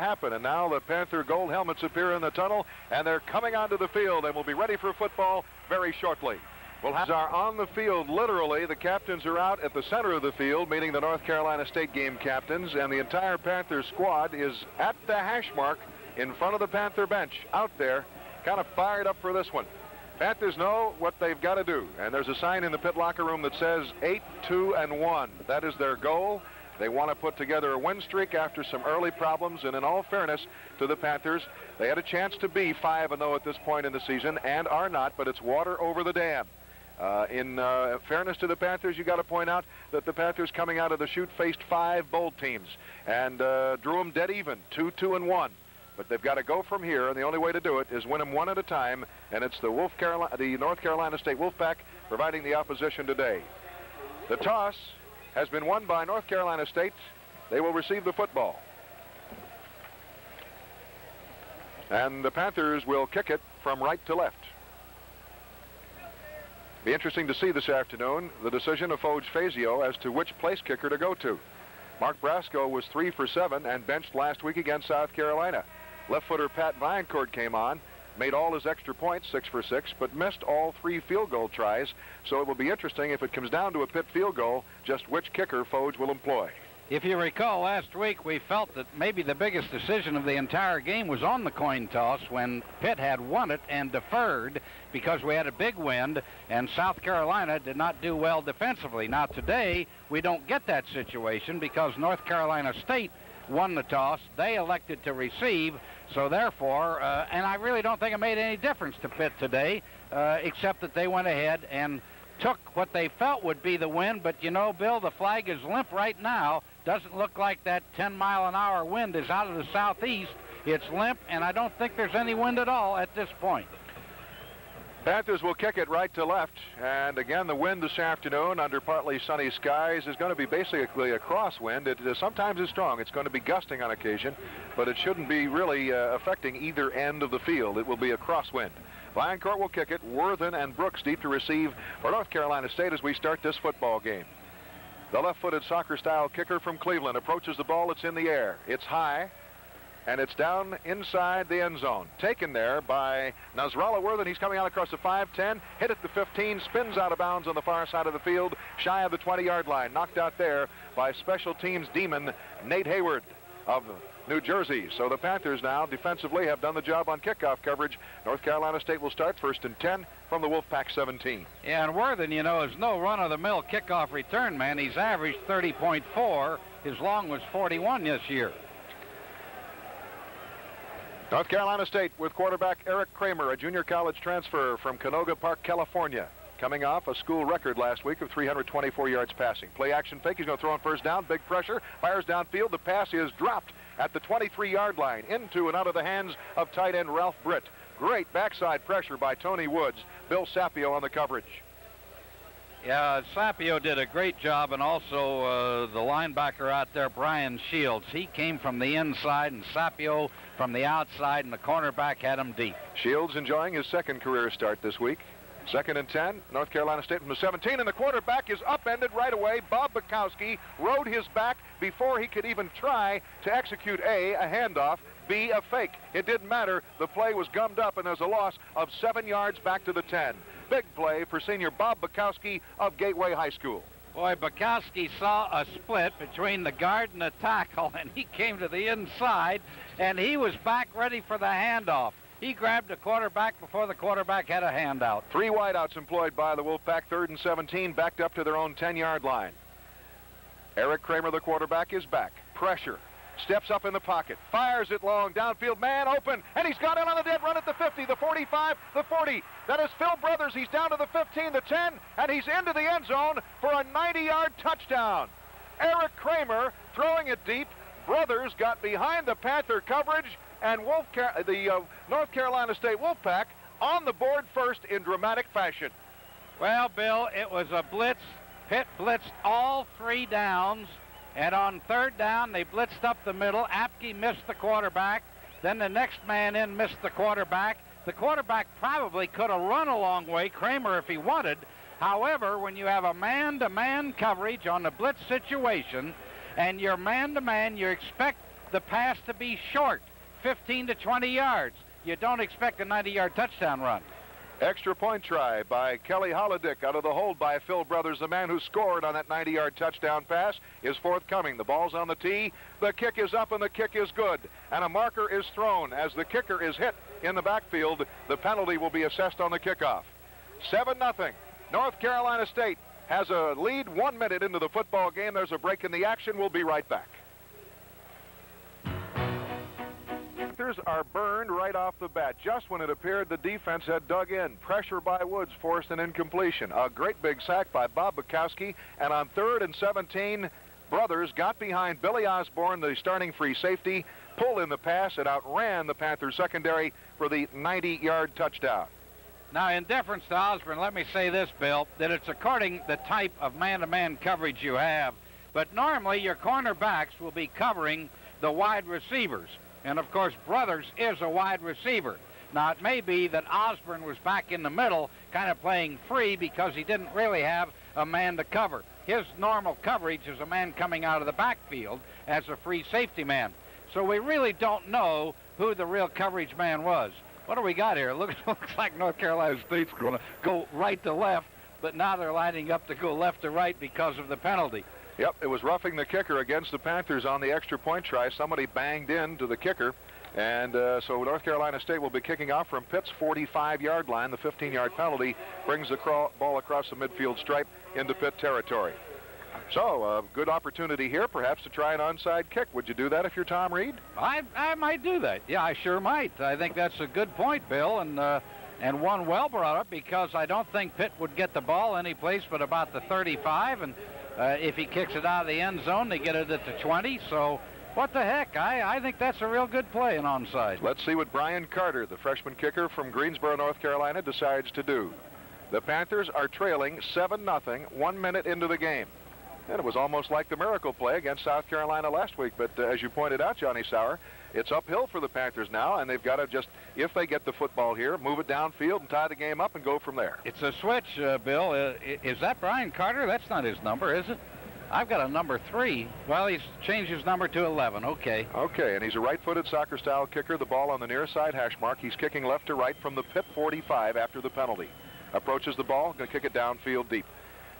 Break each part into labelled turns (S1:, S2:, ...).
S1: happen. And now the Panther gold helmets appear in the tunnel, and they're coming onto the field and will be ready for football very shortly. We'll have are on the field, literally. The captains are out at the center of the field, meaning the North Carolina State game captains, and the entire Panther squad is at the hash mark in front of the Panther bench, out there, kind of fired up for this one. Panthers know what they've got to do, and there's a sign in the pit locker room that says 8-2-1. That is their goal. They want to put together a win streak after some early problems, and in all fairness to the Panthers, they had a chance to be 5-0 at this point in the season and are not, but it's water over the dam. In fairness to the Panthers, you got to point out that the Panthers coming out of the chute faced 5 bowl teams and drew them dead even, 2-2-1. But they've got to go from here, and the only way to do it is win them one at a time, and it's the North Carolina State Wolfpack providing the opposition today. The toss has been won by North Carolina State. They will receive the football. And the Panthers will kick it from right to left. Be interesting to see this afternoon the decision of Foge Fazio as to which place kicker to go to. Mark Brasco was 3 for 7 and benched last week against South Carolina. Left-footer Pat Viancourt came on, made all his extra points, 6 for 6, but missed all 3 field goal tries. So it will be interesting if it comes down to a Pitt field goal, just which kicker Foge will employ.
S2: If you recall, last week we felt that maybe the biggest decision of the entire game was on the coin toss when Pitt had won it and deferred because we had a big wind and South Carolina did not do well defensively. Now today we don't get that situation because North Carolina State won the toss. They elected to receive, so therefore, and I really don't think it made any difference to Pitt today, except that they went ahead and took what they felt would be the win. But you know, Bill, the flag is limp right now. Doesn't look like that 10-mile-an-hour wind is out of the southeast. It's limp, and I don't think there's any wind at all at this point.
S1: Panthers will kick it right to left, and again the wind this afternoon under partly sunny skies is going to be basically a crosswind. It sometimes is strong. It's going to be gusting on occasion, but it shouldn't be really affecting either end of the field. It will be a crosswind. Viancourt will kick it. Worthen and Brooks deep to receive for North Carolina State as we start this football game. The left-footed soccer-style kicker from Cleveland approaches the ball. It's in the air. It's high, and it's down inside the end zone. Taken there by Nasrallah Worthen. He's coming out across the 5-10, hit at the 15, spins out of bounds on the far side of the field, shy of the 20-yard line. Knocked out there by special teams demon Nate Hayward of New Jersey. So the Panthers now defensively have done the job on kickoff coverage. North Carolina State will start 1st and 10 from the Wolfpack 17.
S2: Yeah, and Worthen, you know, is no run-of-the-mill kickoff return man. He's averaged 30.4. His long was 41 this year.
S1: North Carolina State with quarterback Eric Kramer, a junior college transfer from Canoga Park, California, coming off a school record last week of 324 yards passing. Play action fake. He's going to throw on first down. Big pressure. Fires downfield. The pass is dropped at the 23-yard line into and out of the hands of tight end Ralph Britt. Great backside pressure by Tony Woods. Bill Sapio on the coverage.
S2: Yeah, Sapio did a great job, and also the linebacker out there, Brian Shields. He came from the inside, and Sapio from the outside, and the cornerback had him deep.
S1: Shields enjoying his second career start this week. 2nd and 10, North Carolina State from the 17, and the quarterback is upended right away. Bob Bukowski rode his back before he could even try to execute A handoff, B, a fake. It didn't matter. The play was gummed up, and there's a loss of 7 yards back to the 10. Big play for senior Bob Bukowski of Gateway High School.
S2: Boy, Bukowski saw a split between the guard and the tackle, and he came to the inside, and he was back ready for the handoff. He grabbed the quarterback before the quarterback had a handout.
S1: 3 wideouts employed by the Wolfpack, 3rd and 17, backed up to their own 10-yard line. Eric Kramer, the quarterback, is back. Pressure. Steps up in the pocket. Fires it long. Downfield, man open. And he's got it on a dead run at the 50, the 45, the 40. That is Phil Brothers. He's down to the 15, the 10, and he's into the end zone for a 90-yard touchdown. Eric Kramer throwing it deep. Brothers got behind the Panther coverage, and the North Carolina State Wolfpack on the board first in dramatic fashion.
S2: Well, Bill, it was a blitz. Pitt blitzed all 3 downs, and on 3rd down, they blitzed up the middle. Apke missed the quarterback. Then the next man in missed the quarterback. The quarterback probably could have run a long way, Kramer, if he wanted. However, when you have a man-to-man coverage on the blitz situation, and you're man-to-man, you expect the pass to be short, 15 to 20 yards. You don't expect a 90-yard touchdown run.
S1: Extra point try by Kelly Holodick out of the hold by Phil Brothers. The man who scored on that 90-yard touchdown pass is forthcoming. The ball's on the tee. The kick is up, and the kick is good. And a marker is thrown as the kicker is hit in the backfield. The penalty will be assessed on the kickoff. 7-0. North Carolina State has a lead 1 minute into the football game. There's a break in the action. We'll be right back. Panthers are burned right off the bat. Just when it appeared the defense had dug in. Pressure by Woods forced an incompletion. A great big sack by Bob Bukowski. And on 3rd and 17, Brothers got behind Billy Osborne, the starting free safety, pulled in the pass, and outran the Panthers secondary for the 90-yard touchdown.
S2: Now, in deference to Osborne, let me say this, Bill, that it's according the type of man-to-man coverage you have. But normally your cornerbacks will be covering the wide receivers. And, of course, Brothers is a wide receiver. Now, it may be that Osborne was back in the middle, kind of playing free because he didn't really have a man to cover. His normal coverage is a man coming out of the backfield as a free safety man. So we really don't know who the real coverage man was. What do we got here? Looks like North Carolina State's going to go right to left, but now they're lining up to go left to right because of the penalty.
S1: Yep, it was roughing the kicker against the Panthers on the extra point try. Somebody banged into the kicker, and so North Carolina State will be kicking off from Pitt's 45-yard line. The 15-yard penalty brings the ball across the midfield stripe into Pitt territory. So, a good opportunity here, perhaps, to try an onside kick. Would you do that if you're Tom Reed?
S2: I might do that. Yeah, I sure might. I think that's a good point, Bill, and one well brought up, because I don't think Pitt would get the ball any place but about the 35, and if he kicks it out of the end zone, they get it at the 20. So, what the heck? I think that's a real good play, an onside.
S1: Let's see what Brian Carter, the freshman kicker from Greensboro, North Carolina, decides to do. The Panthers are trailing 7-0, 1 minute into the game. And it was almost like the miracle play against South Carolina last week. But as you pointed out, Johnny Sauer, it's uphill for the Panthers now, and they've got to just, if they get the football here, move it downfield and tie the game up and go from there.
S2: It's a switch, Bill. Is that Brian Carter? That's not his number, is it? I've got a number 3. Well, he's changed his number to 11. Okay.
S1: Okay, and he's a right-footed soccer-style kicker. The ball on the near side hash mark. He's kicking left to right from the Pitt 45 after the penalty. Approaches the ball, going to kick it downfield deep.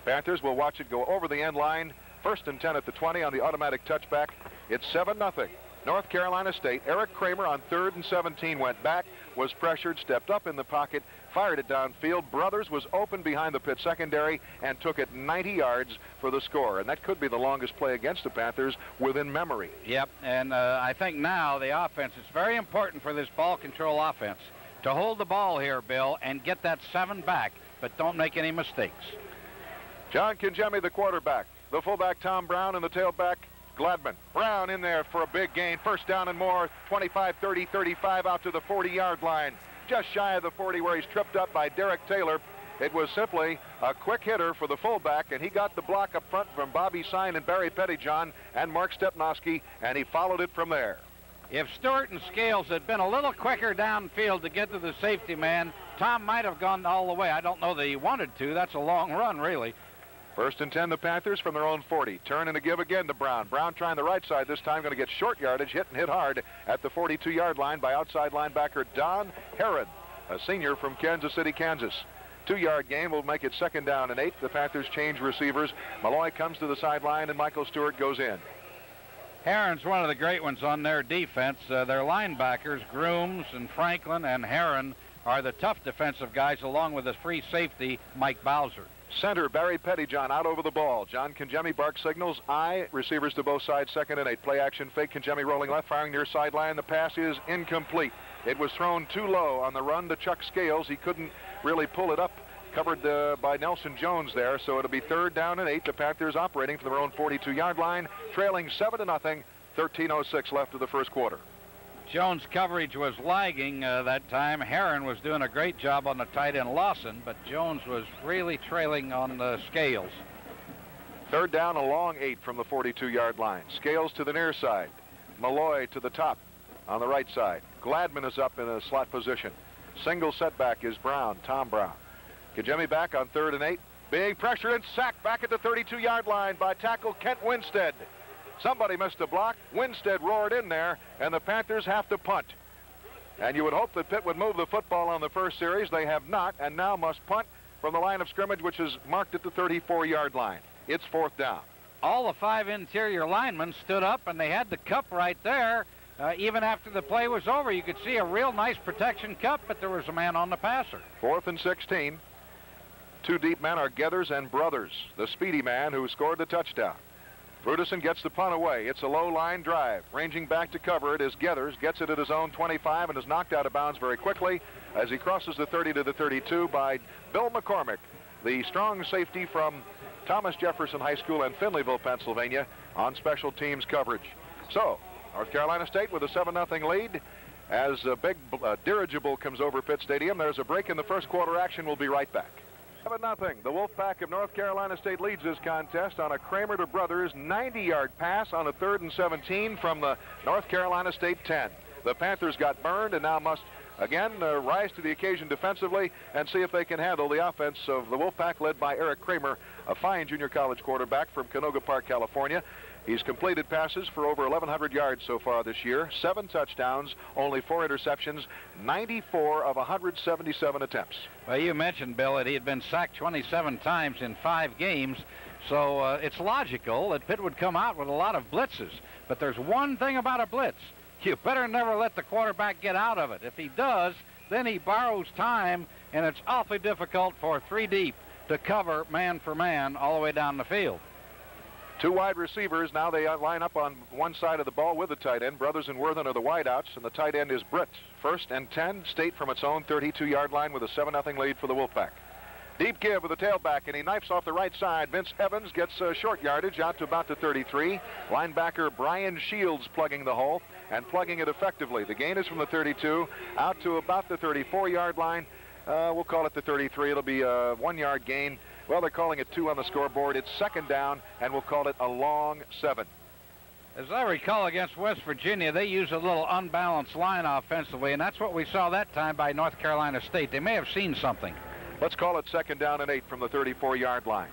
S1: Panthers will watch it go over the end line. 1st and 10 at the 20 on the automatic touchback. It's 7-0. North Carolina State. Eric Kramer on 3rd and 17 went back, was pressured, stepped up in the pocket, fired it downfield. Brothers was open behind the Pitt secondary and took it 90 yards for the score. And that could be the longest play against the Panthers within memory.
S2: Yep, and I think now the offense, it's very important for this ball control offense to hold the ball here, Bill, and get that 7 back, but don't make any mistakes.
S1: John Kinjemi, the quarterback. The fullback, Tom Brown, and the tailback, Gladman. Brown in there for a big gain. 1st down and more. 25, 30, 35 out to the 40-yard line. Just shy of the 40 where he's tripped up by Derek Taylor. It was simply a quick hitter for the fullback, and he got the block up front from Bobby Sine and Barry Pettyjohn and Mark Stepnoski, and he followed it from there.
S2: If Stewart and Scales had been a little quicker downfield to get to the safety man, Tom might have gone all the way. I don't know that he wanted to. That's a long run, really.
S1: 1st and 10, the Panthers from their own 40. Turn and a give again to Brown. Brown trying the right side this time, going to get short yardage, hit hard at the 42-yard line by outside linebacker Don Herron, a senior from Kansas City, Kansas. 2-yard gain will make it 2nd down and 8. The Panthers change receivers. Malloy comes to the sideline, and Michael Stewart goes in.
S2: Herron's one of the great ones on their defense. Their linebackers, Grooms and Franklin and Herron, are the tough defensive guys, along with the free safety, Mike Bowser.
S1: Center, Barry Pettyjohn out over the ball. John Kinjemi bark signals. Receivers to both sides, 2nd and 8. Play action fake. Kinjemi rolling left, firing near sideline. The pass is incomplete. It was thrown too low on the run to Chuck Scales. He couldn't really pull it up. Covered by Nelson Jones there. So it'll be 3rd down and 8. The Panthers operating from their own 42-yard line, trailing 7-0. 13:06 left of the first quarter.
S2: Jones' coverage was lagging that time. Herron was doing a great job on the tight end Lawson, but Jones was really trailing on the Scales.
S1: 3rd down, a long 8 from the 42-yard line. Scales to the near side. Malloy to the top on the right side. Gladman is up in a slot position. Single setback is Brown, Tom Brown. Kinjemi back on 3rd and 8. Being pressured and sacked back at the 32-yard line by tackle Kent Winstead. Somebody missed a block. Winstead roared in there, and the Panthers have to punt. And you would hope that Pitt would move the football on the first series. They have not, and now must punt from the line of scrimmage, which is marked at the 34-yard line. It's 4th down.
S2: All the 5 interior linemen stood up, and they had the cup right there. Even after the play was over, you could see a real nice protection cup, but there was a man on the passer.
S1: 4th and 16. 2 deep men are Gethers and Brothers, the speedy man who scored the touchdown. Bruderson gets the punt away. It's a low-line drive. Ranging back to cover it is Gethers. Gets it at his own 25 and is knocked out of bounds very quickly as he crosses the 30 to the 32 by Bill McCormick, the strong safety from Thomas Jefferson High School in Finleyville, Pennsylvania, on special teams coverage. So, North Carolina State with a 7-0 lead. As a big dirigible comes over Pitt Stadium, there's a break in the first quarter action. We'll be right back. 7-0. The Wolfpack of North Carolina State leads this contest on a Kramer to Brothers 90-yard pass on a 3rd and 17 from the North Carolina State 10. The Panthers got burned and now must again rise to the occasion defensively and see if they can handle the offense of the Wolfpack led by Eric Kramer, a fine junior college quarterback from Canoga Park, California. He's completed passes for over 1,100 yards so far this year, 7 touchdowns, only 4 interceptions, 94 of 177 attempts.
S2: Well, you mentioned, Bill, that he had been sacked 27 times in 5 games, so it's logical that Pitt would come out with a lot of blitzes. But there's one thing about a blitz. You better never let the quarterback get out of it. If he does, then he borrows time, and it's awfully difficult for 3 deep to cover man for man all the way down the field.
S1: 2 wide receivers. Now they line up on one side of the ball with the tight end. Brothers and Worthen are the wideouts, and the tight end is Britt. 1st and 10. State from its own 32-yard line with a 7-0 lead for the Wolfpack. Deep give with the tailback, and he knifes off the right side. Vince Evans gets short yardage out to about the 33. Linebacker Brian Shields plugging the hole and plugging it effectively. The gain is from the 32 out to about the 34-yard line. We'll call it the 33. It'll be a 1-yard gain. Well, they're calling it 2 on the scoreboard. It's 2nd down, and we'll call it a long 7.
S2: As I recall, against West Virginia, they use a little unbalanced line offensively, and that's what we saw that time by North Carolina State. They may have seen something.
S1: Let's call it 2nd down and 8 from the 34-yard line.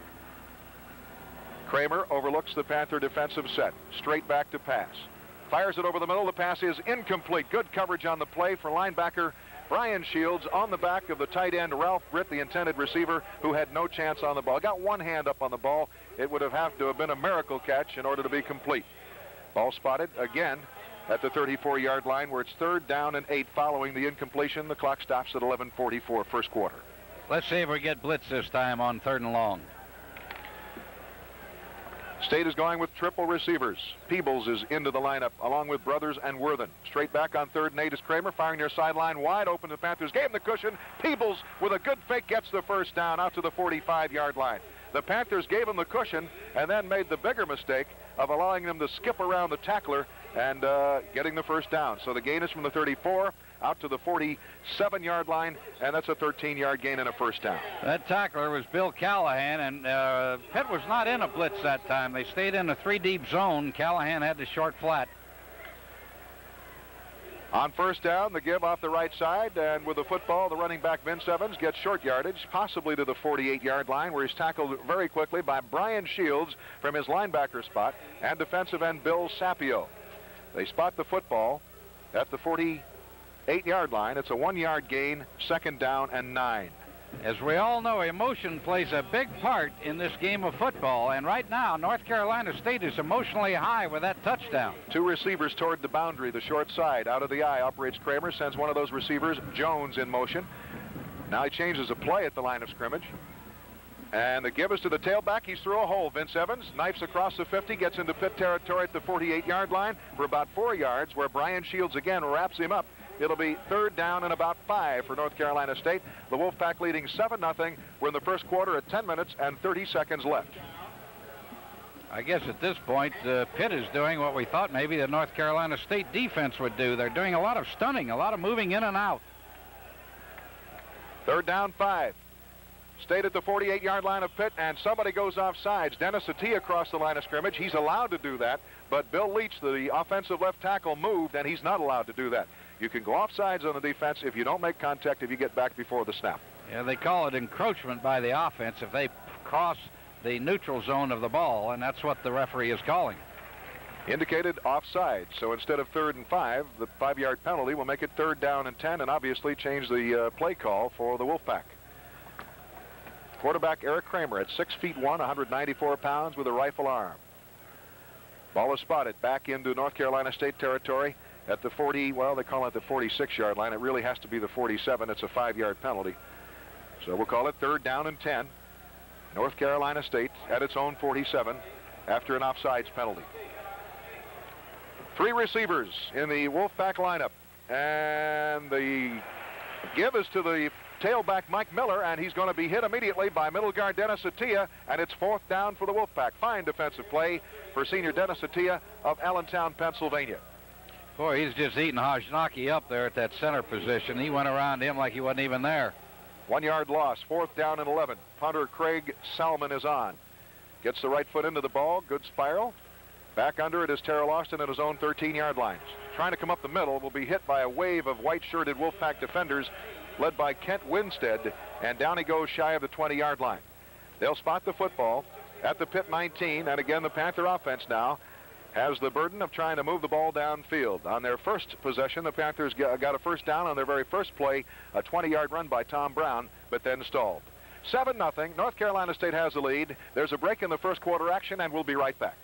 S1: Kramer overlooks the Panther defensive set. Straight back to pass. Fires it over the middle. The pass is incomplete. Good coverage on the play for linebacker Brian Shields on the back of the tight end Ralph Britt, the intended receiver, who had no chance on the ball. Got one hand up on the ball. It would have to have been a miracle catch in order to be complete. Ball spotted again at the 34-yard line, where it's 3rd down and 8 following the incompletion. The clock stops at 11:44 first quarter.
S2: Let's see if we get blitz this time on 3rd and long.
S1: State is going with triple receivers. Peebles is into the lineup along with Brothers and Worthen. Straight back on 3rd and 8 is Kramer firing near sideline wide open. The Panthers gave him the cushion. Peebles with a good fake gets the 1st down out to the 45-yard line. The Panthers gave him the cushion and then made the bigger mistake of allowing them to skip around the tackler and getting the 1st down. So the gain is from the 34 out to the 47-yard line, and that's a 13-yard gain and a 1st down.
S2: That tackler was Bill Callahan, and Pitt was not in a blitz that time. They stayed in a 3-deep zone. Callahan had the short flat.
S1: On 1st down, the give off the right side, and with the football, the running back Vince Evans gets short yardage, possibly to the 48-yard line, where he's tackled very quickly by Brian Shields from his linebacker spot and defensive end Bill Sapio. They spot the football at the 48-yard line. It's a 1-yard gain, 2nd down and 9.
S2: As we all know, emotion plays a big part in this game of football, and right now North Carolina State is emotionally high with that touchdown.
S1: 2 receivers toward the boundary, the short side. Out of the eye operates Kramer, sends one of those receivers, Jones, in motion. Now he changes a play at the line of scrimmage. And the give is to the tailback. He's through a hole. Vince Evans knifes across the 50, gets into Pitt territory at the 48-yard line for about 4 yards, where Brian Shields again wraps him up. It'll be 3rd down and about 5 for North Carolina State. The Wolfpack leading 7-0. We're in the first quarter at 10 minutes and 30 seconds left.
S2: I guess at this point, Pitt is doing what we thought maybe the North Carolina State defense would do. They're doing a lot of stunning, a lot of moving in and out.
S1: 3rd down, 5. State at the 48-yard line of Pitt, and somebody goes off sides. Dennis Attia across the line of scrimmage. He's allowed to do that, but Bill Leach, the offensive left tackle, moved, and he's not allowed to do that. You can go off sides on the defense if you don't make contact, if you get back before the snap.
S2: Yeah, they call it encroachment by the offense if they cross the neutral zone of the ball, and that's what the referee is calling.
S1: indicated offside. So instead of 3rd and 5, the 5-yard penalty will make it 3rd down and 10, and obviously change the play call for the Wolfpack. Quarterback Eric Kramer at 6'1", 194 pounds with a rifle arm. Ball is spotted back into North Carolina State territory at the 40, well, they call it the 46-yard line. It really has to be the 47. It's a 5-yard penalty. So we'll call it 3rd down and 10. North Carolina State at its own 47 after an offsides penalty. 3 receivers in the Wolfpack lineup. And the give is to the tailback Mike Miller, and he's going to be hit immediately by middle guard Dennis Attia, and it's 4th down for the Wolfpack. Fine defensive play for senior Dennis Attia of Allentown, Pennsylvania.
S2: Boy, he's just eating Hoshnaki up there at that center position. He went around him like he wasn't even there.
S1: 1-yard loss, 4th down and 11. Punter Craig Salmon is on. Gets the right foot into the ball, good spiral. Back under it is Terrell Austin at his own 13-yard line. Trying to come up the middle, will be hit by a wave of white-shirted Wolfpack defenders led by Kent Winstead, and down he goes shy of the 20-yard line. They'll spot the football at the Pitt 19, and again the Panther offense now has the burden of trying to move the ball downfield. On their first possession, the Panthers got a 1st down on their very first play, a 20-yard run by Tom Brown, but then stalled. 7-0, North Carolina State has the lead. There's a break in the first quarter action, and we'll be right back.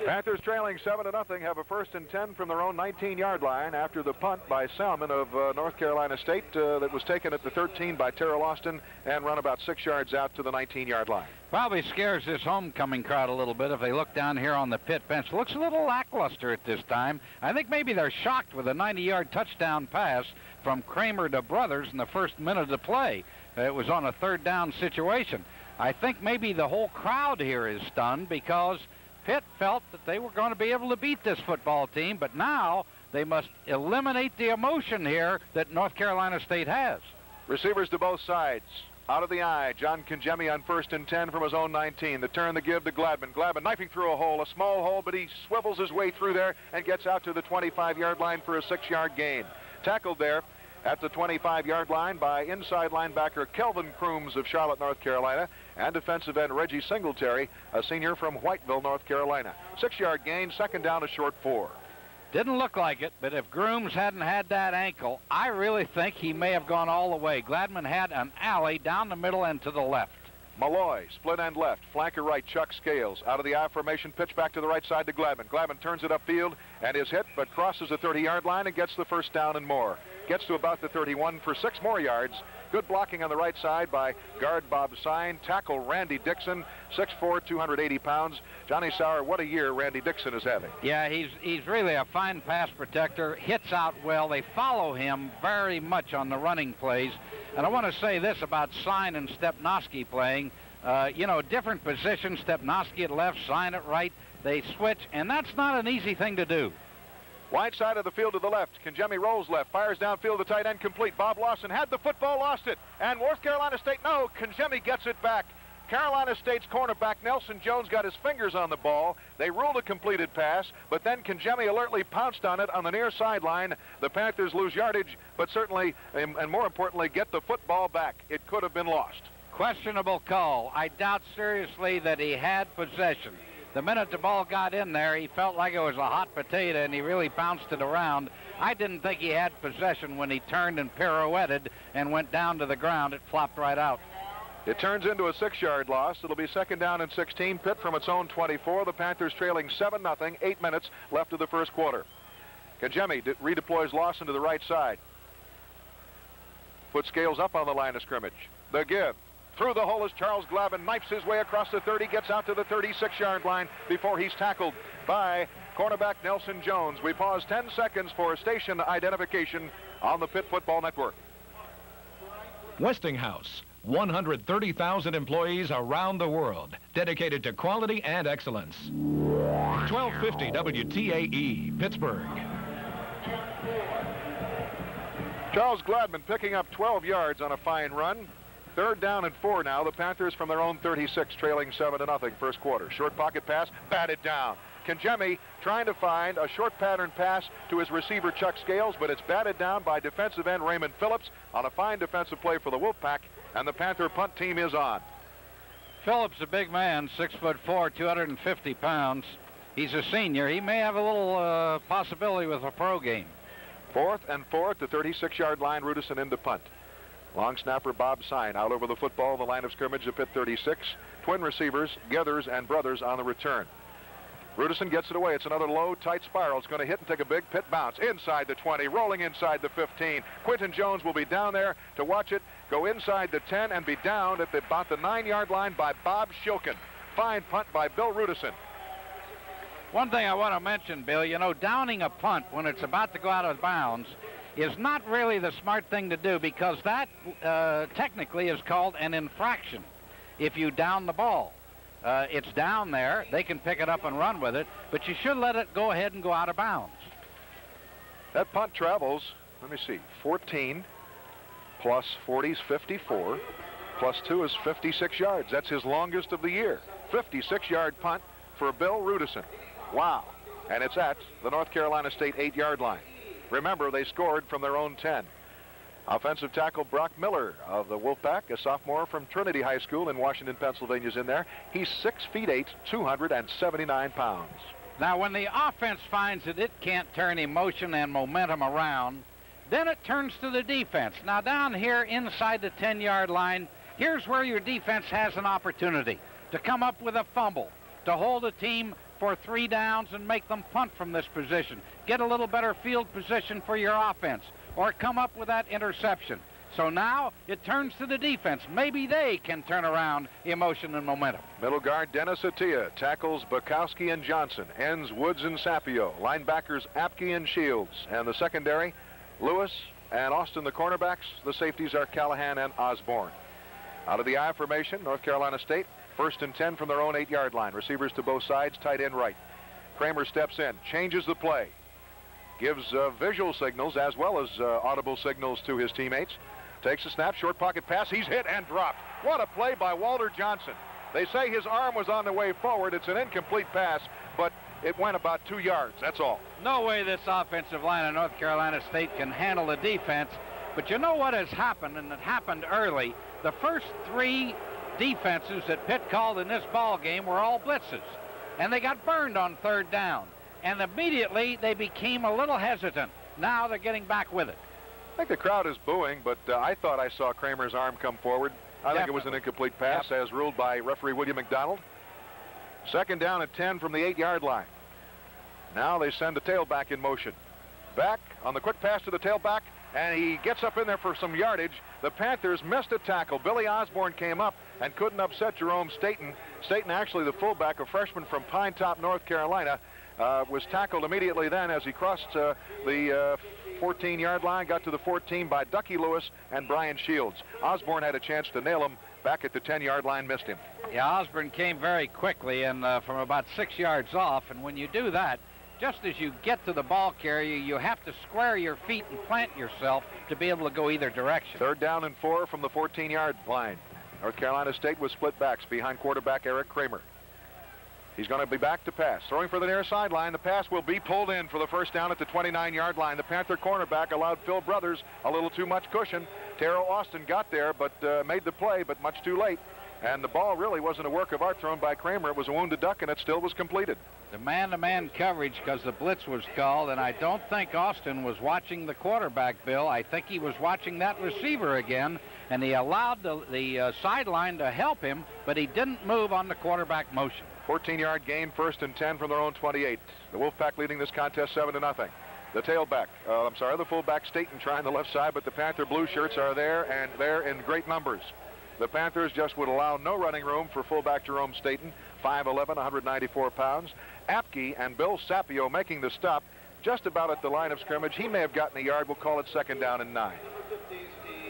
S1: Panthers trailing 7-0 have a 1st and 10 from their own 19-yard line after the punt by Salmon of North Carolina State that was taken at the 13 by Terrell Austin and run about 6 yards out to the 19-yard line.
S2: Probably scares this homecoming crowd a little bit if they look down here on the Pitt bench. Looks a little lackluster at this time. I think maybe they're shocked with a 90-yard touchdown pass from Kramer to Brothers in the first minute of play. It was on a 3rd down situation. I think maybe the whole crowd here is stunned because Pitt felt that they were going to be able to beat this football team, but now they must eliminate the emotion here that North Carolina State has.
S1: Receivers to both sides. Out of the eye, John Kinjemi on 1st and 10 from his own 19. The turn, the give to Gladman. Gladman knifing through a hole, a small hole, but he swivels his way through there and gets out to the 25-yard line for a 6-yard gain. Tackled there at the 25-yard line by inside linebacker Kelvin Crooms of Charlotte, North Carolina, and defensive end Reggie Singletary, a senior from Whiteville, North Carolina. 6-yard gain, 2nd down, a short 4.
S2: Didn't look like it, but if Grooms hadn't had that ankle, I really think he may have gone all the way. Gladman had an alley down the middle and to the left.
S1: Malloy, split end left, flanker right, Chuck Scales. Out of the I formation, pitch back to the right side to Gladman. Gladman turns it upfield and is hit, but crosses the 30-yard line and gets the 1st down and more. Gets to about the 31 for 6 more yards. Good blocking on the right side by guard Bob Sine. Tackle Randy Dixon, 6'4", 280 pounds. Johnny Sauer, what a year Randy Dixon is having.
S2: Yeah, he's really a fine pass protector. Hits out well. They follow him very much on the running plays. And I want to say this about Sine and Stepnoski playing. Different positions. Stepnoski at left, Sine at right. They switch, and that's not an easy thing to do.
S1: Wide side of the field to the left. Kinjemi rolls left, fires downfield to tight end complete. Bob Lawson had the football, lost it. And North Carolina State, no, Kinjemi gets it back. Carolina State's cornerback Nelson Jones got his fingers on the ball. They ruled a completed pass, but then Kinjemi alertly pounced on it on the near sideline. The Panthers lose yardage, but certainly, and more importantly, get the football back. It could have been lost.
S2: Questionable call. I doubt seriously that he had possession. The minute the ball got in there, he felt like it was a hot potato, and he really bounced it around. I didn't think he had possession when he turned and pirouetted and went down to the ground. It flopped right out.
S1: It turns into a 6-yard loss. It'll be 2nd down and 16. Pitt from its own 24. The Panthers trailing 7-0, 8 minutes left of the first quarter. Kinjemi redeploys Lawson to the right side. Puts Scales up on the line of scrimmage. The give. Through the hole as Charles Glavin knifes his way across the 30, gets out to the 36-yard line before he's tackled by cornerback Nelson Jones. We pause 10 seconds for station identification on the Pitt Football Network.
S3: Westinghouse, 130,000 employees around the world, dedicated to quality and excellence. 1250 WTAE, Pittsburgh.
S1: Charles Gladman picking up 12 yards on a fine run. 3rd down and 4 now. The Panthers from their own 36, trailing 7-0 first quarter. Short pocket pass, batted down. Kinjemi trying to find a short pattern pass to his receiver Chuck Scales, but it's batted down by defensive end Raymond Phillips on a fine defensive play for the Wolfpack, and the Panther punt team is on.
S2: Phillips, a big man, 6'4", 250 pounds. He's a senior. He may have a little possibility with a pro game.
S1: 4th and 4 at the 36-yard line. Rudison into punt. Long snapper Bob Sine out over the football, the line of scrimmage at Pitt 36. Twin receivers, Githers and Brothers on the return. Rudison gets it away. It's another low, tight spiral. It's going to hit and take a big Pitt bounce. Inside the 20, rolling inside the 15. Quinton Jones will be down there to watch it go inside the 10 and be downed at about the 9-yard line by Bob Shilkin. Fine punt by Bill Rudison.
S2: One thing I want to mention, Bill, you know, downing a punt when it's about to go out of bounds is not really the smart thing to do, because that technically is called an infraction if you down the ball. It's down there. They can pick it up and run with it, but you should let it go ahead and go out of bounds.
S1: That punt travels, let me see, 14 plus 40 is 54, plus 2 is 56 yards. That's his longest of the year. 56-yard punt for Bill Rudison. Wow. And it's at the North Carolina State 8-yard line. Remember, they scored from their own 10. Offensive tackle Brock Miller of the Wolfpack, a sophomore from Trinity High School in Washington, Pennsylvania, is in there. He's 6'8", 279 pounds.
S2: Now, when the offense finds that it can't turn emotion and momentum around, then it turns to the defense. Now, down here inside the 10-yard line, here's where your defense has an opportunity to come up with a fumble, to hold a team for 3 downs and make them punt from this position. Get a little better field position for your offense, or come up with that interception. So now it turns to the defense. Maybe they can turn around emotion and momentum.
S1: Middle guard Dennis Attia, tackles Bukowski and Johnson, ends Woods and Sapio, linebackers Apke and Shields, and the secondary Lewis and Austin, the cornerbacks. The safeties are Callahan and Osborne. Out of the I formation, North Carolina State, 1st and 10 from their own 8-yard line. Receivers to both sides, tight end right. Kramer steps in, changes the play, gives visual signals as well as audible signals to his teammates. Takes a snap, short pocket pass. He's hit and dropped. What a play by Walter Johnson. They say his arm was on the way forward. It's an incomplete pass, but it went about 2 yards. That's all.
S2: No way this offensive line of North Carolina State can handle the defense. But you know what has happened, and it happened early. The first 3 defenses that Pitt called in this ball game were all blitzes, and they got burned on 3rd down. And immediately they became a little hesitant. Now they're getting back with it.
S1: I think the crowd is booing, but I thought I saw Kramer's arm come forward. I think it was an incomplete pass, as ruled by referee William McDonald. 2nd down at 10 from the 8-yard line. Now they send the tailback in motion. Back on the quick pass to the tailback, and he gets up in there for some yardage. The Panthers missed a tackle. Billy Osborne came up and couldn't upset Jerome Staten. Staten, actually the fullback, a freshman from Pine Top, North Carolina, was tackled immediately then as he crossed the 14-yard line, got to the 14 by Ducky Lewis and Brian Shields. Osborne had a chance to nail him back at the 10-yard line, missed him.
S2: Yeah, Osborne came very quickly and from about 6 yards off, and when you do that, just as you get to the ball carrier, you have to square your feet and plant yourself to be able to go either direction.
S1: 3rd down and 4 from the 14-yard line. North Carolina State with split backs behind quarterback Eric Kramer. He's going to be back to pass. Throwing for the near sideline. The pass will be pulled in for the 1st down at the 29-yard line. The Panther cornerback allowed Phil Brothers a little too much cushion. Terrell Austin got there, but made the play, but much too late. And the ball really wasn't a work of art thrown by Kramer. It was a wounded duck, and it still was completed.
S2: The man-to-man coverage, because the blitz was called, and I don't think Austin was watching the quarterback, Bill. I think he was watching that receiver again, and he allowed the sideline to help him, but he didn't move on the quarterback motion.
S1: 14-yard gain, 1st and 10 from their own 28. The Wolfpack leading this contest 7-0. The tailback, the fullback Staten trying the left side, but the Panther blue shirts are there, and they're in great numbers. The Panthers just would allow no running room for fullback Jerome Staten, 5'11", 194 pounds. Apke and Bill Sapio making the stop just about at the line of scrimmage. He may have gotten a yard. We'll call it 2nd down and 9.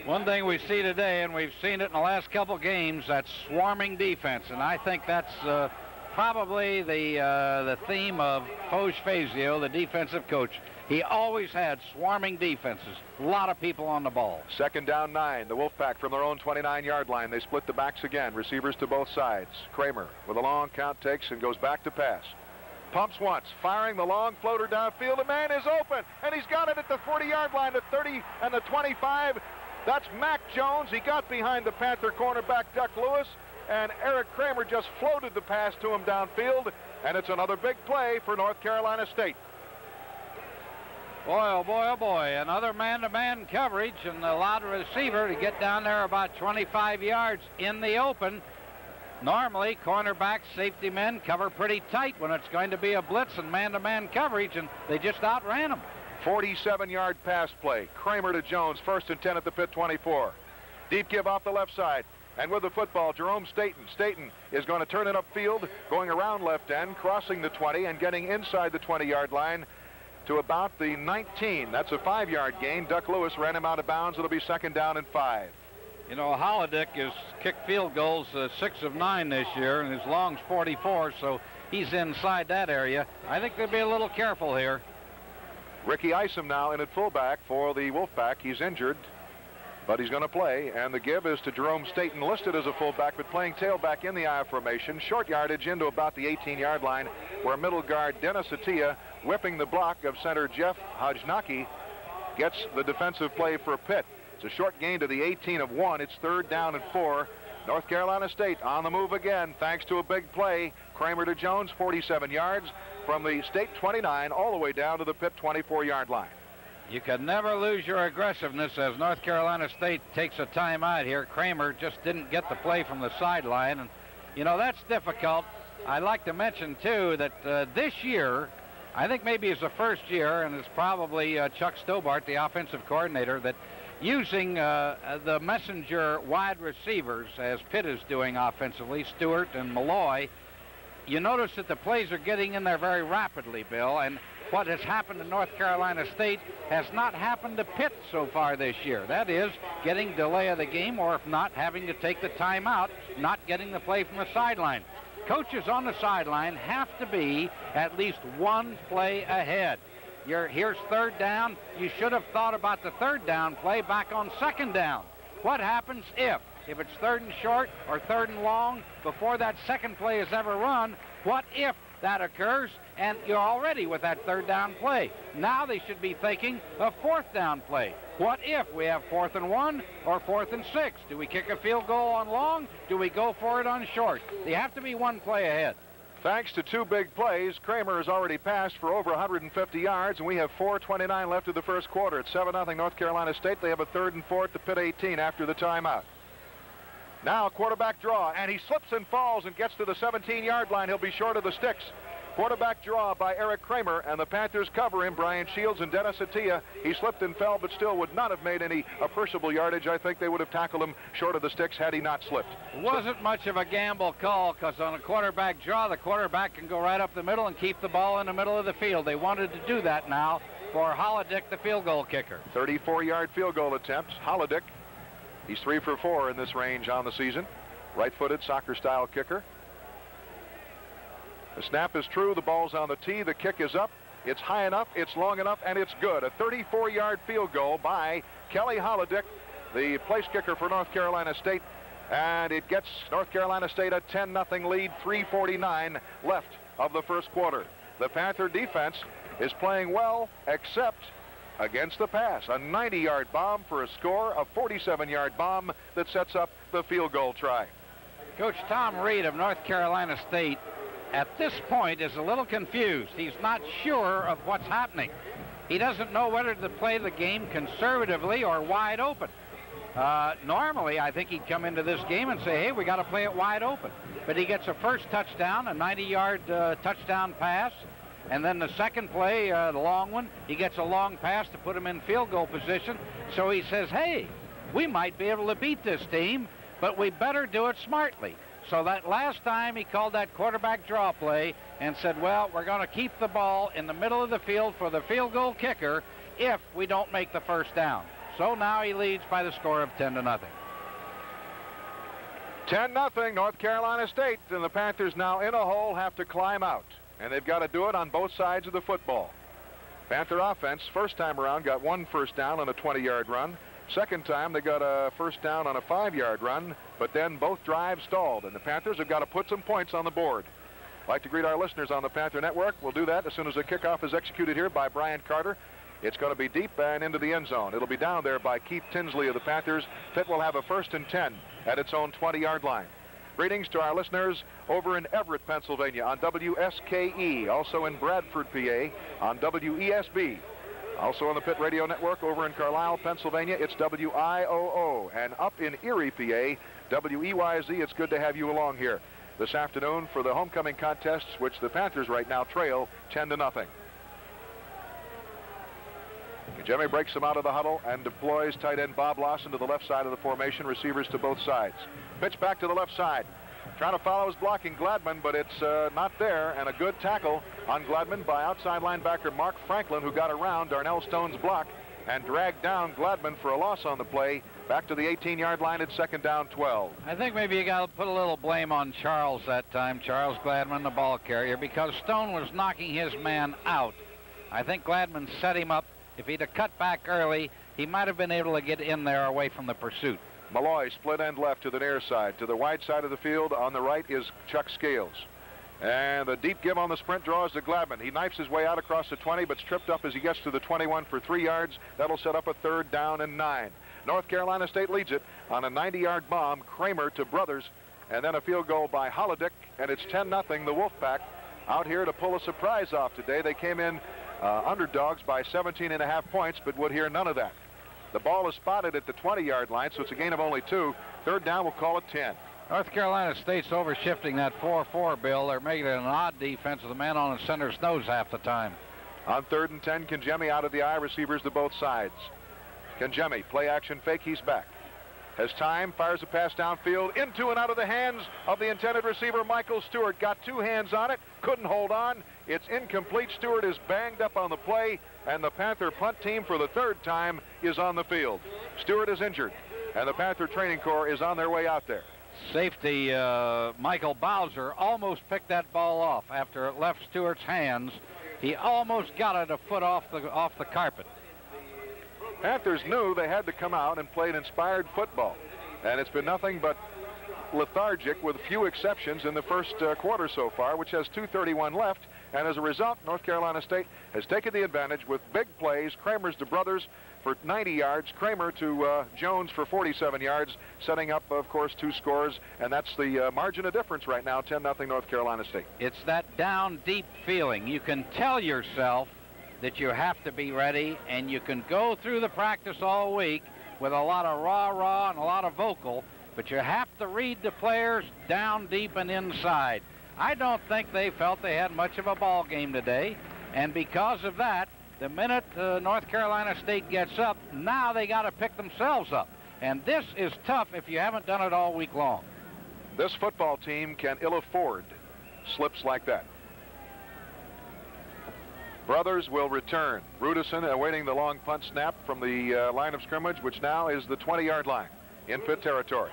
S2: One thing we see today, and we've seen it in the last couple games, that's swarming defense, and I think that's probably the theme of Foge Fazio, the defensive coach. He always had swarming defenses, a lot of people on the ball.
S1: 2nd down 9. The Wolfpack from their own 29-yard line. They split the backs again. Receivers to both sides. Kramer with a long count takes and goes back to pass. Pumps once, firing the long floater downfield. The man is open, and he's got it at the 40-yard line, the 30 and the 25. That's Mac Jones. He got behind the Panther cornerback Duck Lewis, and Eric Kramer just floated the pass to him downfield. and it's another big play for North Carolina State.
S2: Boy, oh boy, oh boy, another man-to-man coverage and allowed the receiver to get down there about 25 yards in the open. Normally, cornerbacks, safety men cover pretty tight when it's going to be a blitz and man-to-man coverage, and they just outran them.
S1: 47-yard pass play. Kramer to Jones, 1st and 10 at the Pitt 24. Deep give off the left side. And with the football, Jerome Staten. Staten is going to turn it upfield, going around left end, crossing the 20, and getting inside the 20-yard line to about the 19. That's a 5-yard gain. Duck Lewis ran him out of bounds. It'll be 2nd down and 5.
S2: You know, Holodick has kicked field goals 6 of 9 this year, and his long's 44, so he's inside that area. I think they'll be a little careful here.
S1: Ricky Isom now in at fullback for the Wolfpack. He's injured, but he's going to play, and the give is to Jerome Staten, listed as a fullback, but playing tailback in the I formation. Short yardage into about the 18-yard line, where middle guard Dennis Attia, whipping the block of center Jeff Hajnaki, gets the defensive play for Pitt. It's a short gain to the 18 of 1. It's 3rd down and 4. North Carolina State on the move again, thanks to a big play. Kramer to Jones, 47 yards from the State 29 all the way down to the Pitt 24-yard line.
S2: You can never lose your aggressiveness as North Carolina State takes a timeout here. Kramer just didn't get the play from the sideline, and you know that's difficult. I'd like to mention too that this year, I think maybe it's the first year, and it's probably Chuck Stobart, the offensive coordinator, that using the messenger wide receivers, as Pitt is doing offensively, Stewart and Malloy, you notice that the plays are getting in there very rapidly, Bill, and what has happened to North Carolina State has not happened to Pitt so far this year. That is, getting delay of the game, or if not, having to take the timeout, not getting the play from the sideline. Coaches on the sideline have to be at least one play ahead. Here's 3rd down. You should have thought about the 3rd down play back on 2nd down. What happens if it's 3rd and short or 3rd and long before that 2nd play is ever run? What if that occurs and you're already with that 3rd down play? Now they should be thinking a 4th down play. What if we have 4th and 1 or 4th and 6? Do we kick a field goal on long? Do we go for it on short? They have to be one play ahead.
S1: Thanks to 2 big plays, Kramer has already passed for over 150 yards, and we have 4:29 left of the first quarter. It's 7-0 North Carolina State. They have a 3rd and 4 at the Pitt 18 after the timeout. Now quarterback draw, and he slips and falls and gets to the 17-yard line. He'll be short of the sticks. Quarterback draw by Eric Kramer, and the Panthers cover him. Brian Shields and Dennis Attia. He slipped and fell, but still would not have made any appreciable yardage. I think they would have tackled him short of the sticks had he not slipped.
S2: It wasn't much of a gamble call, because on a quarterback draw, the quarterback can go right up the middle and keep the ball in the middle of the field. They wanted to do that now for Holodick, the field goal kicker.
S1: 34-yard field goal attempt. Holodick, he's 3 for 4 in this range on the season. Right-footed, soccer-style kicker. The snap is true. The ball's on the tee. The kick is up. It's high enough. It's long enough, and it's good. A 34-yard field goal by Kelly Holodick, the place kicker for North Carolina State, and it gets North Carolina State a 10-0 lead. 3:49 left of the first quarter. The Panther defense is playing well, except against the pass. A 90-yard bomb for a score, a 47-yard bomb that sets up the field goal try.
S2: Coach Tom Reed of North Carolina State at this point is a little confused. He's not sure of what's happening. He doesn't know whether to play the game conservatively or wide open. Normally, I think he'd come into this game and say, hey, we got to play it wide open. But he gets a first touchdown, a 90-yard touchdown pass, and then the second play, the long one, he gets a long pass to put him in field goal position. So he says, hey, we might be able to beat this team, but we better do it smartly. So that last time he called that quarterback draw play and said, well, we're going to keep the ball in the middle of the field for the field goal kicker if we don't make the first down. So now he leads by the score of 10-0.
S1: 10-0 North Carolina State, and the Panthers now in a hole have to climb out, and they've got to do it on both sides of the football. Panther offense, first time around, got 1 first down on a 20-yard run. Second time, they got a first down on a 5-yard run, but then both drives stalled, and the Panthers have got to put some points on the board. I'd like to greet our listeners on the Panther Network. We'll do that as soon as the kickoff is executed here by Brian Carter. It's going to be deep and into the end zone. It'll be down there by Keith Tinsley of the Panthers. Pitt will have a 1st and 10 at its own 20-yard line. Greetings to our listeners over in Everett, Pennsylvania on WSKE, also in Bradford, PA on WESB. Also on the Pitt Radio Network over in Carlisle, Pennsylvania, it's WIOO. And up in Erie, PA, WEYZ. It's good to have you along here this afternoon for the homecoming contests, which the Panthers right now trail 10-0. Jimmy breaks them out of the huddle and deploys tight end Bob Lawson to the left side of the formation, receivers to both sides. Pitch back to the left side. Trying to follow his blocking Gladman, but it's not there, and a good tackle on Gladman by outside linebacker Mark Franklin, who got around Darnell Stone's block and dragged down Gladman for a loss on the play back to the 18-yard line at 2nd down 12.
S2: I think maybe you got to put a little blame on Charles that time, Charles Gladman, the ball carrier, because Stone was knocking his man out. I think Gladman set him up. If he'd have cut back early, he might have been able to get in there away from the pursuit.
S1: Malloy split end left to the near side. To the wide side of the field on the right is Chuck Scales. And the deep give on the sprint draws to Gladman. He knifes his way out across the 20, but's tripped up as he gets to the 21 for 3 yards. That'll set up a 3rd down and 9. North Carolina State leads it on a 90-yard bomb. Kramer to Brothers, and then a field goal by Holodick, and it's 10-0. The Wolfpack out here to pull a surprise off today. They came in underdogs by 17.5 points, but would hear none of that. The ball is spotted at the 20-yard line, so it's a gain of only 2. 3rd down, we'll call it 10.
S2: North Carolina State's overshifting that 4-4, Bill. They're making it an odd defense with the man on the center's nose half the time.
S1: On 3rd and 10, Kangemi out of the eye, receivers to both sides. Kangemi, play action fake, he's back. Has time, fires a pass downfield, into and out of the hands of the intended receiver, Michael Stewart. Got 2 hands on it, couldn't hold on. It's incomplete. Stewart is banged up on the play, and the Panther punt team for the 3rd time is on the field. Stewart is injured, and the Panther training corps is on their way out there.
S2: Safety Michael Bowser almost picked that ball off after it left Stewart's hands. He almost got it a foot off the carpet.
S1: Panthers knew they had to come out and play an inspired football, and it's been nothing but lethargic with few exceptions in the first quarter so far, which has 2:31 left, and as a result, North Carolina State has taken the advantage with big plays. Kramer's to Brothers for 90 yards, Kramer to Jones for 47 yards, setting up, of course, 2 scores, and that's the margin of difference right now, 10-0 North Carolina State.
S2: It's that down deep feeling. You can tell yourself that you have to be ready, and you can go through the practice all week with a lot of rah-rah and a lot of vocal, but you have to read the players down deep and inside. I don't think they felt they had much of a ball game today, and because of that, the minute North Carolina State gets up, now they got to pick themselves up, and this is tough if you haven't done it all week long.
S1: This football team can ill afford slips like that. Brothers will return. Rudison awaiting the long punt snap from the line of scrimmage, which now is the 20-yard line in Pitt territory.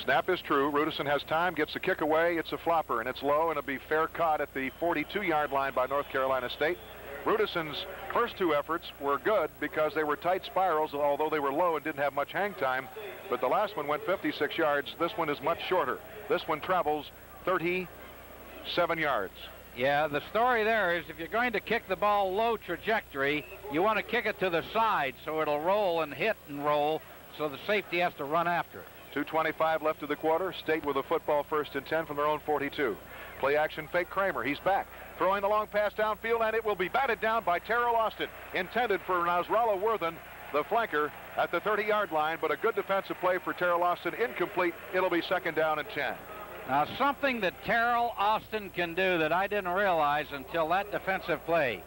S1: Snap is true. Rudison has time, gets the kick away. It's a flopper, and it's low, and it'll be fair caught at the 42-yard line by North Carolina State. Rudison's first 2 efforts were good because they were tight spirals, although they were low and didn't have much hang time. But the last one went 56 yards. This one is much shorter. This one travels 37 yards.
S2: Yeah, the story there is if you're going to kick the ball low trajectory, you want to kick it to the side so it'll roll and hit and roll, so the safety has to run after it.
S1: 2:25 left of the quarter. State with a football 1st and 10 from their own 42. Play action fake Kramer. He's back. Throwing the long pass downfield, and it will be batted down by Terrell Austin. Intended for Nasrallah Worthen, the flanker, at the 30-yard line, but a good defensive play for Terrell Austin. Incomplete. It'll be 2nd down and 10.
S2: Now, something that Terrell Austin can do that I didn't realize until that defensive play,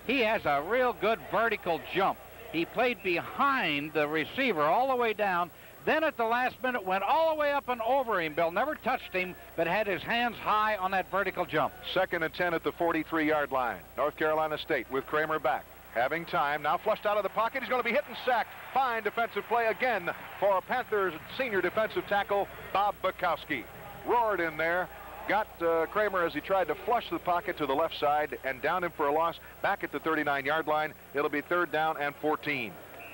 S2: he has a real good vertical jump. He played behind the receiver all the way down, then at the last minute went all the way up and over him. Bill never touched him, but had his hands high on that vertical jump.
S1: 2nd and 10 at the 43-yard line. North Carolina State with Kramer back. Having time, now flushed out of the pocket. He's going to be hit and sacked. Fine defensive play again for Panthers senior defensive tackle Bob Bukowski. Roared in there, got Kramer as he tried to flush the pocket to the left side and down him for a loss back at the 39-yard line. It'll be 3rd down and 14.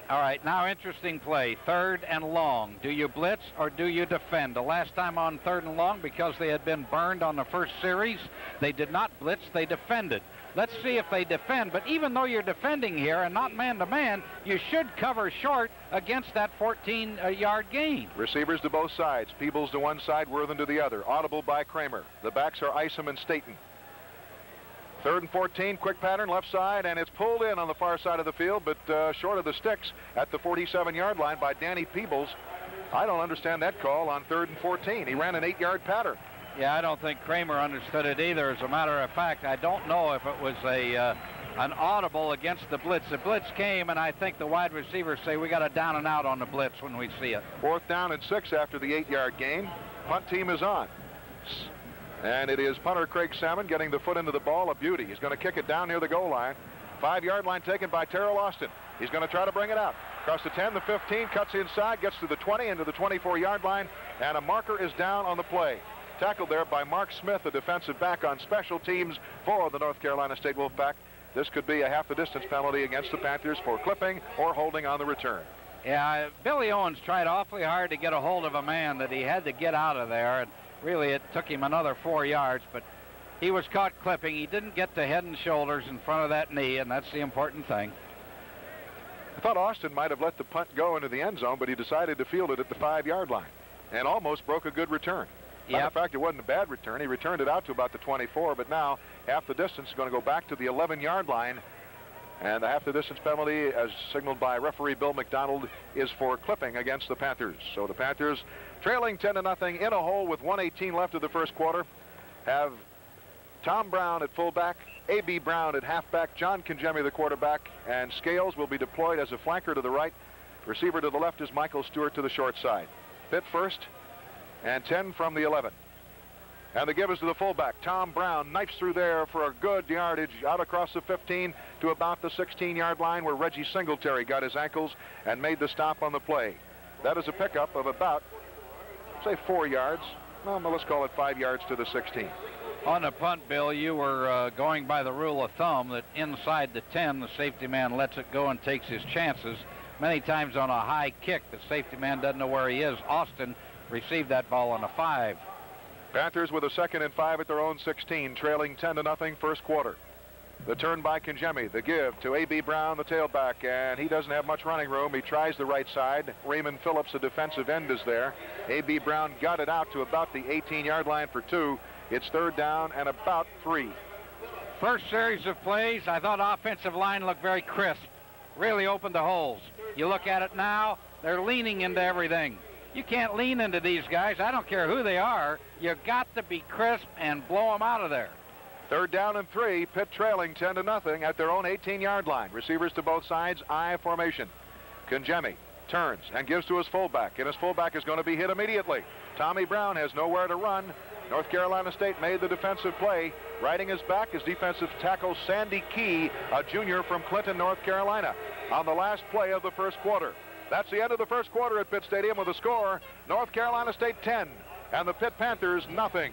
S2: All right, now interesting play, 3rd and long. Do you blitz or do you defend? The last time on 3rd and long, because they had been burned on the first series, they did not blitz, they defended. let's see if they defend. But even though you're defending here and not man-to-man, you should cover short against that 14-yard gain.
S1: Receivers to both sides. Peebles to one side, Worthen to the other. Audible by Kramer. The backs are Isom and Staten. 3rd and 14, quick pattern, left side, and it's pulled in on the far side of the field, but short of the sticks at the 47-yard line by Danny Peebles. I don't understand that call on 3rd and 14. He ran an 8-yard pattern.
S2: Yeah, I don't think Kramer understood it either. As a matter of fact, I don't know if it was an audible against the blitz. The blitz came, and I think the wide receivers say we got a down and out on the blitz when we see it. 4th
S1: down and 6 after the 8-yard gain. Punt team is on. And it is punter Craig Salmon getting the foot into the ball. A beauty. He's going to kick it down near the goal line. 5-yard line taken by Terrell Austin. He's going to try to bring it out. Across the 10, the 15, cuts inside, gets to the 20, into the 24-yard line, and a marker is down on the play. Tackled there by Mark Smith, a defensive back on special teams for the North Carolina State Wolfpack. This could be a half the distance penalty against the Panthers for clipping or holding on the return.
S2: Yeah, Billy Owens tried awfully hard to get a hold of a man that he had to get out of there, and really it took him another 4 yards, but he was caught clipping. He didn't get the head and shoulders in front of that knee, and that's the important thing.
S1: I thought Austin might have let the punt go into the end zone, but he decided to field it at the 5-yard line and almost broke a good return. Matter of fact, it wasn't a bad return. He returned it out to about the 24, but now half the distance is going to go back to the 11-yard line. And the half the distance penalty, as signaled by referee Bill McDonald, is for clipping against the Panthers. So the Panthers, trailing 10-0 in a hole with 1:18 left of the first quarter, have Tom Brown at fullback, A.B. Brown at halfback, John Kingemi the quarterback, and Scales will be deployed as a flanker to the right. Receiver to the left is Michael Stewart to the short side. Pitt first, and 10 from the 11. And the give is to the fullback. Tom Brown knifes through there for a good yardage out across the 15 to about the 16-yard line where Reggie Singletary got his ankles and made the stop on the play. That is a pickup of about, say, 4 yards. Well, let's call it 5 yards to the 16.
S2: On the punt, Bill, you were going by the rule of thumb that inside the 10, the safety man lets it go and takes his chances. Many times on a high kick, the safety man doesn't know where he is. Austin received that ball on a 5.
S1: Panthers with a 2nd and 5 at their own 16, trailing 10-0 first quarter. The turn by Kingemi, the give to A.B. Brown, the tailback, and he doesn't have much running room. He tries the right side. Raymond Phillips, the defensive end, is there. A.B. Brown got it out to about the 18-yard line for 2. It's 3rd down and about 3.
S2: First series of plays, I thought offensive line looked very crisp. Really opened the holes. You look at it now, they're leaning into everything. You can't lean into these guys. I don't care who they are. You've got to be crisp and blow them out of there.
S1: 3rd down and 3. Pitt trailing 10-0 at their own 18-yard line. Receivers to both sides, I formation. Kingemi turns and gives to his fullback, and his fullback is going to be hit immediately. Tommy Brown has nowhere to run. North Carolina State made the defensive play. Riding his back is defensive tackle Sandy Key, a junior from Clinton, North Carolina, on the last play of the first quarter. That's the end of the first quarter at Pitt Stadium with a score, North Carolina State 10 and the Pitt Panthers nothing.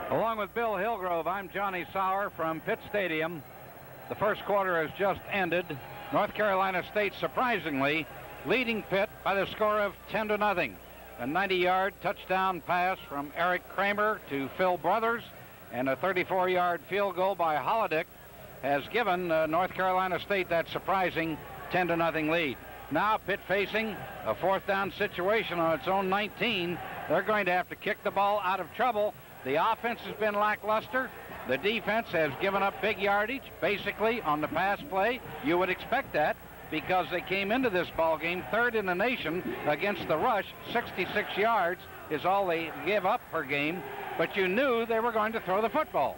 S2: Along with Bill Hillgrove, I'm Johnny Sauer from Pitt Stadium. The first quarter has just ended. North Carolina State surprisingly leading Pitt by the score of 10-0. A 90-yard touchdown pass from Eric Kramer to Phil Brothers and a 34-yard field goal by Holodick has given North Carolina State that surprising 10-0 lead. Now Pitt facing a 4th down situation on its own 19. They're going to have to kick the ball out of trouble. The offense has been lackluster. The defense has given up big yardage, basically, on the pass play. You would expect that because they came into this ball game 3rd in the nation against the rush. 66 yards is all they give up per game, but you knew they were going to throw the football.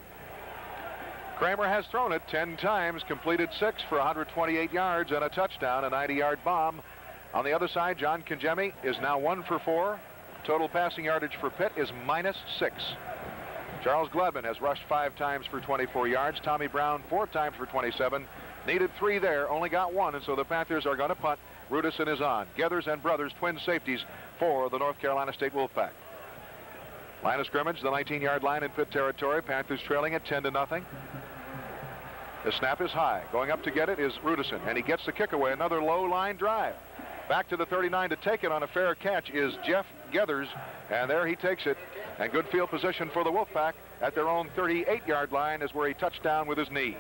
S1: Kramer has thrown it 10 times, completed 6 for 128 yards and a touchdown, a 90-yard bomb. On the other side, John Kingemi is now 1 for 4. Total passing yardage for Pitt is -6. Charles Gladman has rushed 5 times for 24 yards. Tommy Brown 4 times for 27. Needed 3 there, only got 1, and so the Panthers are going to punt. Rudison is on. Geathers and Brothers, twin safeties for the North Carolina State Wolfpack. Line of scrimmage, the 19-yard line in Pitt territory. Panthers trailing at 10-0. The snap is high. Going up to get it is Rudison, and he gets the kick away. Another low line drive. Back to the 39 to take it on a fair catch is Jeff Geathers, and there he takes it. And good field position for the Wolfpack at their own 38-yard line is where he touched down with his knee.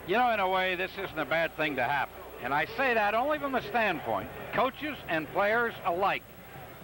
S2: You know, in a way, this isn't a bad thing to happen. And I say that only from the standpoint, coaches and players alike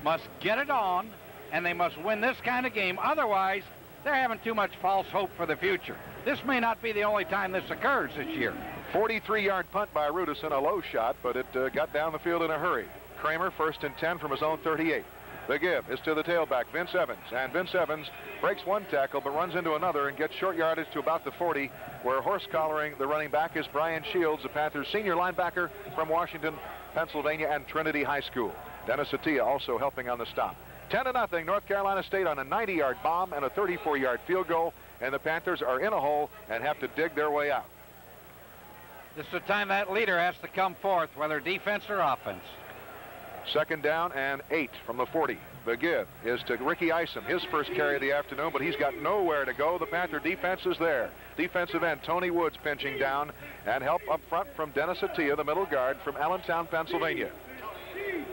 S2: must get it on, and they must win this kind of game. Otherwise, they're having too much false hope for the future. This may not be the only time this occurs this year.
S1: 43-yard punt by Rudison, a low shot, but it got down the field in a hurry. Kramer, 1st and 10 from his own 38. The give is to the tailback, Vince Evans. And Vince Evans breaks one tackle but runs into another and gets short yardage to about the 40, where horse-collaring the running back is Brian Shields, the Panthers' senior linebacker from Washington, Pennsylvania, and Trinity High School. Dennis Attia also helping on the stop. 10-0, North Carolina State on a 90-yard bomb and a 34-yard field goal, and the Panthers are in a hole and have to dig their way out.
S2: This is the time that leader has to come forth, whether defense or offense.
S1: 2nd down and 8 from the 40. The give is to Ricky Isom, his first carry of the afternoon, but he's got nowhere to go. The Panther defense is there. Defensive end Tony Woods pinching down, and help up front from Dennis Attia, the middle guard from Allentown, Pennsylvania.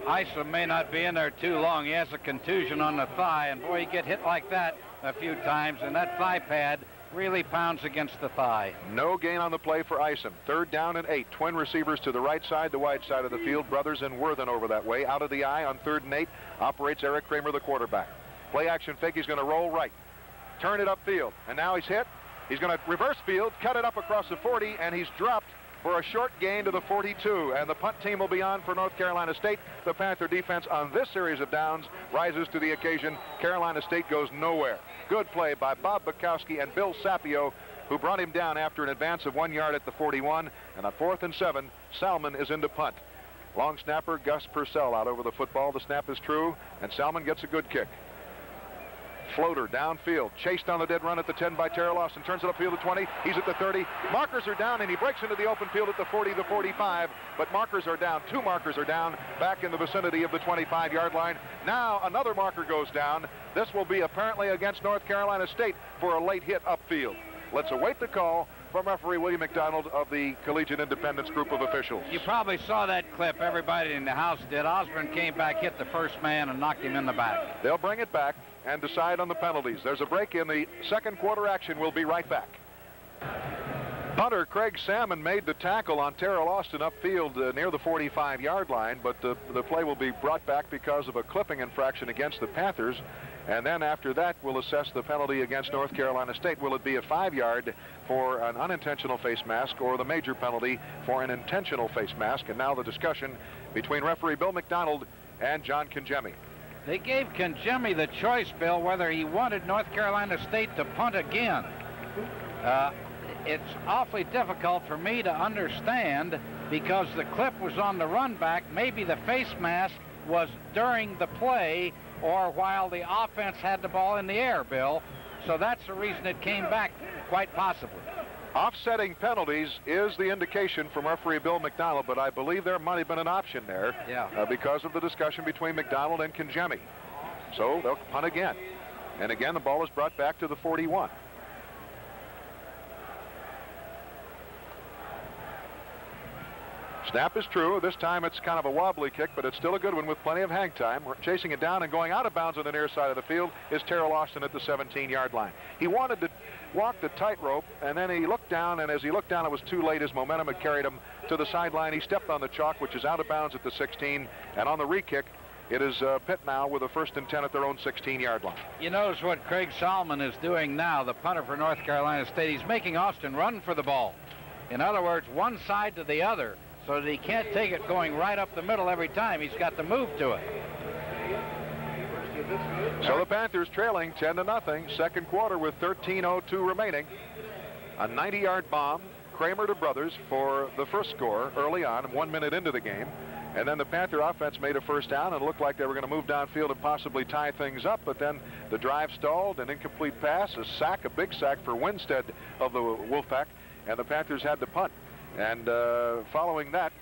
S2: Isom may not be in there too long. He has a contusion on the thigh, and boy, you get hit like that a few times, and that thigh pad really pounds against the thigh.
S1: No gain on the play for Isom. 3rd down and 8. Twin receivers to the right side, the wide side of the field. Brothers and Worthen over that way. Out of the eye on 3rd and 8 operates Eric Kramer, the quarterback. Play action fake. He's going to roll right. Turn it upfield. And now he's hit. He's going to reverse field, cut it up across the 40, and he's dropped for a short gain to the 42. And the punt team will be on for North Carolina State. The Panther defense on this series of downs rises to the occasion. Carolina State goes nowhere. Good play by Bob Bukowski and Bill Sapio, who brought him down after an advance of 1 yard at the 41. And on 4th and 7, Salmon is into punt. Long snapper Gus Purcell out over the football. The snap is true, and Salmon gets a good kick. Floater downfield, chased on the dead run at the 10 by Terrell Austin, turns it upfield at 20, he's at the 30, markers are down, and he breaks into the open field at the 40, the 45, but markers are down, 2 markers are down, back in the vicinity of the 25-yard line. Now another marker goes down. This will be apparently against North Carolina State for a late hit upfield. Let's await the call from referee William McDonald of the Collegiate Independence Group of officials.
S2: You probably saw that clip. Everybody in the house did. Osborne came back, hit the first man, and knocked him in the back.
S1: They'll bring it back and decide on the penalties. There's a break in the second quarter action. We'll be right back. Punter Craig Salmon made the tackle on Terrell Austin upfield near the 45-yard line, but the play will be brought back because of a clipping infraction against the Panthers. And then after that, we'll assess the penalty against North Carolina State. Will it be a 5-yard for an unintentional face mask or the major penalty for an intentional face mask? And now the discussion between referee Bill McDonald and John Kangemi.
S2: They gave Kangemi the choice, Bill, whether he wanted North Carolina State to punt again. It's awfully difficult for me to understand because the clip was on the run back. Maybe the face mask was during the play or while the offense had the ball in the air, Bill. So that's the reason it came back, quite possibly.
S1: Offsetting penalties is the indication from referee Bill McDonald, but I believe there might have been an option there because of the discussion between McDonald and Kangemi. So they'll punt again. And again, the ball is brought back to the 41. Snap is true. This time it's kind of a wobbly kick, but it's still a good one with plenty of hang time. We're chasing it down and going out of bounds on the near side of the field is Terrell Austin at the 17-yard line. He wanted to walk the tightrope, and then he looked down, and as he looked down, it was too late. His momentum had carried him to the sideline. He stepped on the chalk, which is out of bounds at the 16, and on the re-kick, it is Pitt now with a 1st and 10 at their own 16-yard line.
S2: You notice what Craig Solomon is doing now, the punter for North Carolina State. He's making Austin run for the ball. In other words, one side to the other, so that he can't take it going right up the middle every time. He's got to move to it.
S1: So the Panthers trailing 10-0, second quarter with 13:02 remaining. A 90-yard bomb, Kramer to Brothers for the first score early on, 1 minute into the game. And then the Panther offense made a first down and looked like they were going to move downfield and possibly tie things up, but then the drive stalled, an incomplete pass, a sack, a big sack for Winstead of the Wolfpack, and the Panthers had to punt. And following that,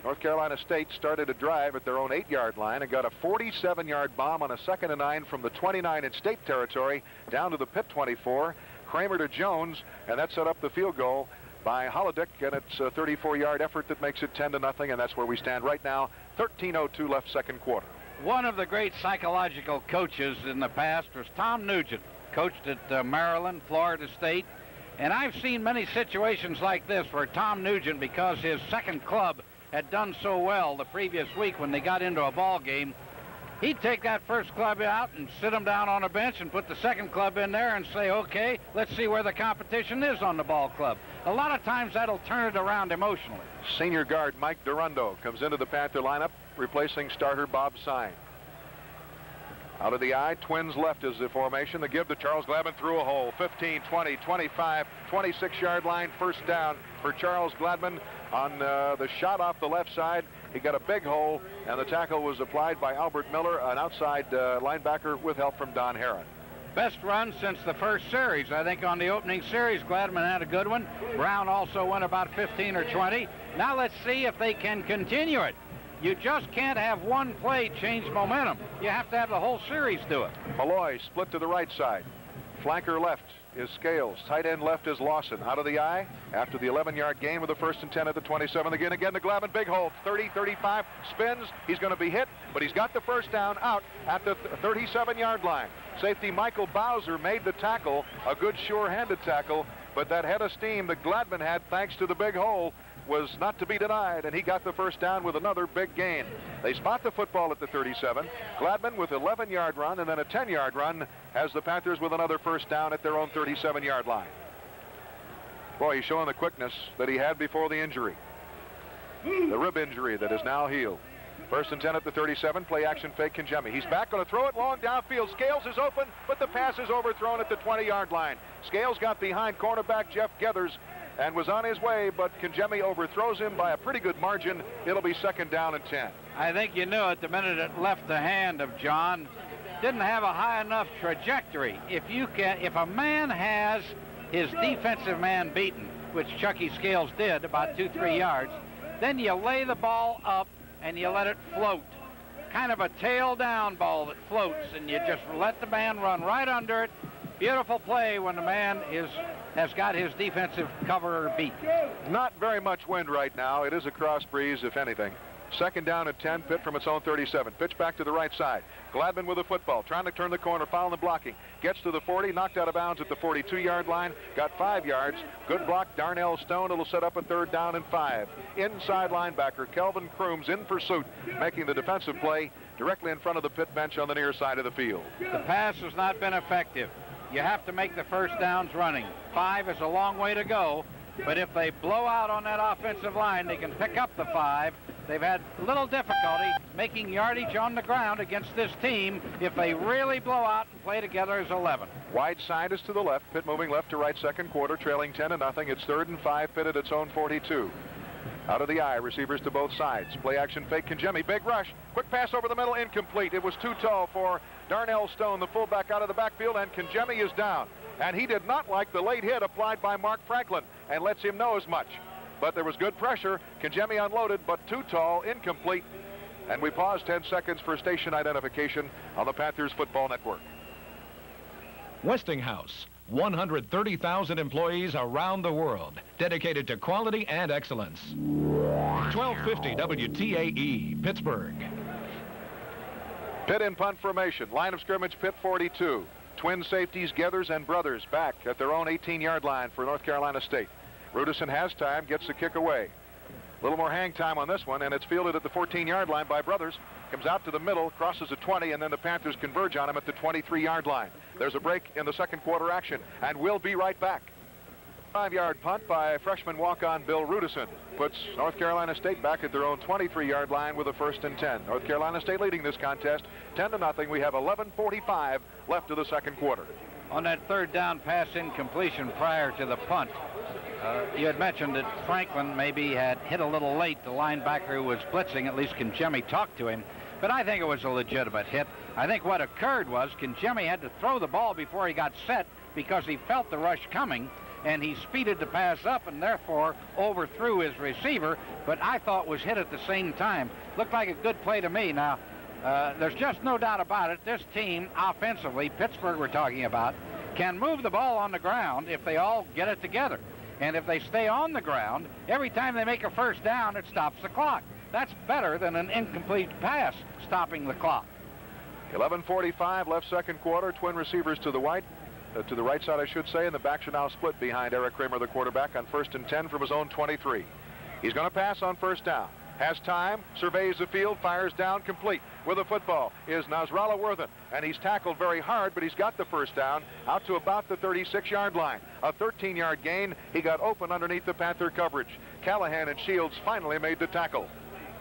S1: North Carolina State started a drive at their own 8-yard line and got a 47-yard bomb on a 2nd and 9 from the 29 in state territory down to the Pitt 24. Kramer to Jones, and that set up the field goal by Holodick, and it's a 34-yard effort that makes it 10-0, and that's where we stand right now. 13:02 left, second quarter.
S2: One of the great psychological coaches in the past was Tom Nugent, coached at Maryland, Florida State. And I've seen many situations like this where Tom Nugent, because his second club had done so well the previous week when they got into a ball game, he'd take that first club out and sit them down on a bench and put the second club in there and say, okay, let's see where the competition is on the ball club. A lot of times that'll turn it around emotionally.
S1: Senior guard Mike Durundo comes into the Panther lineup, replacing starter Bob Sine. Out of the eye, Twins left is the formation. The give to Charles Gladman through a hole. 15, 20, 25, 26-yard line. First down for Charles Gladman on the shot off the left side. He got a big hole, and the tackle was applied by Albert Miller, an outside linebacker with help from Don Herron.
S2: Best run since the first series. I think on the opening series, Gladman had a good one. Brown also went about 15 or 20. Now let's see if they can continue it. You just can't have one play change momentum. You have to have the whole series do it.
S1: Malloy split to the right side. Flanker left is Scales. Tight end left is Lawson. Out of the eye after the 11-yard gain with a 1st and 10 at the 27. Again to Gladman. Big hole. 30, 35. Spins. He's going to be hit, but he's got the first down out at the 37-yard line. Safety Michael Bowser made the tackle. A good sure-handed tackle, but that head of steam that Gladman had thanks to the big hole was not to be denied, and he got the first down with another big gain. They spot the football at the 37. Gladman with 11-yard run and then a 10-yard run has the Panthers with another first down at their own 37-yard line. Boy, he's showing the quickness that he had before the injury. The rib injury that is now healed. 1st and 10 at the 37. Play action fake Kingemi. He's back, going to throw it long downfield. Scales is open, but the pass is overthrown at the 20-yard line. Scales got behind cornerback Jeff Gethers and was on his way, but Kingemi overthrows him by a pretty good margin. It'll be 2nd down and 10.
S2: I think you knew it the minute it left the hand of John. Didn't have a high enough trajectory. If a man has his defensive man beaten, which Chucky Scales did about 2-3 yards, then you lay the ball up and you let it float. Kind of a tail down ball that floats, and you just let the man run right under it. Beautiful play when the man has got his defensive cover beat.
S1: Not very much wind right now. It is a cross breeze, if anything. 2nd down and 10. Pitt from its own 37. Pitch back to the right side. Gladman with the football, trying to turn the corner, foul the blocking. Gets to the 40, knocked out of bounds at the 42-yard line. Got 5 yards. Good block, Darnell Stone. It'll set up a 3rd down and 5. Inside linebacker Kelvin Crooms in pursuit, making the defensive play directly in front of the Pitt bench on the near side of the field.
S2: The pass has not been effective. You have to make the first downs running. 5 is a long way to go, but if they blow out on that offensive line, they can pick up the 5. They've had little difficulty making yardage on the ground against this team if they really blow out and play together as 11.
S1: Wide side is to the left. Pitt moving left to right, second quarter, trailing 10-0. It's 3rd and 5. Pitt at its own 42. Out of the eye, receivers to both sides. Play action fake Kingemi. Big rush. Quick pass over the middle, incomplete. It was too tall for Darnell Stone, the fullback, out of the backfield, and Kingemi is down. And he did not like the late hit applied by Mark Franklin, and lets him know as much. But there was good pressure. Kingemi unloaded, but too tall, incomplete. And we pause 10 seconds for station identification on the Panthers Football Network.
S3: Westinghouse, 130,000 employees around the world, dedicated to quality and excellence. 1250 WTAE, Pittsburgh.
S1: Pitt in punt formation. Line of scrimmage, Pitt 42. Twin safeties, Gethers and Brothers, back at their own 18-yard line for North Carolina State. Rudison has time, gets the kick away. A little more hang time on this one, and it's fielded at the 14-yard line by Brothers. Comes out to the middle, crosses the 20, and then the Panthers converge on him at the 23-yard line. There's a break in the second quarter action, and we'll be right back. 5-yard punt by freshman walk-on Bill Rudison puts North Carolina State back at their own 23-yard line with a 1st and 10. North Carolina State leading this contest 10-0. We have 11:45 left of the second quarter.
S2: On that 3rd down pass incompletion prior to the punt, you had mentioned that Franklin maybe had hit a little late. The linebacker who was blitzing, at least Kingemi talked to him. But I think it was a legitimate hit. I think what occurred was Kingemi had to throw the ball before he got set because he felt the rush coming, and he speeded the pass up and therefore overthrew his receiver, but I thought was hit at the same time. Looked like a good play to me. Now, there's just no doubt about it. This team, offensively, Pittsburgh we're talking about, can move the ball on the ground if they all get it together. And if they stay on the ground, every time they make a first down, it stops the clock. That's better than an incomplete pass stopping the clock.
S1: 11:45 left second quarter. Twin receivers to the right side, I should say, and the backs are now split behind Eric Kramer, the quarterback, on 1st and 10 from his own 23. He's going to pass on first down. Has time, surveys the field, fires down, complete. With the football is Nasrallah Worthen, and he's tackled very hard, but he's got the first down out to about the 36-yard line. A 13-yard gain. He got open underneath the Panther coverage. Callahan and Shields finally made the tackle.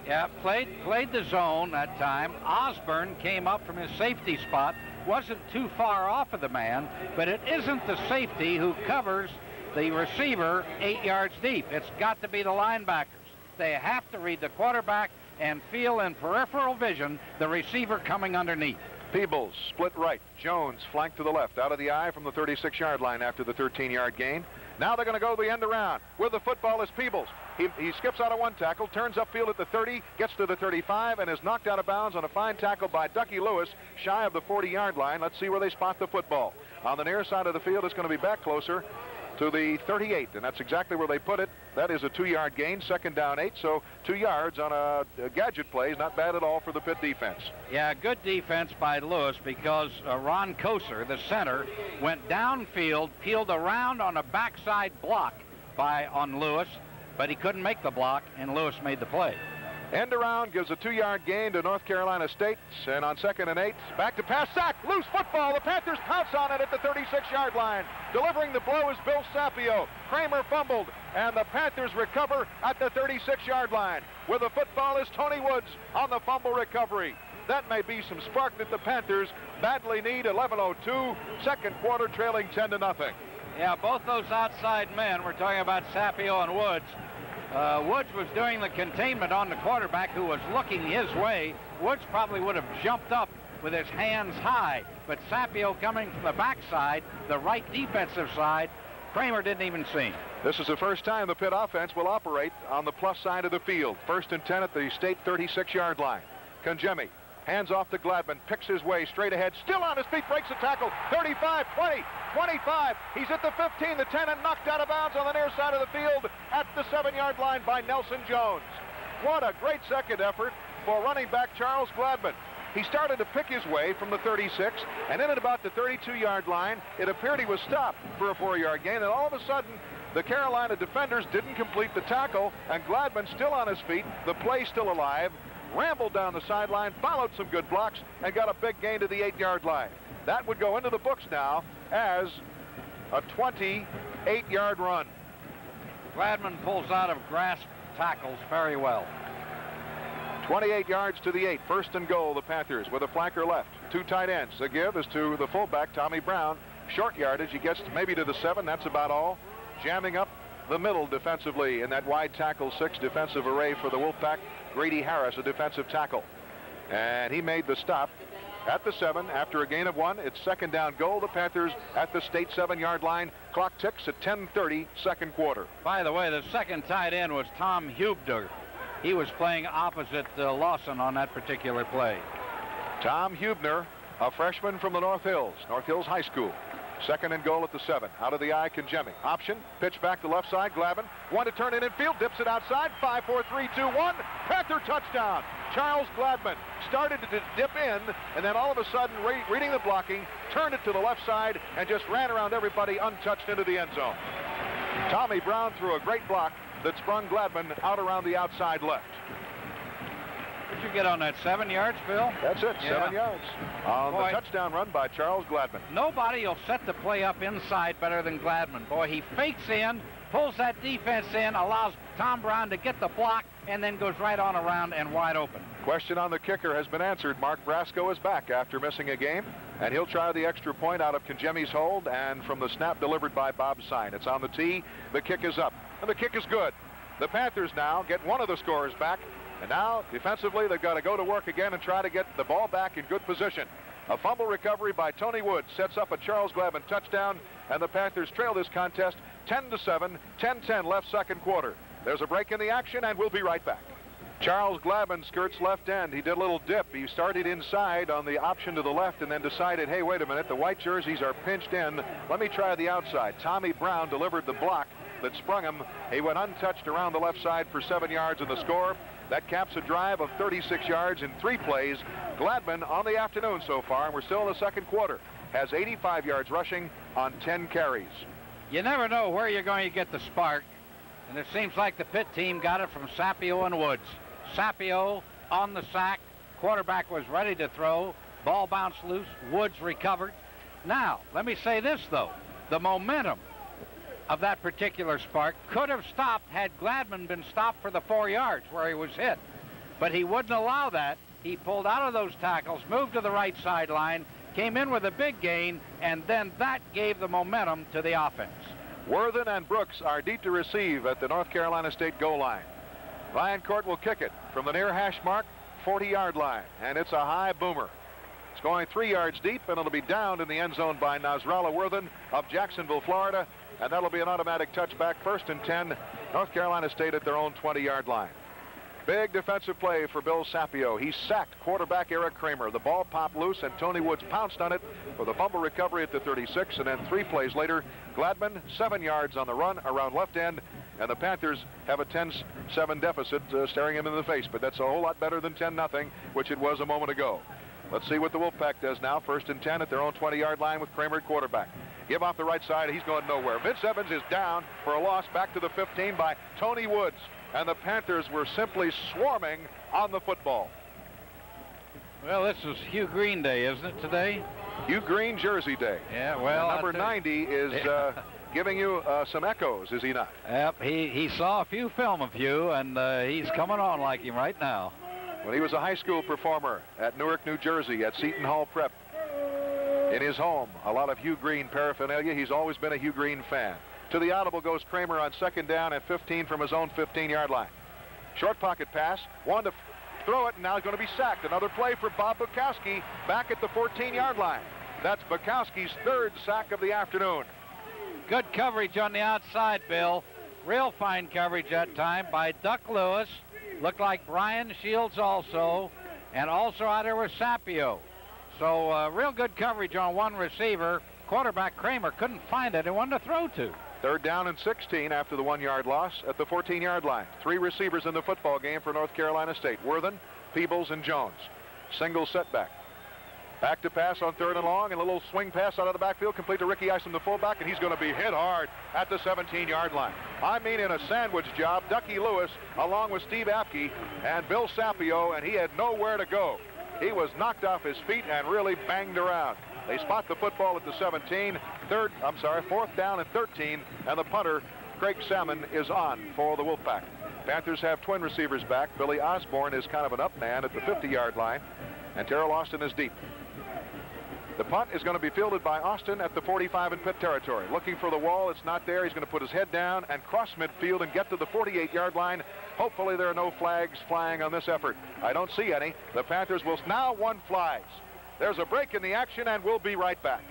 S2: Yeah, played the zone that time. Osborne came up from his safety spot. Wasn't too far off of the man, but it isn't the safety who covers the receiver 8 yards deep. It's got to be the linebackers. They have to read the quarterback and feel in peripheral vision the receiver coming underneath.
S1: Peebles split right. Jones flanked to the left, out of the eye from the 36-yard line after the 13-yard gain. Now they're going to go the end around. With the football is Peebles. He skips out of one tackle, turns upfield at the 30, gets to the 35, and is knocked out of bounds on a fine tackle by Ducky Lewis, shy of the 40-yard line. Let's see where they spot the football. On the near side of the field, it's going to be back closer to the 38, and that's exactly where they put it. That is a 2-yard gain, 2nd down 8, so 2 yards on a gadget play is not bad at all for the Pitt defense.
S2: Yeah, good defense by Lewis, because Ron Koser, the center, went downfield, peeled around on a backside block on Lewis, but he couldn't make the block, and Lewis made the play.
S1: End around gives a 2-yard gain to North Carolina State, and on 2nd and 8, back to pass, sack, loose football. The Panthers pounce on it at the 36-yard line. Delivering the blow is Bill Sapio. Kramer fumbled, and the Panthers recover at the 36-yard line. With the football is Tony Woods on the fumble recovery. That may be some spark that the Panthers badly need. 11:02, second quarter, trailing 10-0.
S2: Yeah, both those outside men, we're talking about Sapio and Woods. Woods was doing the containment on the quarterback, who was looking his way. Woods probably would have jumped up with his hands high, but Sapio coming from the backside, the right defensive side, Kramer didn't even see him.
S1: This is the first time the Pitt offense will operate on the plus side of the field. 1st and 10 at the state 36-yard line. Konjemi hands off to Gladman, picks his way straight ahead, still on his feet, breaks a tackle, 35, 20, 25, he's at the 15, the 10, and knocked out of bounds on the near side of the field at the 7-yard line by Nelson Jones. What a great second effort for running back Charles Gladman. He started to pick his way from the 36, and then at about the 32-yard line, it appeared he was stopped for a 4-yard gain, and all of a sudden, the Carolina defenders didn't complete the tackle, and Gladman still on his feet, the play still alive, rambled down the sideline, followed some good blocks, and got a big gain to the 8-yard line. That would go into the books now as a 28-yard run.
S2: Gladman pulls out of grasp tackles very well.
S1: 28 yards to the 8, 1st and goal, the Panthers with a flanker left. 2 tight ends. The give is to the fullback, Tommy Brown. Short yardage, he gets maybe to the 7, that's about all. Jamming up the middle defensively in that wide tackle 6 defensive array for the Wolfpack. Grady Harris, a defensive tackle. And he made the stop at the 7 after a gain of 1. It's 2nd down goal. The Panthers at the state 7-yard line. Clock ticks at 10:30, second quarter.
S2: By the way, the second tight end was Tom Hubner. He was playing opposite Lawson on that particular play.
S1: Tom Hubner, a freshman from the North Hills High School. 2nd and goal at the 7. Out of the eye, Konjemi. Option, pitch back to left side, Glavin. One to turn it in field, dips it outside. 5, 4, 3, 2, 1. Panther touchdown. Charles Gladman started to dip in, and then all of a sudden, reading the blocking, turned it to the left side, and just ran around everybody untouched into the end zone. Tommy Brown threw a great block that sprung Gladman out around the outside left.
S2: Did you get on that 7 yards, Phil?
S1: That's it,
S2: Yeah.
S1: 7 yards. On the touchdown run by Charles Gladman.
S2: Nobody will set the play up inside better than Gladman. Boy, he fakes in, pulls that defense in, allows Tom Brown to get the block, and then goes right on around and wide open.
S1: Question on the kicker has been answered. Mark Brasco is back after missing a game, and he'll try the extra point out of Konjemi's hold and from the snap delivered by Bob Sine. It's on the tee. The kick is up, and the kick is good. The Panthers now get one of the scorers back, and now defensively they've got to go to work again and try to get the ball back in good position. A fumble recovery by Tony Woods sets up a Charles Gladman touchdown, and the Panthers trail this contest 10-7, 10-10 left second quarter. There's a break in the action, and we'll be right back. Charles Gladman skirts left end. He did a little dip. He started inside on the option to the left and then decided, hey, wait a minute, the white jerseys are pinched in. Let me try the outside. Tommy Brown delivered the block that sprung him. He went untouched around the left side for 7 yards in the score. That caps a drive of 36 yards in 3 plays. Gladman on the afternoon so far, and we're still in the second quarter, has 85 yards rushing on 10 carries.
S2: You never know where you're going to get the spark, and it seems like the Pitt team got it from Sapio and Woods. Sapio on the sack, quarterback was ready to throw, ball bounced loose, Woods recovered. Now, let me say this, though. The momentum of that particular spark could have stopped had Gladman been stopped for the 4 yards where he was hit. But he wouldn't allow that. He pulled out of those tackles, moved to the right sideline, came in with a big gain, and then that gave the momentum to the offense.
S1: Worthen and Brooks are deep to receive at the North Carolina State goal line. Vaillancourt will kick it from the near hash mark, 40-yard line, and it's a high boomer. It's going 3 yards deep, and it'll be downed in the end zone by Nasrallah Worthen of Jacksonville, Florida, and that'll be an automatic touchback, 1st and 10, North Carolina State at their own 20-yard line. Big defensive play for Bill Sapio. He sacked quarterback Eric Kramer. The ball popped loose, and Tony Woods pounced on it for the fumble recovery at the 36, and then 3 plays later, Gladman 7 yards on the run around left end, and the Panthers have a 10-7 deficit staring him in the face, but that's a whole lot better than 10-0, which it was a moment ago. Let's see what the Wolfpack does now. 1st and 10 at their own 20-yard line with Kramer at quarterback. Give off the right side. He's going nowhere. Vince Evans is down for a loss back to the 15 by Tony Woods. And the Panthers were simply swarming on the football.
S2: Well, this is Hugh Green Day, isn't it, today?
S1: Hugh Green Jersey Day.
S2: Yeah, well,
S1: and number 90 is giving you some echoes, is he not?
S2: Yep, he saw a few film of Hugh, and he's coming on like him right now.
S1: When he was a high school performer at Newark, New Jersey, at Seton Hall Prep, in his home, a lot of Hugh Green paraphernalia. He's always been a Hugh Green fan. To the audible goes Kramer on 2nd down at 15 from his own 15-yard line. Short pocket pass, one to throw it, and now he's going to be sacked. Another play for Bob Bukowski back at the 14-yard line. That's Bukowski's 3rd sack of the afternoon.
S2: Good coverage on the outside, Bill. Real fine coverage that time by Duck Lewis. Looked like Brian Shields also, and also out there was Sapio. So real good coverage on one receiver. Quarterback Kramer couldn't find anyone to throw to.
S1: 3rd down and 16 after the 1-yard loss at the 14-yard line. 3 receivers in the football game for North Carolina State. Worthen, Peebles, and Jones. Single setback. Back to pass on 3rd and long, and a little swing pass out of the backfield, complete to Ricky Isom, the fullback, and he's going to be hit hard at the 17-yard line. I mean, in a sandwich job, Ducky Lewis, along with Steve Apke and Bill Sapio, and he had nowhere to go. He was knocked off his feet and really banged around. They spot the football at the 17, 4th down and 13, and the punter, Craig Salmon, is on for the Wolfpack. Panthers have twin receivers back. Billy Osborne is kind of an up man at the 50-yard line, and Terrell Austin is deep. The punt is going to be fielded by Austin at the 45 in Pitt territory. Looking for the wall, it's not there. He's going to put his head down and cross midfield and get to the 48-yard line. Hopefully there are no flags flying on this effort. I don't see any. The Panthers will now 1 flags. There's a break in the action, and we'll be right back.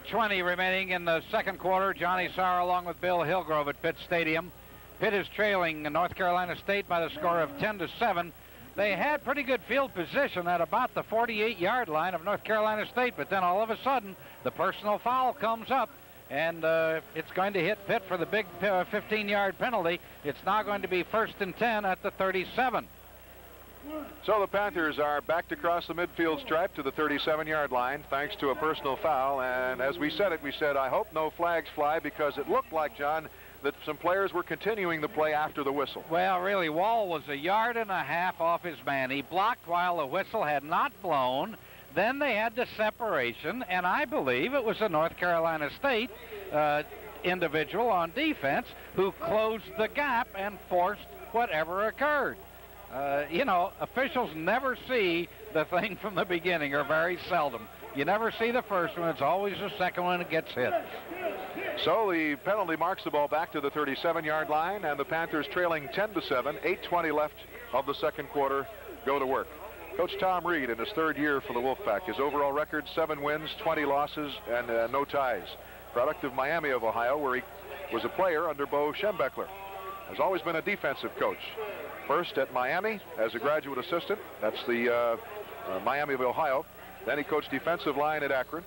S2: 20 remaining in the second quarter. Johnny Sauer along with Bill Hillgrove at Pitt Stadium. Pitt is trailing North Carolina State by the score of 10-7. They had pretty good field position at about the 48-yard line of North Carolina State, but then all of a sudden the personal foul comes up, and it's going to hit Pitt for the big 15-yard penalty. It's now going to be 1st and 10 at the 37.
S1: So the Panthers are backed across the midfield stripe to the 37-yard line thanks to a personal foul, and as we said, I hope no flags fly, because it looked like, John, that some players were continuing the play after the whistle.
S2: Well, really, Wall was 1.5 yards off his man. He blocked while the whistle had not blown. Then they had the separation, and I believe it was a North Carolina State individual on defense who closed the gap and forced whatever occurred. You know, officials never see the thing from the beginning, or very seldom. You never see the first one. It's always the second one that gets hit.
S1: So the penalty marks the ball back to the 37-yard line, and the Panthers trailing 10-7, 8:20 left of the second quarter, go to work. Coach Tom Reed in his 3rd year for the Wolfpack. His overall record, 7 wins, 20 losses, and no ties. Product of Miami of Ohio, where he was a player under Bo Schembechler. Has always been a defensive coach. First at Miami as a graduate assistant. That's the Miami of Ohio. Then he coached defensive line at Akron.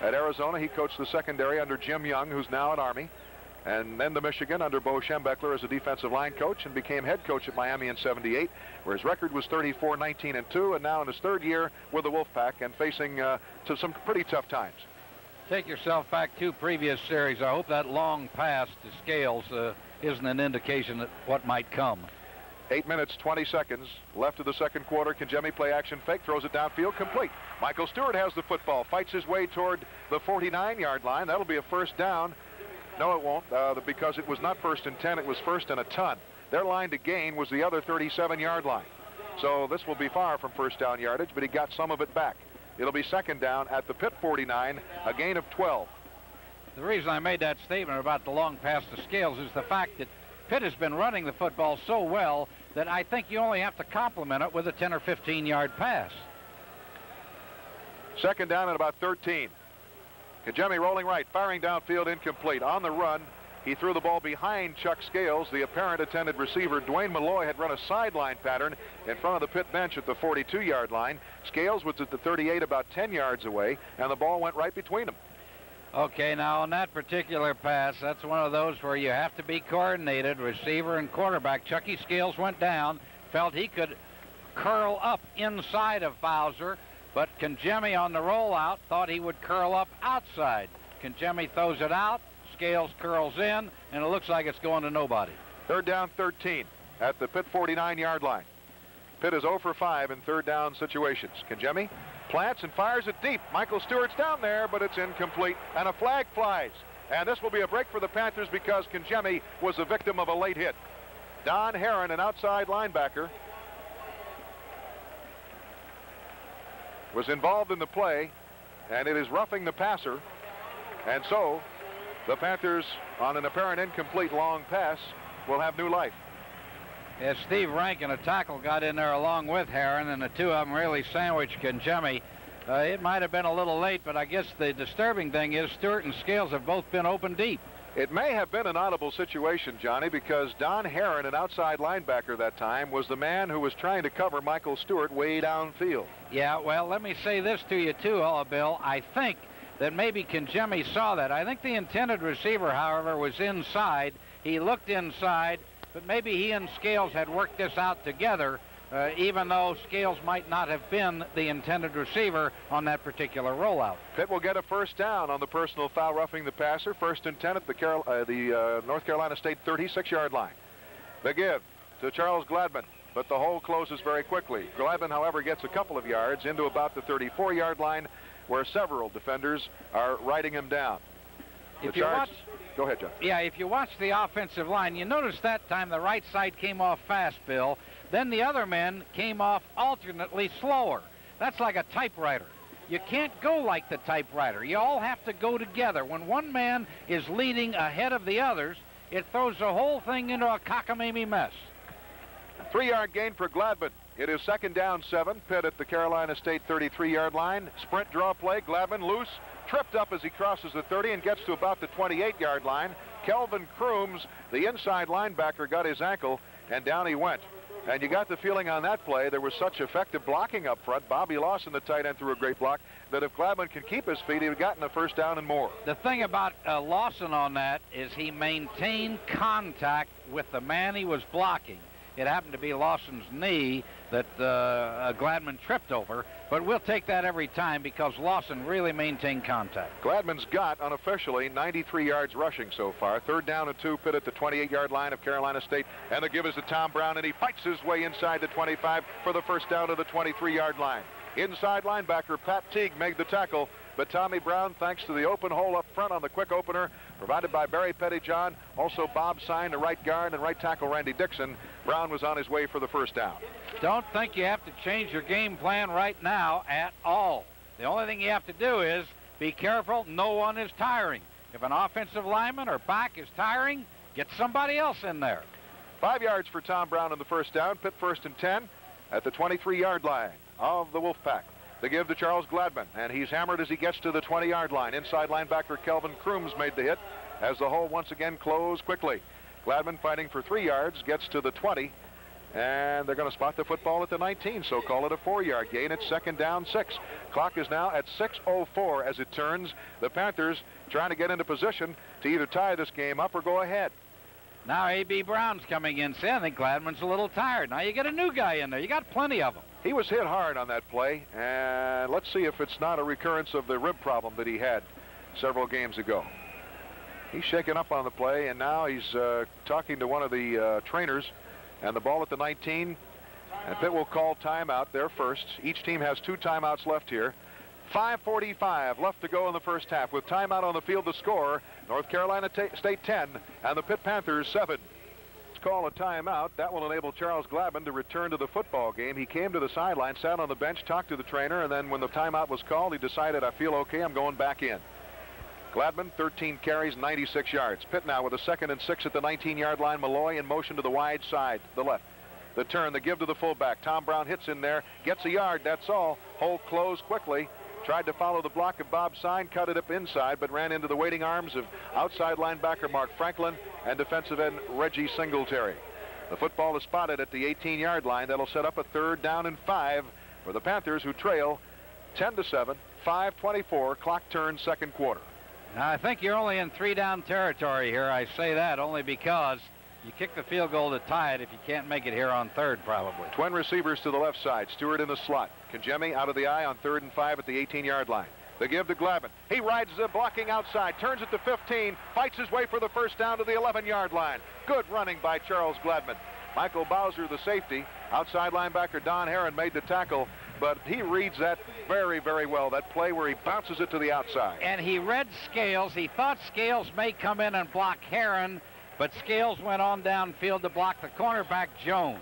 S1: At Arizona, he coached the secondary under Jim Young, who's now at Army. and then to Michigan under Bo Schembechler as a defensive line coach, and became head coach at Miami in '78, where his record was 34-19-2, and now in his third year with the Wolfpack and facing to some pretty tough times.
S2: Take yourself back 2 previous series. I hope that long pass to Scales isn't an indication that what might come.
S1: 8 minutes, 20 seconds left of the second quarter. Kangemi play action fake, throws it downfield, complete. Michael Stewart has the football, fights his way toward the 49-yard line. That'll be a first down. No, it won't, because it was not 1st and 10, it was 1st and a ton. Their line to gain was the other 37-yard line. So this will be far from first down yardage, but he got some of it back. It'll be second down at the Pitt 49, a gain of 12.
S2: The reason I made that statement about the long pass to Scales is the fact that Pitt has been running the football so well that I think you only have to complement it with a 10 or 15-yard pass.
S1: Second down at about 13. Kangemi rolling right, firing downfield, incomplete. On the run, he threw the ball behind Chuck Scales. The apparent intended receiver, Dwayne Malloy, had run a sideline pattern in front of the Pitt bench at the 42-yard line. Scales was at the 38, about 10 yards away, and the ball went right between them.
S2: Okay, now on that particular pass, that's one of those where you have to be coordinated, receiver and quarterback. Chucky Scales went down, felt he could curl up inside of Bowser, but Kangemi on the rollout thought he would curl up outside. Kangemi throws it out, Scales curls in, and it looks like it's going to nobody.
S1: Third down 13 at the Pitt 49-yard line. Pitt is 0 for 5 in third down situations. Kangemi plants and fires it deep. Michael Stewart's down there, but it's incomplete, and a flag flies. And this will be a break for the Panthers because Kangemi was a victim of a late hit. Don Herron, an outside linebacker, was involved in the play, and it is roughing the passer. And so the Panthers, on an apparent incomplete long pass, will have new life.
S2: As Steve Rankin, a tackle, got in there along with Herron, and the two of them really sandwiched Kangemi. It might have been a little late, but I guess the disturbing thing is Stewart and Scales have both been open deep.
S1: It may have been an audible situation, Johnny, because Don Herron, an outside linebacker that time, was the man who was trying to cover Michael Stewart way downfield.
S2: Yeah, well, let me say this to you, too, Bill. I think that maybe Kangemi saw that. I think the intended receiver, however, was inside. He looked inside, but maybe he and Scales had worked this out together, even though Scales might not have been the intended receiver on that particular rollout.
S1: Pitt will get a first down on the personal foul roughing the passer. 1st and 10 at the North Carolina State 36-yard line. The give to Charles Gladman, but the hole closes very quickly. Gladman, however, gets a couple of yards into about the 34-yard line, where several defenders are riding him down. Go ahead, John.
S2: Yeah, if you watch the offensive line, you notice that time the right side came off fast, Bill. Then the other men came off alternately slower. That's like a typewriter. You can't go like the typewriter. You all have to go together. When one man is leading ahead of the others, it throws the whole thing into a cockamamie mess.
S1: 3-yard gain for Gladman. It is second down 7. Pitt at the Carolina State 33-yard line. Sprint draw play. Gladman loose. Tripped up as he crosses the 30 and gets to about the 28-yard line. Kelvin Crooms, the inside linebacker, got his ankle, and down he went. And you got the feeling on that play there was such effective blocking up front. Bobby Lawson, the tight end, threw a great block, that if Gladman can keep his feet, he'd have gotten a first down and more.
S2: The thing about Lawson on that is he maintained contact with the man he was blocking. It happened to be Lawson's knee that Gladman tripped over, but we'll take that every time because Lawson really maintained contact.
S1: Gladman's got, unofficially, 93 yards rushing so far. 3rd down and 2, Pitt at the 28-yard line of Carolina State, and the give is to Tom Brown, and he fights his way inside the 25 for the first down to the 23-yard line. Inside linebacker Pat Teague made the tackle, but Tommy Brown, thanks to the open hole up front on the quick opener provided by Barry Pettyjohn, also Bob Sine, the right guard, and right tackle Randy Dixon, Brown was on his way for the first down.
S2: Don't think you have to change your game plan right now at all. The only thing you have to do is be careful no one is tiring. If an offensive lineman or back is tiring, get somebody else in there.
S1: 5 yards for Tom Brown in the first down. Pitt 1st and 10 at the 23-yard line of the Wolfpack. The give to Charles Gladman, and he's hammered as he gets to the 20-yard line. Inside linebacker Kelvin Crooms made the hit as the hole once again closed quickly. Gladman fighting for 3 yards, gets to the 20, And they're going to spot the football at the 19, so call it a 4-yard gain. It's 2nd down 6. Clock is now at 6:04 as it turns. The Panthers trying to get into position to either tie this game up or go ahead.
S2: Now A.B. Brown's coming in. See, I think Gladman's a little tired. Now you get a new guy in there. You got plenty of them.
S1: He was hit hard on that play, and let's see if it's not a recurrence of the rib problem that he had several games ago. He's shaken up on the play, and now he's talking to one of the trainers. And the ball at the 19, and Pitt will call timeout there first. Each team has 2 timeouts left here. 5:45 left to go in the first half. With timeout on the field, the score, North Carolina State 10 and the Pitt Panthers 7. Let's call a timeout. That will enable Charles Gladman to return to the football game. He came to the sideline, sat on the bench, talked to the trainer, and then when the timeout was called, he decided, I feel okay, I'm going back in. Gladman, 13 carries, 96 yards. Pitt now with a 2nd and 6 at the 19-yard line. Malloy in motion to the wide side, the left. The turn, the give to the fullback. Tom Brown hits in there, gets a yard, that's all. Hold closed quickly. Tried to follow the block of Bob Sine, cut it up inside, but ran into the waiting arms of outside linebacker Mark Franklin and defensive end Reggie Singletary. The football is spotted at the 18-yard line. That'll set up a 3rd down and 5 for the Panthers, who trail 10-7, 5:24. Clock turns, 2nd quarter.
S2: Now, I think you're only in 3-down territory here. I say that only because you kick the field goal to tie it if you can't make it here on 3rd, probably.
S1: Twin receivers to the left side. Stewart in the slot. Kajemi out of the eye on 3rd and 5 at the 18-yard line. The give to Gladman. He rides the blocking outside, turns it to 15, fights his way for the 1st down to the 11-yard line. Good running by Charles Gladman. Michael Bowser, the safety. Outside linebacker Don Herron made the tackle, but he reads that very, very well, that play where he bounces it to the outside.
S2: And he read Scales. He thought Scales may come in and block Herron, but Scales went on downfield to block the cornerback Jones.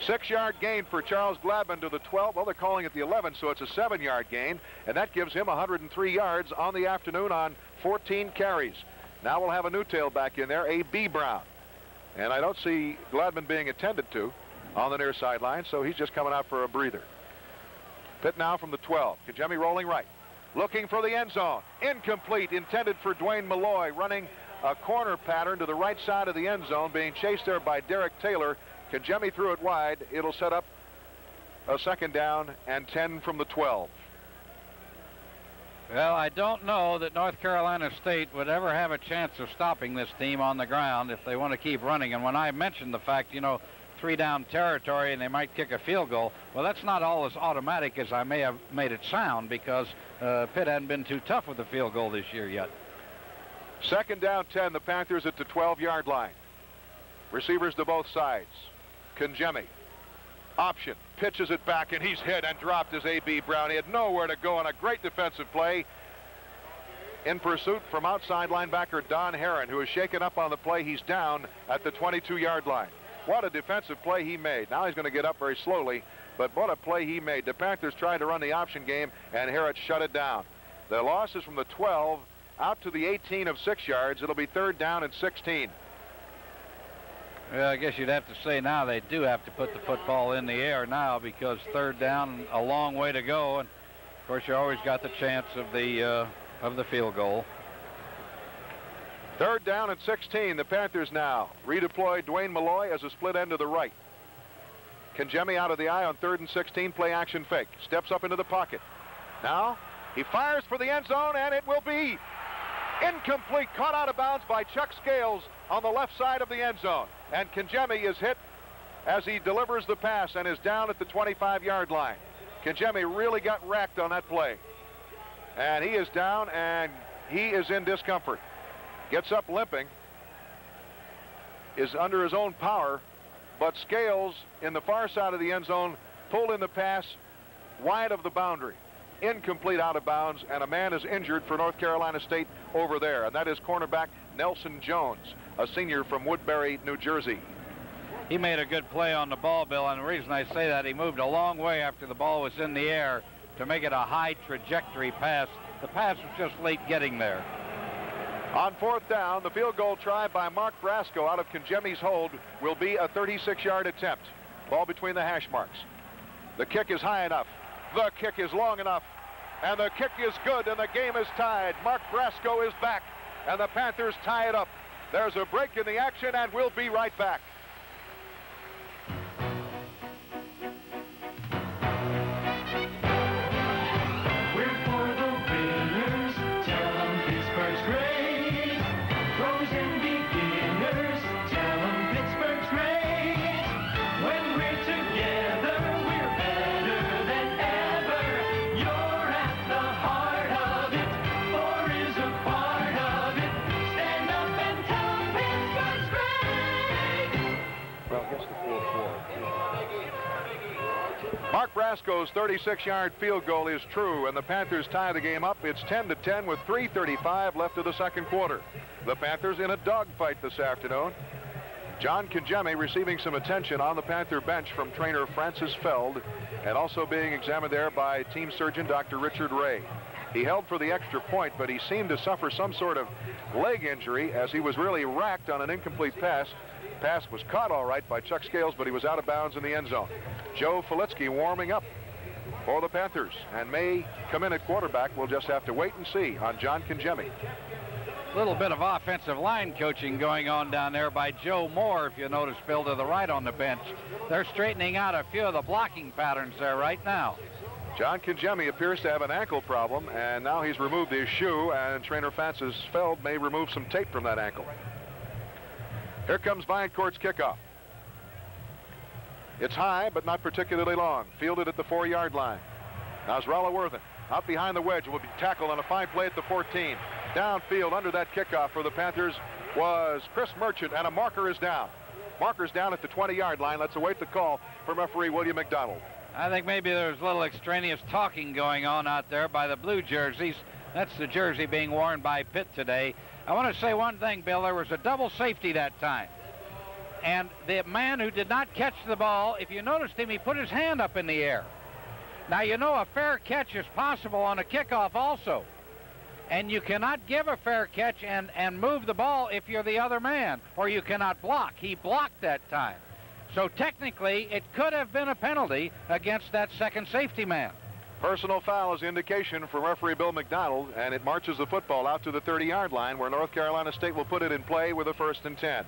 S1: 6-yard gain for Charles Gladman to the 12. Well, they're calling it the 11, so it's a 7-yard gain, and that gives him 103 yards on the afternoon on 14 carries. Now we'll have a new tailback in there, A.B. Brown. And I don't see Gladman being attended to on the near sideline, so he's just coming out for a breather. Pitt now from the 12. Kajemi rolling right. Looking for the end zone. Incomplete. Intended for Dwayne Malloy. Running a corner pattern to the right side of the end zone. Being chased there by Derek Taylor. Kajemi threw it wide. It'll set up a 2nd down and 10 from the 12.
S2: Well, I don't know that North Carolina State would ever have a chance of stopping this team on the ground if they want to keep running. And when I mentioned the fact, 3-down territory and they might kick a field goal, well, that's not all as automatic as I may have made it sound, because Pitt hadn't been too tough with the field goal this year yet.
S1: 2nd down 10, the Panthers at the 12-yard line. Receivers to both sides. Kajemi. Option. Pitches it back, and he's hit and dropped as A.B. Brown. He had nowhere to go on a great defensive play. In pursuit from outside linebacker Don Herron, who is shaken up on the play. He's down at the 22-yard line. What a defensive play he made. Now he's going to get up very slowly, but what a play he made. The Panthers tried to run the option game, and Herron shut it down. The loss is from the 12 out to the 18 of 6 yards. It'll be 3rd down and 16.
S2: Well, I guess you'd have to say now they do have to put the football in the air now, because 3rd down, a long way to go, and of course you always got the chance of the field goal.
S1: 3rd down and 16. The Panthers now redeploy Dwayne Malloy as a split end to the right. Kajemi out of the eye on 3rd and 16. Play action fake. Steps up into the pocket. Now he fires for the end zone, and it will be incomplete. Caught out of bounds by Chuck Scales on the left side of the end zone. And Kajemi is hit as he delivers the pass and is down at the 25-yard line. Kajemi really got racked on that play. And he is down, and he is in discomfort. Gets up limping, is under his own power, but Scales in the far side of the end zone pulled in the pass wide of the boundary. Incomplete, out of bounds, and a man is injured for North Carolina State over there, and that is cornerback Nelson Jones, a senior from Woodbury, New Jersey.
S2: He made a good play on the ball, Bill, and the reason I say that, he moved a long way after the ball was in the air to make it a high trajectory pass. The pass was just late getting there.
S1: On 4th down, the field goal try by Mark Brasco out of Kajemi's hold will be a 36-yard attempt. Ball between the hash marks. The kick is high enough. The kick is long enough. And the kick is good, and the game is tied. Mark Brasco is back, and the Panthers tie it up. There's a break in the action, and we'll be right back. Mark Brasco's 36-yard field goal is true, and the Panthers tie the game up. It's 10-10 with 3:35 left of the second quarter. The Panthers in a dogfight this afternoon. John Kajemi receiving some attention on the Panther bench from trainer Francis Feld, and also being examined there by team surgeon Dr. Richard Ray. He held for the extra point, but he seemed to suffer some sort of leg injury as he was really racked on an incomplete pass. Pass was caught all right by Chuck Scales, but he was out of bounds in the end zone. Joe Filitsky warming up for the Panthers and may come in at quarterback. We'll just have to wait and see on John Kajemi.
S2: A little bit of offensive line coaching going on down there by Joe Moore, if you notice, Bill, to the right on the bench. They're straightening out a few of the blocking patterns there right now.
S1: John Kajemi appears to have an ankle problem, and now he's removed his shoe, and trainer Francis Feld may remove some tape from that ankle. Here comes Viancourt's kickoff. It's high, but not particularly long. Fielded at the 4-yard line. Now Worthen out behind the wedge. Will be tackled on a fine play at the 14. Downfield under that kickoff for the Panthers was Chris Merchant, and a marker is down. Marker's down at the 20-yard line. Let's await the call from referee William McDonald.
S2: I think maybe there's a little extraneous talking going on out there by the blue jerseys. That's the jersey being worn by Pitt today. I want to say one thing, Bill. There was a double safety that time. And the man who did not catch the ball, if you noticed him, he put his hand up in the air. Now, you know a fair catch is possible on a kickoff also. And you cannot give a fair catch and move the ball if you're the other man, or you cannot block. He blocked that time. So technically, it could have been a penalty against that second safety man.
S1: Personal foul is indication from referee Bill McDonald, and it marches the football out to the 30-yard line where North Carolina State will put it in play with a 1st and 10.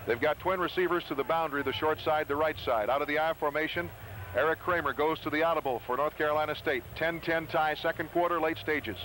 S1: They've got twin receivers to the boundary, the short side, the right side. Out of the I formation, Eric Kramer goes to the audible for North Carolina State. 10-10 tie, second quarter, late stages.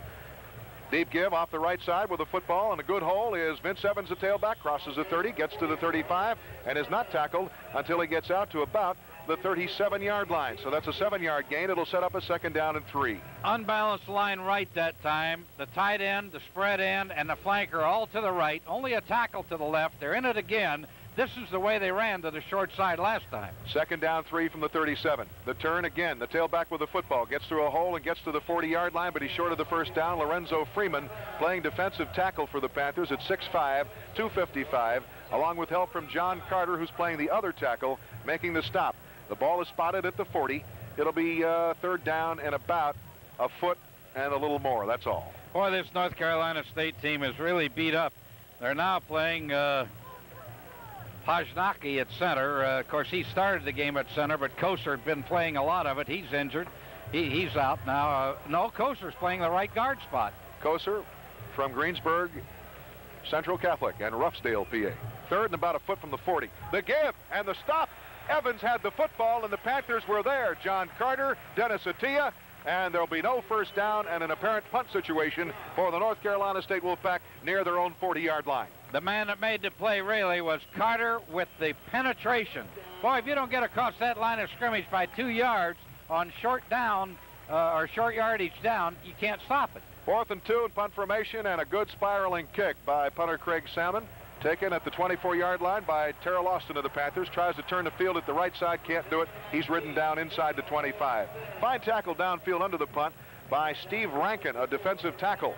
S1: Deep give off the right side with a football, and a good hole is Vince Evans, the tailback, crosses the 30, gets to the 35, and is not tackled until he gets out to about the 37-yard line. So that's a 7-yard gain. It'll set up a 2nd down and 3.
S2: Unbalanced line right that time. The tight end, the spread end, and the flanker all to the right. Only a tackle to the left. They're in it again. This is the way they ran to the short side last time.
S1: 2nd down, 3 from the 37. The turn again. The tailback with the football gets through a hole and gets to the 40-yard line, but he's short of the 1st down. Lorenzo Freeman playing defensive tackle for the Panthers at 6'5", 255, along with help from John Carter, who's playing the other tackle, making the stop. The ball is spotted at the 40. It'll be 3rd down and about a foot and a little more. That's all.
S2: Boy, this North Carolina State team is really beat up. They're now playing Pajnaki at center. Of course, he started the game at center, but Koser had been playing a lot of it. He's injured. He's out now. No, Koser's playing the right guard spot.
S1: Koser from Greensburg Central Catholic and Ruffsdale, PA. 3rd and about a foot from the 40. The give and the stop. Evans had the football, and the Panthers were there. John Carter, Dennis Attia, and there'll be no 1st down and an apparent punt situation for the North Carolina State Wolfpack near their own 40-yard line.
S2: The man that made the play really was Carter with the penetration. Boy, if you don't get across that line of scrimmage by 2 yards on short down or short yardage down, you can't stop it.
S1: 4th and 2 in punt formation, and a good spiraling kick by punter Craig Salmon. Taken at the 24-yard line by Terrell Austin of the Panthers. Tries to turn the field at the right side. Can't do it. He's ridden down inside the 25. Fine tackle downfield under the punt by Steve Rankin, a defensive tackle.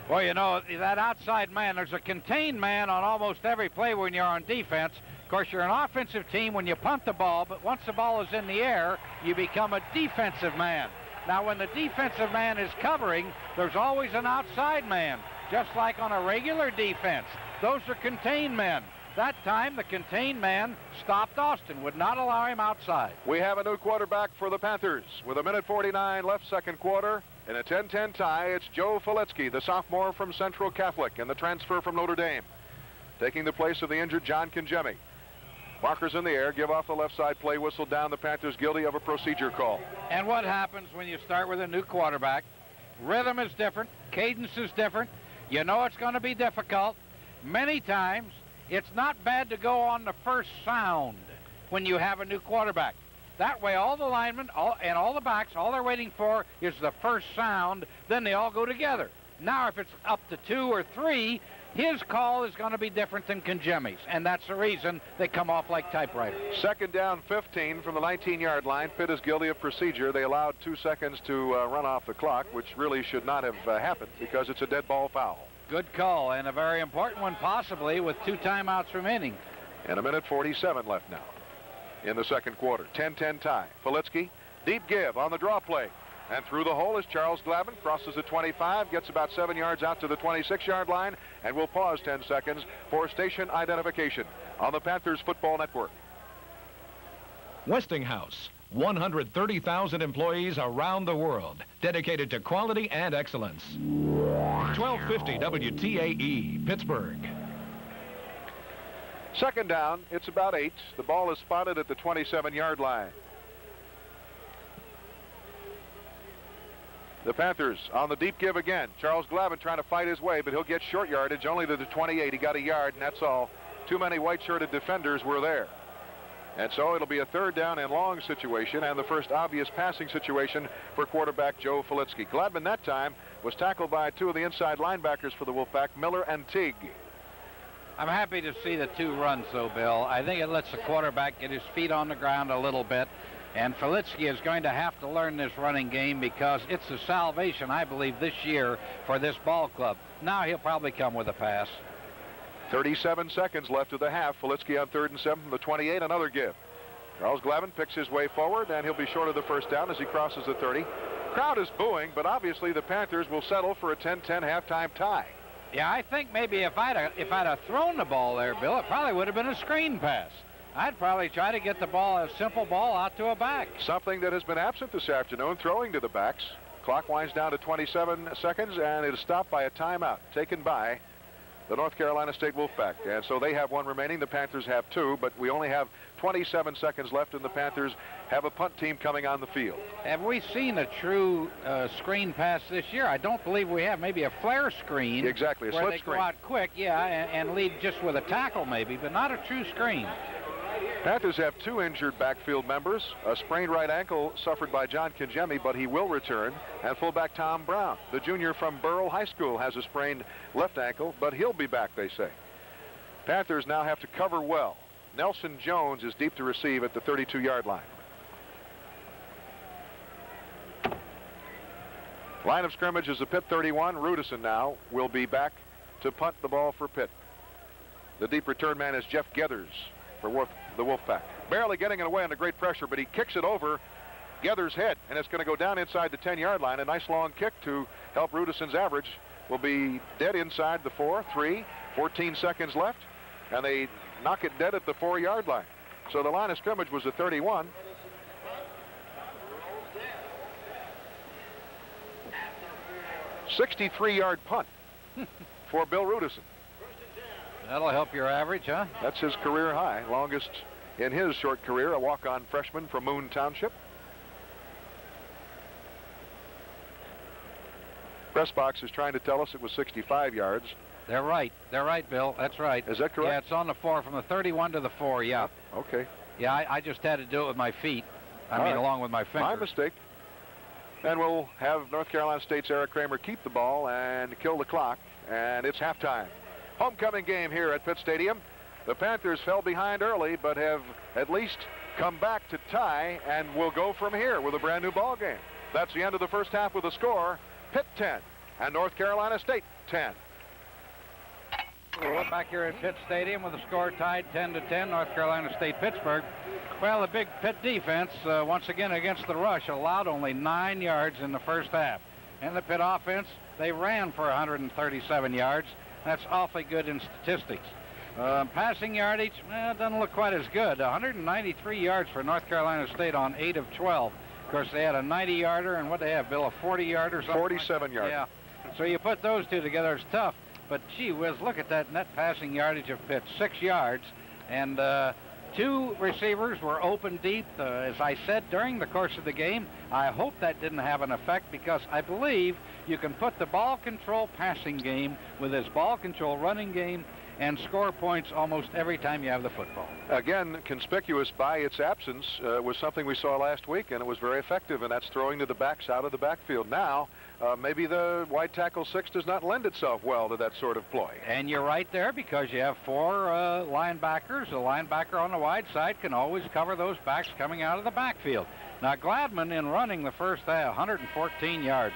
S2: Well, you know, that outside man, there's a contained man on almost every play when you're on defense. Of course, you're an offensive team when you punt the ball, but once the ball is in the air, you become a defensive man. Now, when the defensive man is covering, there's always an outside man. Just like on a regular defense. Those are contained men. That time, the contained man stopped Austin, would not allow him outside.
S1: We have a new quarterback for the Panthers. With 1:49 left, second quarter. In a 10-10 tie, it's Joe Filitsky, the sophomore from Central Catholic, and the transfer from Notre Dame, taking the place of the injured John Kajemi. Markers in the air, give off the left side, play whistle down. The Panthers guilty of a procedure call.
S2: And what happens when you start with a new quarterback? Rhythm is different. Cadence is different. You know it's going to be difficult. Many times, it's not bad to go on the first sound when you have a new quarterback. That way, all the linemen and all the backs, all they're waiting for is the first sound. Then they all go together. Now, if it's up to 2 or 3, his call is going to be different than Kangemi's, and that's the reason they come off like typewriters.
S1: Second down, 15 from the 19-yard line. Pitt is guilty of procedure. They allowed 2 seconds to run off the clock, which really should not have happened because it's a dead ball foul.
S2: Good call, and a very important one possibly with 2 timeouts remaining.
S1: And 1:47 left now in the second quarter. 10-10 tie. Filitsky, deep give on the draw play. And through the hole is Charles Glavin, crosses the 25, gets about 7 yards out to the 26-yard line, and we'll pause 10 seconds for station identification on the Panthers Football Network.
S3: Westinghouse, 130,000 employees around the world, dedicated to quality and excellence. 1250 WTAE, Pittsburgh.
S1: Second down, it's about 8. The ball is spotted at the 27-yard line. The Panthers on the deep give again. Charles Glavin trying to fight his way, but he'll get short yardage only to the 28. He got a yard, and that's all. Too many white-shirted defenders were there. And so it'll be a third down and long situation and the first obvious passing situation for quarterback Joe Filitsky. Glavin that time was tackled by 2 of the inside linebackers for the Wolfpack, Miller and Teague.
S2: I'm happy to see the 2 runs, though, Bill. I think it lets the quarterback get his feet on the ground a little bit. And Filitsky is going to have to learn this running game because it's the salvation, I believe, this year for this ball club. Now he'll probably come with a pass.
S1: 37 seconds left of the half. Filitsky on 3rd and 7 from the 28. Another give. Charles Glavin picks his way forward, and he'll be short of the first down as he crosses the 30. Crowd is booing, but obviously the Panthers will settle for a 10-10 halftime tie.
S2: Yeah, I think maybe if I'd have thrown the ball there, Bill, it probably would have been a screen pass. I'd probably try to get the ball, a simple ball, out to a back.
S1: Something that has been absent this afternoon, throwing to the backs. Clock winds down to 27 seconds, and it is stopped by a timeout taken by the North Carolina State Wolfpack. And so they have 1 remaining. The Panthers have 2, but we only have 27 seconds left, and the Panthers have a punt team coming on the field.
S2: Have we seen a true screen pass this year? I don't believe we have. Maybe a flare screen.
S1: Exactly, a
S2: where
S1: slip
S2: they
S1: screen.
S2: Go out quick, yeah, and lead just with a tackle maybe, but not a true screen.
S1: Panthers have 2 injured backfield members. A sprained right ankle suffered by John Kangemi, but he will return. And fullback Tom Brown, the junior from Burrell High School, has a sprained left ankle, but he'll be back, they say. Panthers now have to cover well. Nelson Jones is deep to receive at the 32-yard line. Line of scrimmage is the Pitt 31. Rudison now will be back to punt the ball for Pitt. The deep return man is Jeff Gethers for the Wolfpack. Barely getting it away under great pressure, but he kicks it over Gethers' head, and it's going to go down inside the 10-yard line. A nice long kick to help Rudison's average. Will be dead inside the 4, 3, 14 seconds left, and they knock it dead at the 4-yard line. So the line of scrimmage was a 31. '63-yard punt for Bill Rudison.
S2: That'll help your average, huh?
S1: That's his career high, longest in his short career, a walk-on freshman from Moon Township. Press box is trying to tell us it was 65 yards.
S2: They're right, Bill. That's right.
S1: Is that correct?
S2: Yeah, it's on the 4, from the 31 to the 4, yeah.
S1: Okay.
S2: Yeah, I just had to do it with my feet. I mean, along with my fingers.
S1: My mistake. And we'll have North Carolina State's Eric Kramer keep the ball and kill the clock, and it's halftime. Homecoming game here at Pitt Stadium. The Panthers fell behind early, but have at least come back to tie and will go from here with a brand new ball game. That's the end of the first half with a score. Pitt 10 and North Carolina State 10.
S2: We're back here at Pitt Stadium with the score tied 10-10, North Carolina State, Pittsburgh. Well, the big Pitt defense, once again against the rush, allowed only 9 yards in the first half. And the Pitt offense, they ran for 137 yards. That's awfully good in statistics. Passing yardage, doesn't look quite as good. 193 yards for North Carolina State on 8 of 12. Of course, they had a 90-yarder, and what they have, Bill, a 40-yarder?
S1: 47-yarder.
S2: Yeah. So you put those two together, it's tough. But, gee whiz, look at that net passing yardage of Pitt, 6 yards. And 2 receivers were open deep, as I said, during the course of the game. I hope that didn't have an effect because I believe you can put the ball control passing game with this ball control running game, and score points almost every time you have the football.
S1: Again, conspicuous by its absence was something we saw last week, and it was very effective, and that's throwing to the backs out of the backfield. Now, maybe the wide tackle 6 does not lend itself well to that sort of ploy.
S2: And you're right there, because you have 4 linebackers. A linebacker on the wide side can always cover those backs coming out of the backfield. Now, Gladman, in running the first half, 114 yards.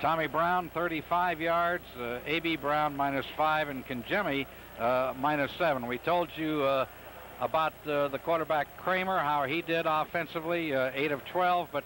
S2: Tommy Brown, 35 yards. A.B. Brown, -5, and Kangemi, -7. We told you about the quarterback Kramer, how he did offensively, 8 of 12, but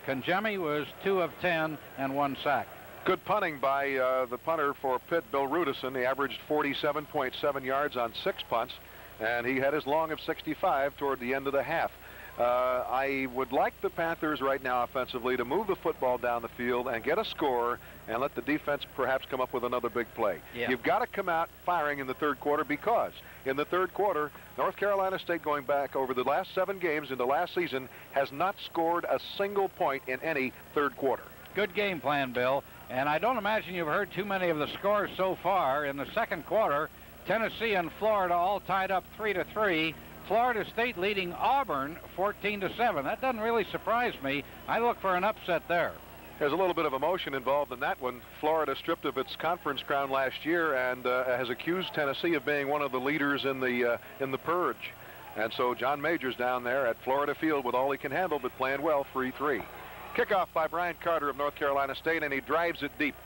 S2: Kangemi was 2 of 10 and 1 sack.
S1: Good punting by the punter for Pitt, Bill Rudison. He averaged 47.7 yards on 6 punts, and he had his long of 65 toward the end of the half. I would like the Panthers right now offensively to move the football down the field and get a score and let the defense perhaps come up with another big play.
S2: Yeah.
S1: You've got to come out firing in the third quarter, because in the third quarter, North Carolina State, going back over the last 7 games in the last season, has not scored a single point in any third quarter.
S2: Good game plan, Bill. And I don't imagine you've heard too many of the scores so far. In the second quarter, Tennessee and Florida all tied up 3-3. Florida State leading Auburn 14-7. That doesn't really surprise me. I look for an upset there.
S1: There's a little bit of emotion involved in that one. Florida, stripped of its conference crown last year, and has accused Tennessee of being one of the leaders in the purge. And so John Major's down there at Florida Field with all he can handle, but playing well, 3-3. Kickoff by Brian Carter of North Carolina State, and he drives it deep.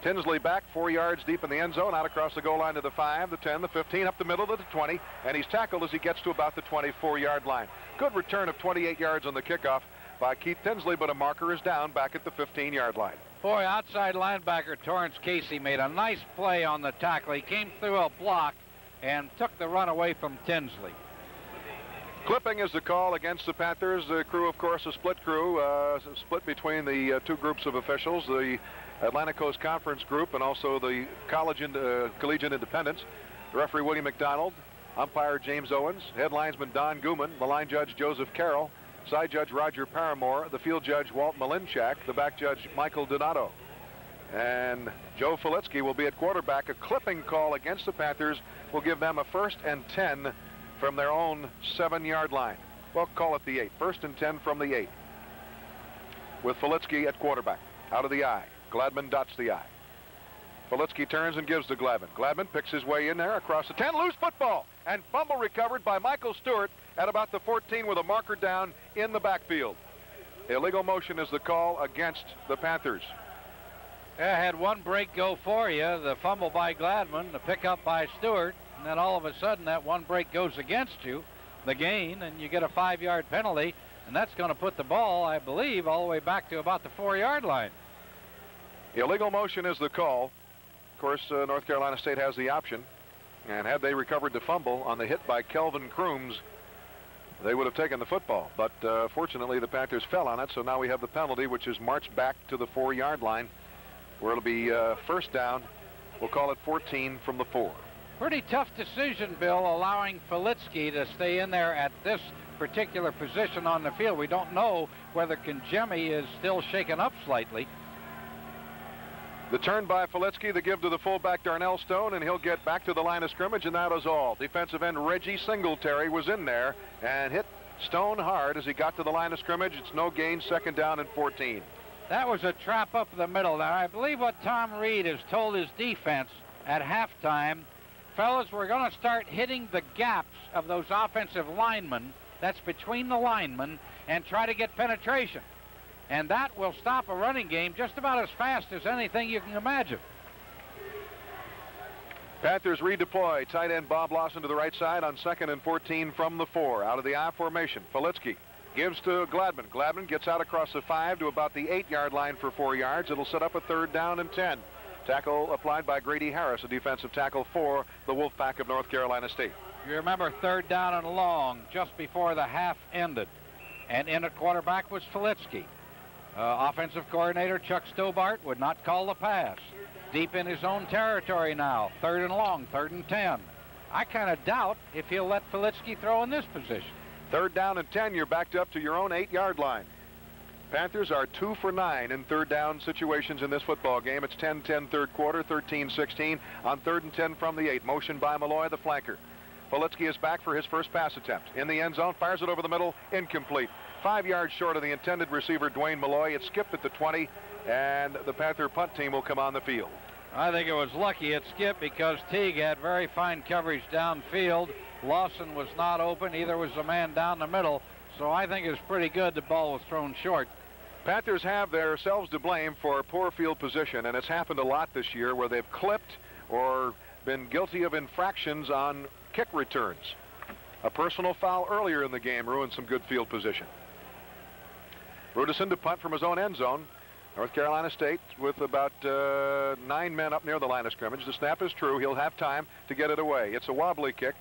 S1: Tinsley back 4 yards deep in the end zone, out across the goal line to the 5, the 10, the 15, up the middle to the 20, and he's tackled as he gets to about the 24-yard line. Good return of 28 yards on the kickoff by Keith Tinsley, but a marker is down back at the 15-yard line.
S2: Boy, outside linebacker Torrance Casey made a nice play on the tackle. He came through a block and took the run away from Tinsley.
S1: Clipping is the call against the Panthers. The crew, of course, a split crew, split between the 2 groups of officials, the Atlantic Coast Conference group and also the Collegiate Independents. The referee, William McDonald. Umpire, James Owens. Head linesman, Don Gooman. The line judge, Joseph Carroll. Side judge, Roger Paramore. The field judge, Walt Malinchak. The back judge, Michael Donato. And Joe Filitsky will be at quarterback. A clipping call against the Panthers will give them a 1st and 10 from their own 7-yard line. Well, call it the 8. 1st and 10 from the 8. With Filitsky at quarterback. Out of the eye. Gladman dots the eye. Filitsky turns and gives to Gladman. Gladman picks his way in there across the 10. Loose football. And fumble recovered by Michael Stewart at about the 14 with a marker down in the backfield. Illegal motion is the call against the Panthers.
S2: I had one break go for you, the fumble by Gladman, the pickup by Stewart, and then all of a sudden that one break goes against you, the gain, and you get a 5-yard penalty, and that's going to put the ball, I believe, all the way back to about the 4-yard line.
S1: Illegal motion is the call. Of course, North Carolina State has the option, and had they recovered the fumble on the hit by Kelvin Crooms, they would have taken the football. But fortunately, the Panthers fell on it, so now we have the penalty, which is marched back to the 4-yard line, where it'll be 1st down. We'll call it 14 from the 4.
S2: Pretty tough decision, Bill, allowing Filitsky to stay in there at this particular position on the field. We don't know whether Kangemi is still shaken up slightly.
S1: The turn by Filitsky, the give to the fullback Darnell Stone, and he'll get back to the line of scrimmage, and that is all. Defensive end Reggie Singletary was in there and hit Stone hard as he got to the line of scrimmage. It's no gain, 2nd down and 14.
S2: That was a trap up the middle. Now, I believe what Tom Reed has told his defense at halftime, fellas, we're going to start hitting the gaps of those offensive linemen, that's between the linemen, and try to get penetration. And that will stop a running game just about as fast as anything you can imagine.
S1: Panthers redeploy. Tight end Bob Lawson to the right side on 2nd and 14 from the 4. Out of the I formation, Filitsky gives to Gladman. Gladman gets out across the 5 to about the 8-yard line for 4 yards. It'll set up a 3rd down and 10. Tackle applied by Grady Harris, a defensive tackle for the Wolfpack of North Carolina State.
S2: You remember 3rd down and long just before the half ended. And in at quarterback was Filitsky. Offensive coordinator Chuck Stobart would not call the pass. Deep in his own territory now. 3rd and long, 3rd and 10. I kind of doubt if he'll let Filitsky throw in this position.
S1: 3rd down and 10. You're backed up to your own 8-yard line. Panthers are 2 for 9 in third down situations in this football game. It's 10-10 third quarter, 13-16 on 3rd and 10 from the 8. Motion by Malloy, the flanker. Politsky is back for his first pass attempt. In the end zone, fires it over the middle, incomplete. 5 yards short of the intended receiver, Dwayne Malloy. It skipped at the 20, and the Panther punt team will come on the field.
S2: I think it was lucky it skipped because Teague had very fine coverage downfield. Lawson was not open, either was the man down the middle. So I think it was pretty good the ball was thrown short.
S1: Panthers have themselves to blame for poor field position, and it's happened a lot this year where they've clipped or been guilty of infractions on kick returns. A personal foul earlier in the game ruined some good field position. Rudison to punt from his own end zone. North Carolina State with about 9 men up near the line of scrimmage. The snap is true. He'll have time to get it away. It's a wobbly kick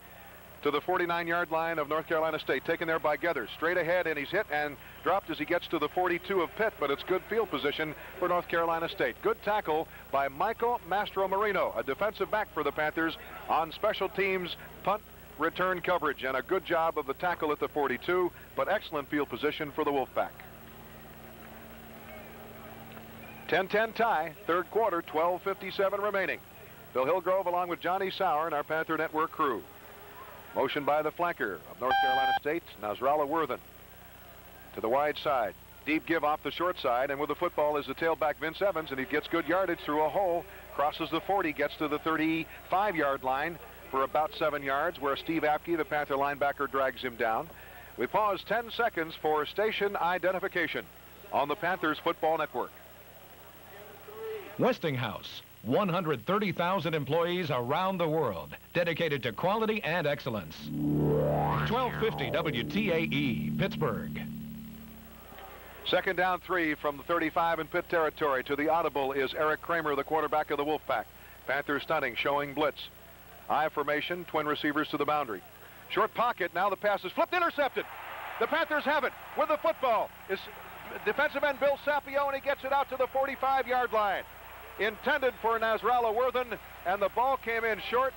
S1: to the 49-yard line of North Carolina State, taken there by Geathers. Straight ahead, and he's hit and dropped as he gets to the 42 of Pitt, but it's good field position for North Carolina State. Good tackle by Michael Mastromarino, a defensive back for the Panthers on special teams punt return coverage, and a good job of the tackle at the 42, but excellent field position for the Wolfpack. 10-10 tie, third quarter, 12:57 remaining. Bill Hillgrove along with Johnny Sauer and our Panther Network crew. Motion by the flanker of North Carolina State, Nasrallah Worthen. To the wide side. Deep give off the short side, and with the football is the tailback Vince Evans, and he gets good yardage through a hole, crosses the 40, gets to the 35-yard line for about 7 yards, where Steve Apke, the Panther linebacker, drags him down. We pause 10 seconds for station identification on the Panthers Football Network.
S3: Westinghouse, 130,000 employees around the world, dedicated to quality and excellence. 1250 WTAE, Pittsburgh.
S1: Second down 3 from the 35 in Pitt territory. To the audible is Eric Kramer, the quarterback of the Wolfpack. Panthers stunting, showing blitz. I formation, twin receivers to the boundary. Short pocket, now the pass is flipped, intercepted. The Panthers have it with the football. It's defensive end Bill Sapio, and he gets it out to the 45-yard line. Intended for Nasrallah Worthen, and the ball came in short.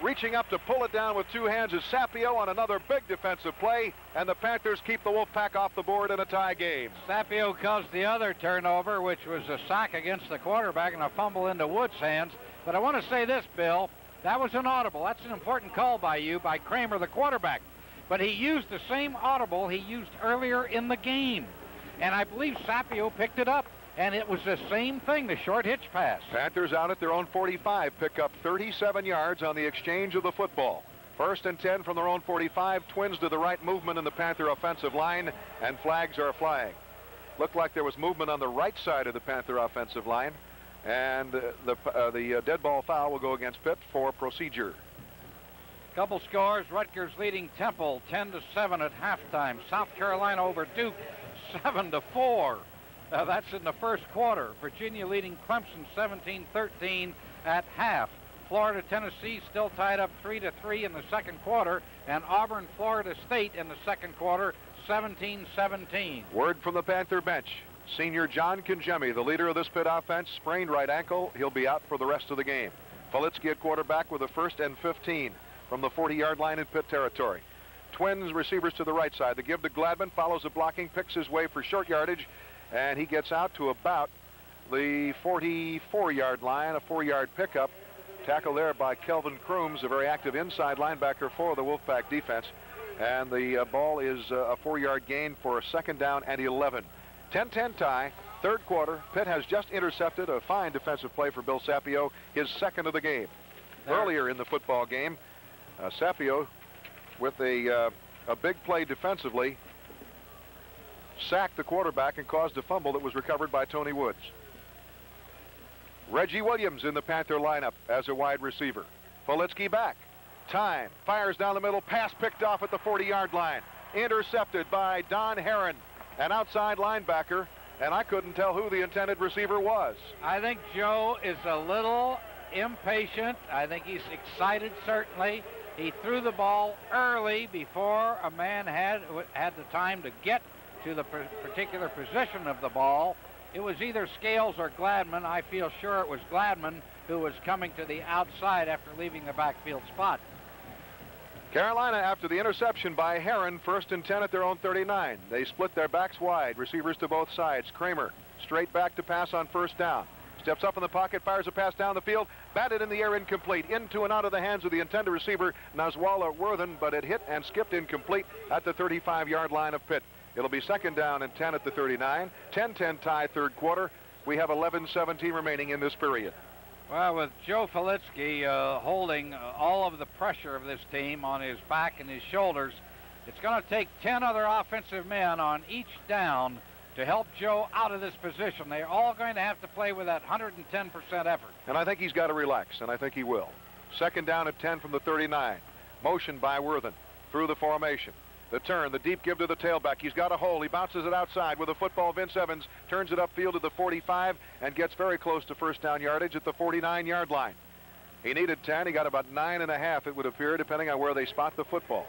S1: Reaching up to pull it down with 2 hands is Sapio on another big defensive play, and the Panthers keep the Wolfpack off the board in a tie game.
S2: Sapio caused the other turnover, which was a sack against the quarterback and a fumble into Wood's hands. But I want to say this, Bill, that was an audible. That's an important call by you, by Kramer, the quarterback. But he used the same audible he used earlier in the game. And I believe Sapio picked it up. And it was the same thing, the short hitch pass.
S1: Panthers out at their own 45, pick up 37 yards on the exchange of the football. 1st and 10 from their own 45, twins to the right, movement in the Panther offensive line, and flags are flying. Looked like there was movement on the right side of the Panther offensive line, and the dead ball foul will go against Pitt for procedure.
S2: Couple scores, Rutgers leading Temple 10-7 at halftime. South Carolina over Duke 7-4. That's in the first quarter. Virginia leading Clemson 17-13 at half. Florida, Tennessee still tied up 3-3 in the second quarter, and Auburn, Florida State in the second quarter 17-17.
S1: Word from the Panther bench. Senior John Kangemi, the leader of this Pitt offense, sprained right ankle. He'll be out for the rest of the game. Politsky at quarterback with a 1st and 15 from the 40-yard line in Pitt territory. Twins receivers to the right side. The give to Gladman, follows the blocking, picks his way for short yardage, and he gets out to about the 44-yard line, a 4-yard pickup. Tackle there by Kelvin Crooms, a very active inside linebacker for the Wolfpack defense. And the ball is a 4-yard gain for a 2nd down and 11. 10-10 tie, third quarter. Pitt has just intercepted a fine defensive play for Bill Sapio, his 2nd of the game. Earlier in the football game, Sapio with a big play defensively sacked the quarterback and caused a fumble that was recovered by Tony Woods. Reggie Williams in the Panther lineup as a wide receiver. Politsky back. Time. Fires down the middle. Pass picked off at the 40-yard line. Intercepted by Don Herron, an outside linebacker, and I couldn't tell who the intended receiver was.
S2: I think Joe is a little impatient. I think he's excited, certainly. He threw the ball early before a man had the time to get to the particular position of the ball. It was either Scales or Gladman. I feel sure it was Gladman who was coming to the outside after leaving the backfield spot.
S1: Carolina, after the interception by Herron, 1st and 10 at their own 39. They split their backs wide, receivers to both sides. Kramer straight back to pass on 1st down. Steps up in the pocket, fires a pass down the field, batted in the air, incomplete, into and out of the hands of the intended receiver, Naswala Worthen, but it hit and skipped incomplete at the 35-yard line of Pitt. It'll be 2nd down and 10 at the 39. 10-10 tie, 3rd quarter. We have 11:17 remaining in this period.
S2: Well, with Joe Filitsky holding all of the pressure of this team on his back and his shoulders, it's going to take 10 other offensive men on each down to help Joe out of this position. They're all going to have to play with that 110% effort.
S1: And I think he's got to relax, and I think he will. 2nd down at 10 from the 39. Motion by Worthen through the formation. The turn, the deep give to the tailback. He's got a hole. He bounces it outside with a football. Vince Evans turns it upfield to the 45 and gets very close to 1st down yardage at the 49-yard line. He needed 10. He got about 9.5, it would appear, depending on where they spot the football.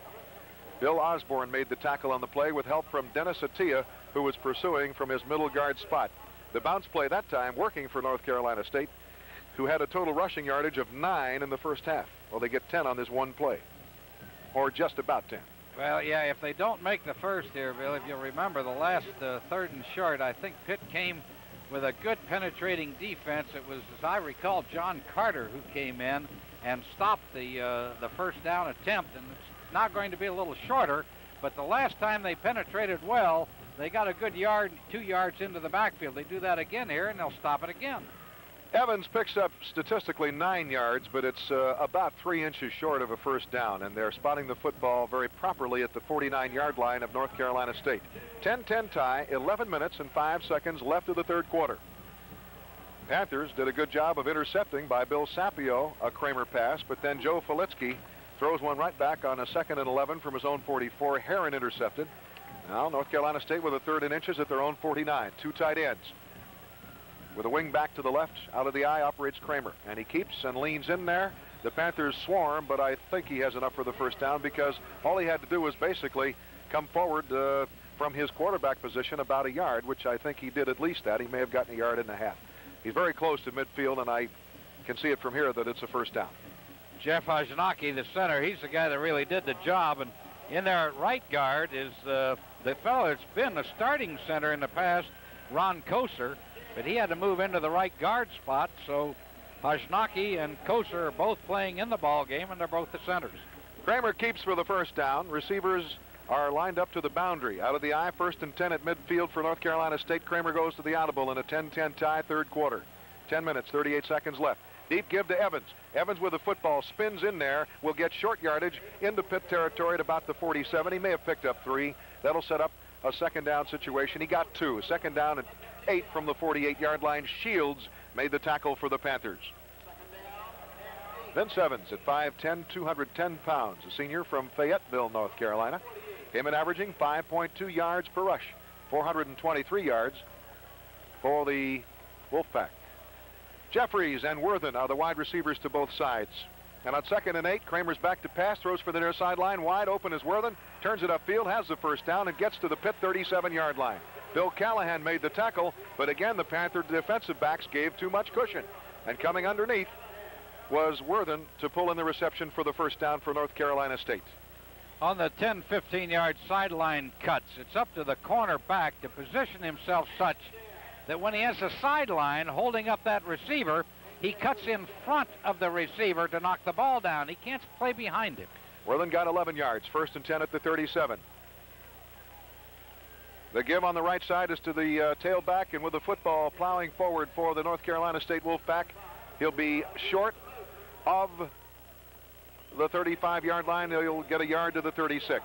S1: Bill Osborne made the tackle on the play with help from Dennis Attia, who was pursuing from his middle guard spot. The bounce play that time working for North Carolina State, who had a total rushing yardage of 9 in the first half. Well, they get 10 on this one play, or just about 10.
S2: Well, yeah, if they don't make the first here, Bill, if you'll remember the last 3rd and short, I think Pitt came with a good penetrating defense. It was, as I recall, John Carter who came in and stopped the 1st down attempt, and it's now going to be a little shorter, but the last time they penetrated well, they got a good 2 yards into the backfield. They do that again here, and they'll stop it again.
S1: Evans picks up statistically 9 yards, but it's about 3 inches short of a 1st down, and they're spotting the football very properly at the 49-yard line of North Carolina State. 10-10 tie, 11 minutes and 5 seconds left of the 3rd quarter. Panthers did a good job of intercepting by Bill Sapio a Kramer pass, but then Joe Filitsky throws one right back on a 2nd and 11 from his own 44. Herron intercepted. Now North Carolina State with a 3rd and inches at their own 49. 2 tight ends. With a wing back to the left, out of the eye operates Kramer, and he keeps and leans in there. The Panthers swarm, but I think he has enough for the 1st down because all he had to do was basically come forward from his quarterback position about a yard, which I think he did at least that. He may have gotten a yard and a half. He's very close to midfield, and I can see it from here that it's a 1st down.
S2: Jeff Hajnaki, the center, he's the guy that really did the job, and in there at right guard is the fellow that's been the starting center in the past, Ron Koser. But he had to move into the right guard spot, so Hajnaki and Koser are both playing in the ball game, and they're both the centers.
S1: Kramer keeps for the 1st down. Receivers are lined up to the boundary. Out of the eye, 1st and 10 at midfield for North Carolina State. Kramer goes to the audible in a 10-10 tie, 3rd quarter. 10 minutes, 38 seconds left. Deep give to Evans. Evans with the football spins in there, will get short yardage into Pitt territory at about the 47. He may have picked up 3. That'll set up a 2nd down situation. He got 2. 2nd down and 8 from the 48-yard line. Shields made the tackle for the Panthers. Vince Evans at 5'10", 210 pounds, a senior from Fayetteville, North Carolina. Came in averaging 5.2 yards per rush, 423 yards for the Wolfpack. Jeffries and Worthen are the wide receivers to both sides. And on 2nd and 8, Kramer's back to pass, throws for the near sideline. Wide open is Worthen, turns it upfield, has the 1st down, and gets to the Pitt 37-yard line. Bill Callahan made the tackle, but again, the Panther defensive backs gave too much cushion. And coming underneath was Worthen to pull in the reception for the 1st down for North Carolina State.
S2: On the 10, 15-yard sideline cuts, it's up to the cornerback to position himself such that when he has a sideline holding up that receiver, he cuts in front of the receiver to knock the ball down. He can't play behind him.
S1: Worthen got 11 yards, 1st and 10 at the 37. The give on the right side is to the tailback, and with the football plowing forward for the North Carolina State Wolfpack, he'll be short of the 35-yard line. He'll get a yard to the 36.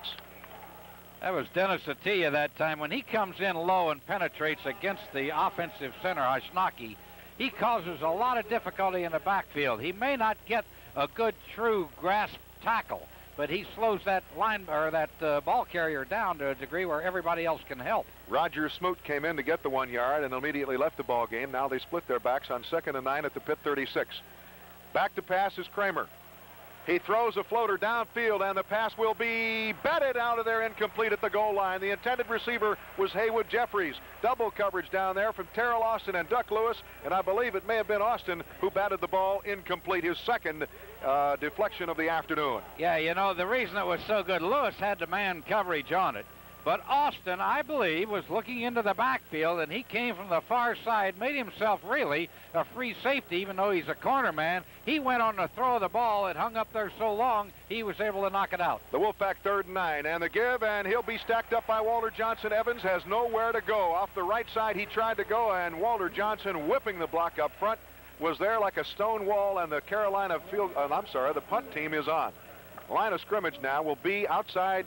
S2: That was Dennis Attia that time. When he comes in low and penetrates against the offensive center, Hajnaki, he causes a lot of difficulty in the backfield. He may not get a good, true grasp tackle, but he slows that ball carrier down to a degree where everybody else can help.
S1: Roger Smoot came in to get the 1 yard and immediately left the ball game. Now they split their backs on 2nd and 9 at the Pitt 36. Back to pass is Kramer. He throws a floater downfield, and the pass will be batted out of there, incomplete at the goal line. The intended receiver was Haywood Jeffries. Double coverage down there from Terrell Austin and Duck Lewis, and I believe it may have been Austin who batted the ball incomplete, his second deflection of the afternoon.
S2: Yeah, you know, the reason it was so good, Lewis had the man coverage on it. But Austin, I believe, was looking into the backfield, and he came from the far side, made himself really a free safety, even though he's a corner man. He went on to throw the ball. It hung up there so long, he was able to knock it out.
S1: The Wolfpack 3rd and 9, and the give, and he'll be stacked up by Walter Johnson. Evans has nowhere to go. Off the right side, he tried to go, and Walter Johnson, whipping the block up front, was there like a stone wall, and the the punt team is on. Line of scrimmage now will be outside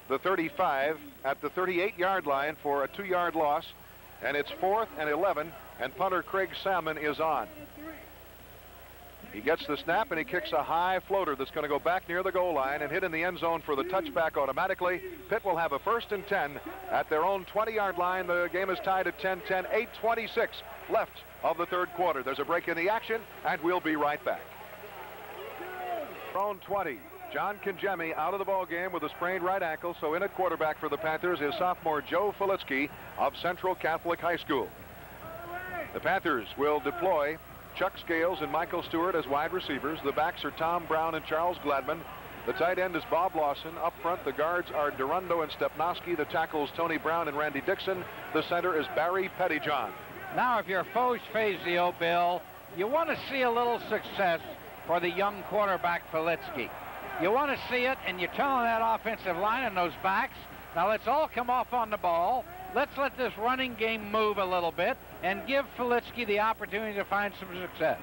S1: the 35 at the 38-yard line for a 2-yard loss, and it's 4th and 11, and punter Craig Salmon is on. He gets the snap, and he kicks a high floater that's going to go back near the goal line and hit in the end zone for the touchback automatically. Pitt will have a 1st and 10 at their own 20-yard line. The game is tied at 10-10, 8:26 left of the 3rd quarter. There's a break in the action, and we'll be right back. Own 20. John Kangemi out of the ball game with a sprained right ankle, so in at quarterback for the Panthers is sophomore Joe Filitsky of Central Catholic High School. The Panthers will deploy Chuck Scales and Michael Stewart as wide receivers. The backs are Tom Brown and Charles Gladman. The tight end is Bob Lawson. Up front, the guards are Durando and Stepnoski. The tackles, Tony Brown and Randy Dixon. The center is Barry Pettyjohn.
S2: Now, if you're Foch Fazio, Bill, you want to see a little success for the young quarterback Filitsky. You want to see it, and you're telling that offensive line and those backs, now let's all come off on the ball. Let's let this running game move a little bit and give Filitsky the opportunity to find some success.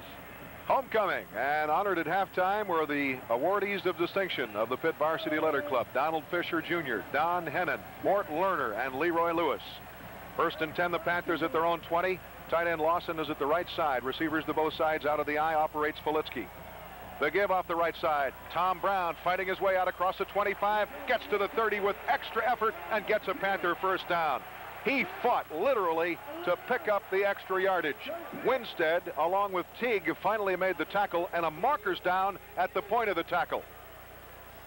S1: Homecoming, and honored at halftime were the awardees of distinction of the Pitt Varsity Letter Club: Donald Fisher Jr., Don Hennon, Mort Lerner, and Leroy Lewis. 1st and 10, the Panthers at their own 20. Tight end Lawson is at the right side. Receivers to both sides. Out of the eye operates Filitsky. The give off the right side. Tom Brown fighting his way out across the 25, gets to the 30 with extra effort and gets a Panther 1st down. He fought literally to pick up the extra yardage. Winstead, along with Teague, finally made the tackle, and a marker's down at the point of the tackle.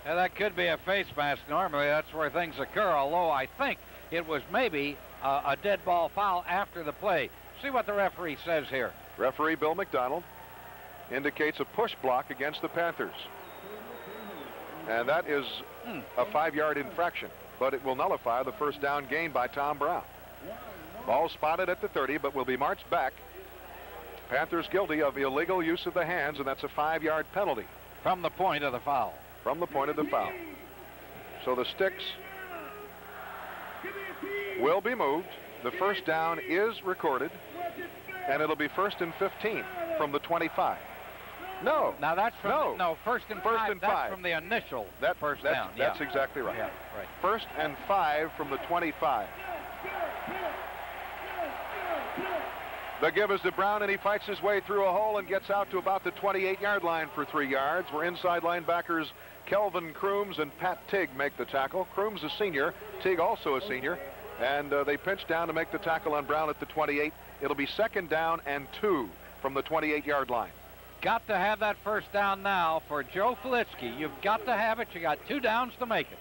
S2: Now, that could be a face mask. Normally, that's where things occur, although I think it was maybe a dead ball foul after the play. See what the referee says here.
S1: Referee Bill McDonald indicates a push block against the Panthers. And that is a 5-yard infraction, but it will nullify the 1st down gain by Tom Brown. Ball spotted at the 30, but will be marched back. Panthers guilty of illegal use of the hands, and that's a 5-yard penalty.
S2: From the point of the foul.
S1: From the point of the foul. So the sticks will be moved. The 1st down is recorded, and it'll be 1st and 15 from the 25. No.
S2: Now that's from
S1: no.
S2: 1st and 5. That's from the initial first down.
S1: That's exactly right.
S2: Yeah, right.
S1: 1st and 5 from the 25. The give is to Brown, and he fights his way through a hole and gets out to about the 28-yard line for 3 yards, where inside linebackers Kelvin Crooms and Pat Tigg make the tackle. Crooms a senior, Tigg also a senior, and they pinch down to make the tackle on Brown at the 28. It'll be 2nd down and 2 from the 28-yard line.
S2: Got to have that 1st down now for Joe Filitsky. You've got to have it. You got 2 downs to make it.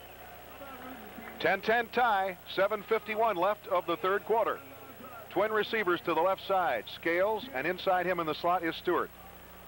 S1: 10-10 tie, 7:51 left of the 3rd quarter. Twin receivers to the left side, Scales, and inside him in the slot is Stewart.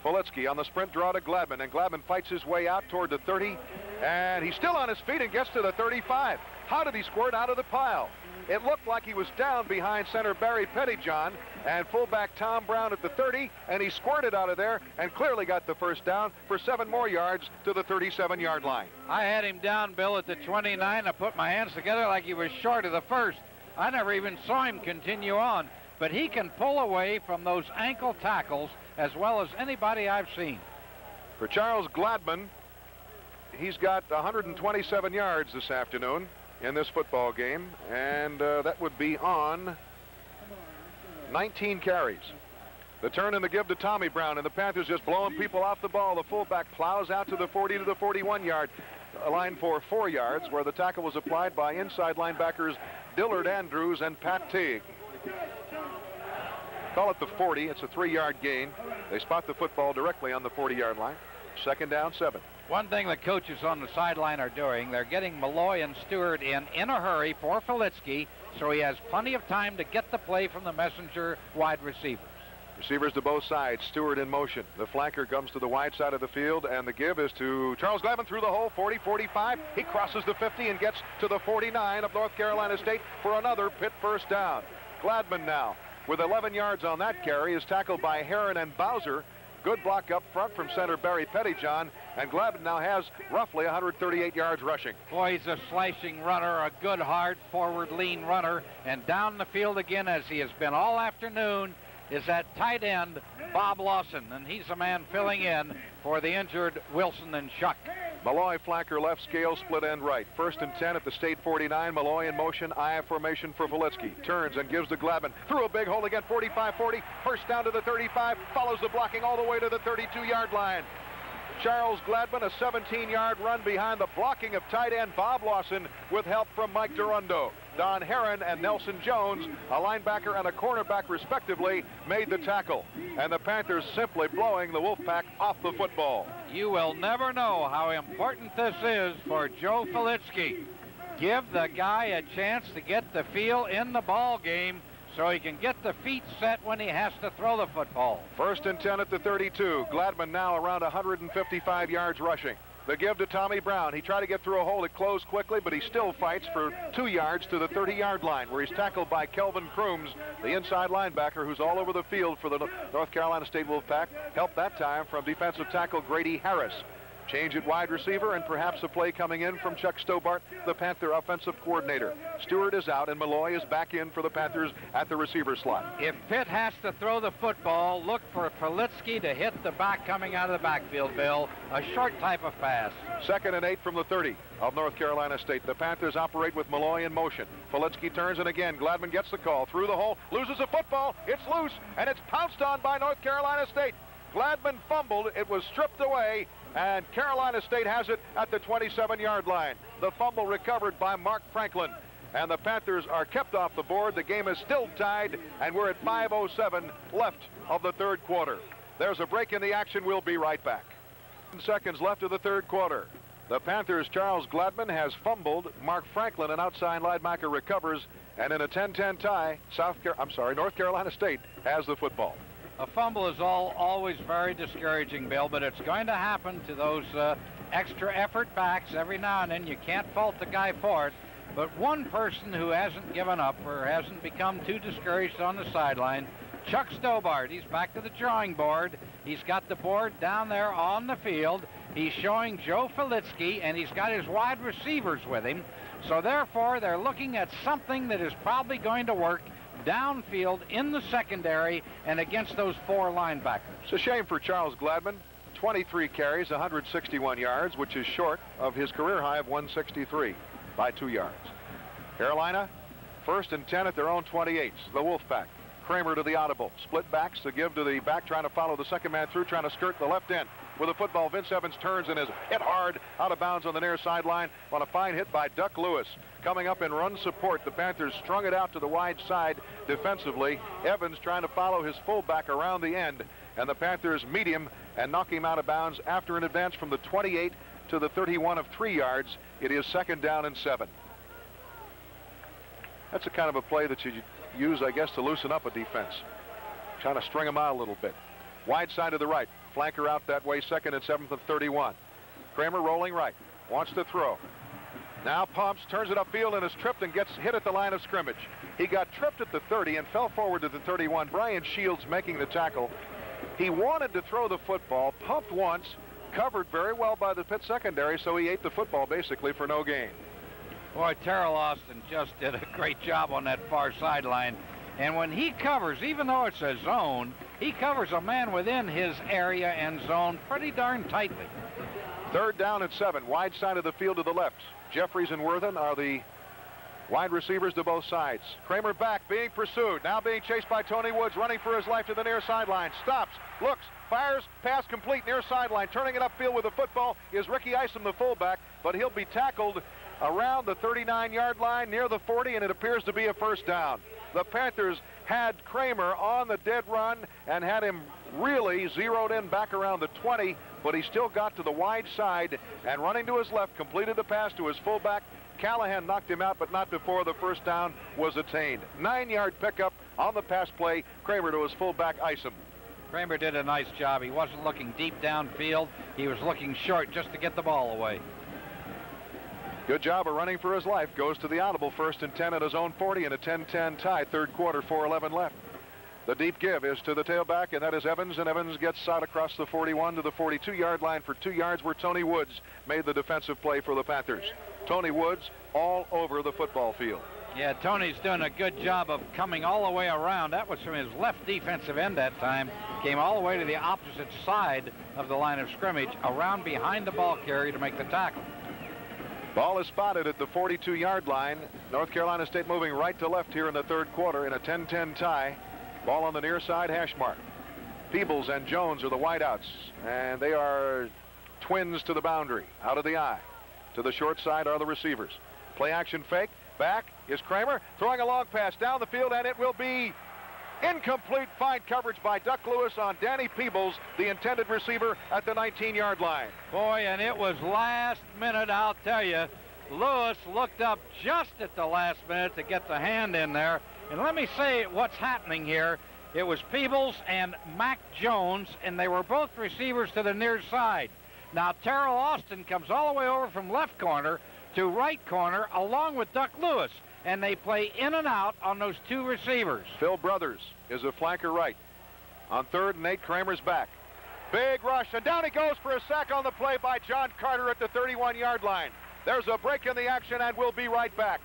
S1: Filitsky on the sprint draw to Gladman, and Gladman fights his way out toward the 30, and he's still on his feet and gets to the 35. How did he squirt out of the pile? It looked like he was down behind center Barry Pettyjohn and fullback Tom Brown at the 30, and he squirted out of there and clearly got the 1st down for 7 more yards to the 37-yard line.
S2: I had him down, Bill, at the 29. I put my hands together like he was short of the 1st. I never even saw him continue on, but he can pull away from those ankle tackles as well as anybody I've seen.
S1: For Charles Gladman, he's got 127 yards this afternoon in this football game, and that would be on 19 carries. The turn and the give to Tommy Brown, and the Panthers just blowing people off the ball. The fullback plows out to the 40 to the 41-yard line for 4 yards, where the tackle was applied by inside linebackers Dillard Andrews and Pat Teague. Call it the 40. It's a 3-yard gain. They spot the football directly on the 40-yard line. Second down, 7.
S2: One thing the coaches on the sideline are doing, they're getting Malloy and Stewart in a hurry for Filitsky, so he has plenty of time to get the play from the messenger wide receivers.
S1: Receivers to both sides. Stewart in motion. The flanker comes to the wide side of the field, and the give is to Charles Glavin through the hole, 40, 45. He crosses the 50 and gets to the 49 of North Carolina State for another Pitt first down. Gladman now, with 11 yards on that carry, is tackled by Heron and Bowser. Good block up front from center Barry Pettyjohn, and Glavin now has roughly 138 yards rushing.
S2: Boy, he's a slashing runner, a good, hard, forward, lean runner, and down the field again, as he has been all afternoon, is that tight end, Bob Lawson, and he's a man filling in for the injured Wilson and Shuck.
S1: Malloy flanker left, Scale split end right. First and 10 at the State 49. Malloy in motion, eye formation for Filitsky. Turns and gives to Glavin. Through a big hole again, 45-40. First down to the 35. Follows the blocking all the way to the 32-yard line. Charles Gladman, a 17-yard run behind the blocking of tight end Bob Lawson with help from Mike Durundo. Don Heron and Nelson Jones, a linebacker and a cornerback respectively, made the tackle. And the Panthers simply blowing the Wolfpack off the football.
S2: You will never know how important this is for Joe Filitsky. Give the guy a chance to get the feel in the ball game so he can get the feet set when he has to throw the football.
S1: First and 10 at the 32. Gladman now around 155 yards rushing. The give to Tommy Brown. He tried to get through a hole. It closed quickly, but he still fights for 2 yards to the 30-yard line, where he's tackled by Kelvin Crooms, the inside linebacker who's all over the field for the North Carolina State Wolfpack. Helped that time from defensive tackle Grady Harris. Change at wide receiver, and perhaps a play coming in from Chuck Stobart, the Panther offensive coordinator. Stewart is out, and Malloy is back in for the Panthers at the receiver slot.
S2: If Pitt has to throw the football, look for Filitsky to hit the back coming out of the backfield, Bill. A short type of pass.
S1: Second and 8 from the 30 of North Carolina State. The Panthers operate with Malloy in motion. Filitsky turns, and again, Gladman gets the call. Through the hole, loses a football. It's loose, and it's pounced on by North Carolina State. Gladman fumbled. It was stripped away, and Carolina State has it at the 27-yard line. The fumble recovered by Mark Franklin, and the Panthers are kept off the board. The game is still tied, and we're at 5:07 left of the third quarter. There's a break in the action. We'll be right back. 10 seconds left of the third quarter. The Panthers' Charles Gladman has fumbled. Mark Franklin, an outside linebacker, recovers, and in a 10-10 tie, North Carolina State has the football.
S2: A fumble is always very discouraging, Bill, but it's going to happen to those extra effort backs every now and then. You can't fault the guy for it. But one person who hasn't given up or hasn't become too discouraged on the sideline, Chuck Stobart. He's back to the drawing board. He's got the board down there on the field. He's showing Joe Filitsky, and he's got his wide receivers with him. So therefore, they're looking at something that is probably going to work downfield in the secondary and against those 4 linebackers.
S1: It's a shame for Charles Gladman. 23 carries, 161 yards, which is short of his career high of 163 by 2 yards. Carolina, first and 10 at their own 28. The Wolfpack. Kramer to the audible. Split backs to give to the back, trying to follow the second man through, trying to skirt the left end. With the football, Vince Evans turns and is hit hard out of bounds on the near sideline on a fine hit by Duck Lewis. Coming up in run support, the Panthers strung it out to the wide side defensively. Evans trying to follow his fullback around the end, and the Panthers meet him and knock him out of bounds after an advance from the 28 to the 31 of 3 yards. It is second down and 7. That's a kind of a play that you use, I guess, to loosen up a defense. Trying to string them out a little bit. Wide side to the right. Flanker out that way, second and 7 of 31. Kramer rolling right. Wants to throw. Now pumps, turns it upfield, and is tripped and gets hit at the line of scrimmage. He got tripped at the 30 and fell forward to the 31. Brian Shields making the tackle. He wanted to throw the football, pumped once, covered very well by the Pitt secondary, so he ate the football basically for no gain.
S2: Boy, Terrell Austin just did a great job on that far sideline. And when he covers, even though it's a zone, he covers a man within his area and zone pretty darn tightly.
S1: Third down and 7, wide side of the field to the left. Jeffries and Worthen are the wide receivers to both sides. Kramer back, being pursued, now being chased by Tony Woods, running for his life to the near sideline. Stops, looks, fires, pass complete near sideline. Turning it upfield with the football is Ricky Isom, the fullback, but he'll be tackled around the 39-yard line near the 40, and it appears to be a first down. The Panthers had Kramer on the dead run and had him really zeroed in back around the 20 but he still got to the wide side and running to his left, completed the pass to his fullback. Callahan knocked him out, but not before the first down was attained. 9-yard pickup on the pass play. Kramer to his fullback, Isom.
S2: Kramer did a nice job. He wasn't looking deep downfield. He was looking short just to get the ball away.
S1: Good job of running for his life. Goes to the audible, 1st and 10 at his own 40 and a 10-10 tie. Third quarter, 4:11 left. The deep give is to the tailback, and that is Evans, and Evans gets out across the 41 to the 42-yard line for 2 yards, where Tony Woods made the defensive play for the Panthers. Tony Woods all over the football field.
S2: Yeah, Tony's doing a good job of coming all the way around. That was from his left defensive end that time. Came all the way to the opposite side of the line of scrimmage, around behind the ball carrier to make the tackle.
S1: Ball is spotted at the 42-yard line. North Carolina State moving right to left here in the third quarter in a 10-10 tie. Ball on the near side hash mark. Peebles and Jones are the wideouts, and they are twins to the boundary, out of the eye. To the short side are the receivers. Play action fake. Back is Kramer throwing a long pass down the field, and it will be incomplete. Fine coverage by Duck Lewis on Danny Peebles, the intended receiver, at the 19-yard line.
S2: Boy, and it was last minute, I'll tell you. Lewis looked up just at the last minute to get the hand in there. And let me say what's happening here. It was Peebles and Mac Jones, and they were both receivers to the near side. Now, Terrell Austin comes all the way over from left corner to right corner along with Duck Lewis, and they play in and out on those two receivers.
S1: Phil Brothers is a flanker right. On 3rd and 8, Kramer's back. Big rush, and down he goes for a sack on the play by John Carter at the 31-yard line. There's a break in the action, and we'll be right back.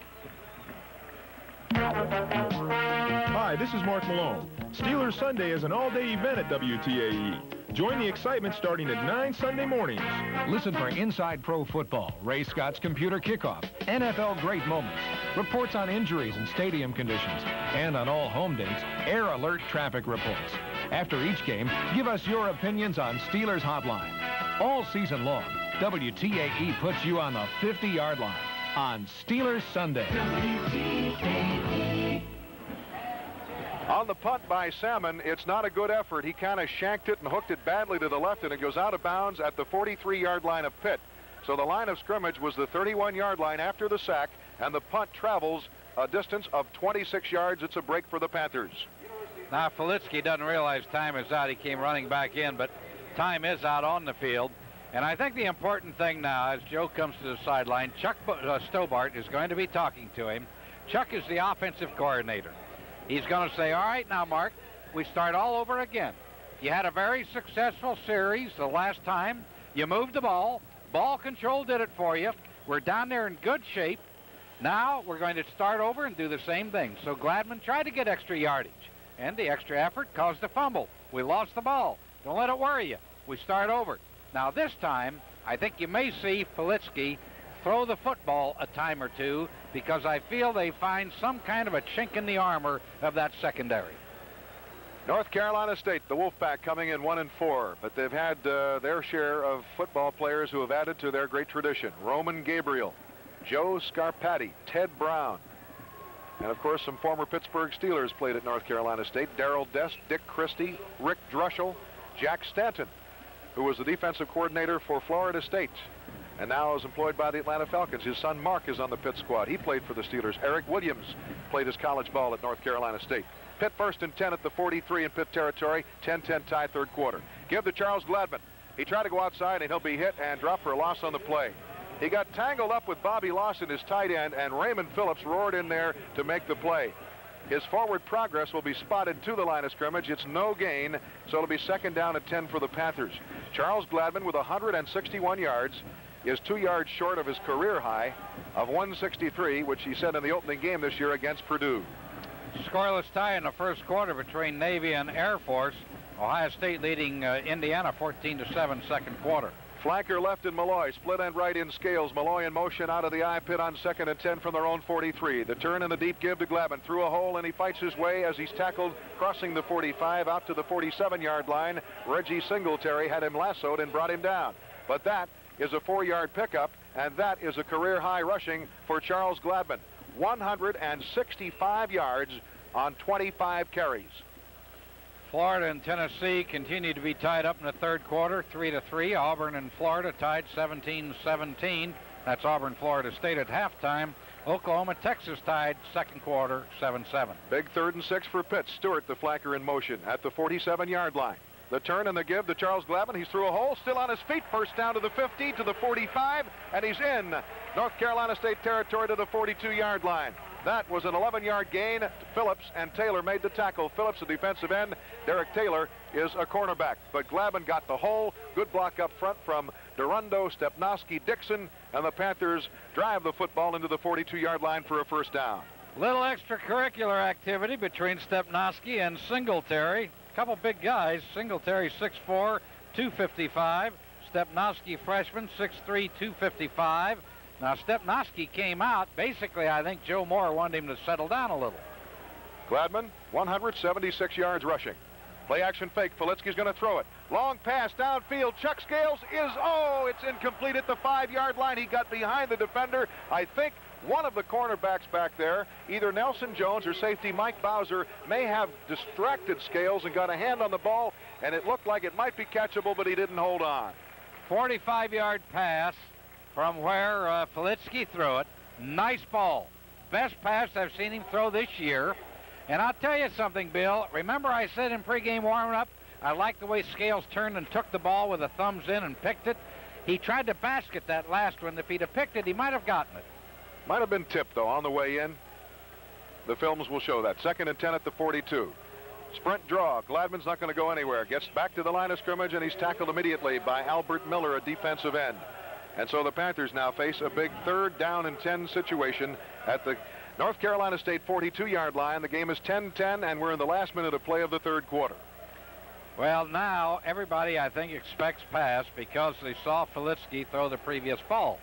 S4: Hi, this is Mark Malone. Steelers Sunday is an all-day event at WTAE. Join the excitement starting at 9 Sunday mornings.
S3: Listen for Inside Pro Football, Ray Scott's Computer Kickoff, NFL Great Moments, reports on injuries and stadium conditions, and on all home dates, Air Alert traffic reports. After each game, give us your opinions on Steelers Hotline. All season long, WTAE puts you on the 50-yard line on Steelers Sunday.
S5: WTAE.
S1: On the punt by Salmon, it's not a good effort. He kind of shanked it and hooked it badly to the left, and it goes out of bounds at the 43-yard line of Pitt. So the line of scrimmage was the 31-yard line after the sack, and the punt travels a distance of 26 yards. It's a break for the Panthers.
S2: Now, Filitsky doesn't realize time is out. He came running back in, but time is out on the field. And I think the important thing now, as Joe comes to the sideline, Chuck Stobart is going to be talking to him. Chuck is the offensive coordinator. He's going to say, all right, now, Mark, we start all over again. You had a very successful series the last time. You moved the ball. Ball control did it for you. We're down there in good shape. Now we're going to start over and do the same thing. So Gladman tried to get extra yardage, and the extra effort caused a fumble. We lost the ball. Don't let it worry you. We start over. Now this time, I think you may see Filitsky throw the football a time or two, because I feel they find some kind of a chink in the armor of that secondary.
S1: North Carolina State, the Wolfpack, coming in 1-4, but they've had their share of football players who have added to their great tradition. Roman Gabriel, Joe Scarpati, Ted Brown, and of course some former Pittsburgh Steelers played at North Carolina State. Darrell Dest, Dick Christie, Rick Drushel, Jack Stanton, who was the defensive coordinator for Florida State and now is employed by the Atlanta Falcons. His son Mark is on the Pitt squad. He played for the Steelers. Eric Williams played his college ball at North Carolina State. Pitt 1st and 10 at the 43 in Pitt territory. 10-10 tie, third quarter. Give to Charles Gladman. He tried to go outside, and he'll be hit and drop for a loss on the play. He got tangled up with Bobby Lawson, his tight end, and Raymond Phillips roared in there to make the play. His forward progress will be spotted to the line of scrimmage. It's no gain, so it'll be 2nd down at 10 for the Panthers. Charles Gladman with 161 yards is 2 yards short of his career high of 163, which he set in the opening game this year against Purdue.
S2: Scoreless tie in the first quarter between Navy and Air Force. Ohio State leading Indiana 14-7 second quarter.
S1: Flanker left in Malloy, split end right in Scales. Malloy in motion out of the eye. Pitt on 2nd and 10 from their own 43. The turn and the deep give to Gladman. Through a hole, and he fights his way as he's tackled crossing the 45 out to the 47-yard line. Reggie Singletary had him lassoed and brought him down. But that is a 4-yard pickup, and that is a career high rushing for Charles Gladman. 165 yards on 25 carries.
S2: Florida and Tennessee continue to be tied up in the third quarter, 3-3. Auburn and Florida tied 17-17. That's Auburn, Florida State at halftime. Oklahoma, Texas tied second quarter, 7-7.
S1: Big 3rd and 6 for Pitt. Stewart, the flanker, in motion at the 47-yard line. The turn and the give to Charles Glavin. He's through a hole, still on his feet. First down to the 50, to the 45, and he's in North Carolina State territory to the 42-yard line. That was an 11-yard gain. Phillips and Taylor made the tackle. Phillips, a defensive end. Derek Taylor is a cornerback. But Glavin got the hole. Good block up front from Durando, Stepnoski, Dixon, and the Panthers drive the football into the 42-yard line for a first down.
S2: Little extracurricular activity between Stepnoski and Singletary. A couple big guys. Singletary 6'4", 255. Stepnoski, freshman, 6'3", 255. Now, Stepnoski came out. Basically, I think Joe Moore wanted him to settle down a little.
S1: Gladman, 176 yards rushing. Play action fake. Filitsky's going to throw it. Long pass downfield. Chuck Scales is, it's incomplete at the 5-yard line. He got behind the defender. I think one of the cornerbacks back there, either Nelson Jones or safety Mike Bowser, may have distracted Scales and got a hand on the ball, and it looked like it might be catchable, but he didn't hold on.
S2: 45-yard pass from where Filitsky threw it. Nice ball. Best pass I've seen him throw this year. And I'll tell you something, Bill. Remember I said in pregame warming-up, I liked the way Scales turned and took the ball with the thumbs in and picked it. He tried to basket that last one. If he'd have picked it, he might have gotten it.
S1: Might have been tipped, though, on the way in. The films will show that. 2nd and 10 at the 42. Sprint draw. Gladman's not going to go anywhere. Gets back to the line of scrimmage, and he's tackled immediately by Albert Miller, a defensive end. And so the Panthers now face a big 3rd down and 10 situation at the North Carolina State 42-yard line. The game is 10-10, and we're in the last minute of play of the third quarter.
S2: Well, now everybody, I think, expects pass because they saw Filitsky throw the previous ball.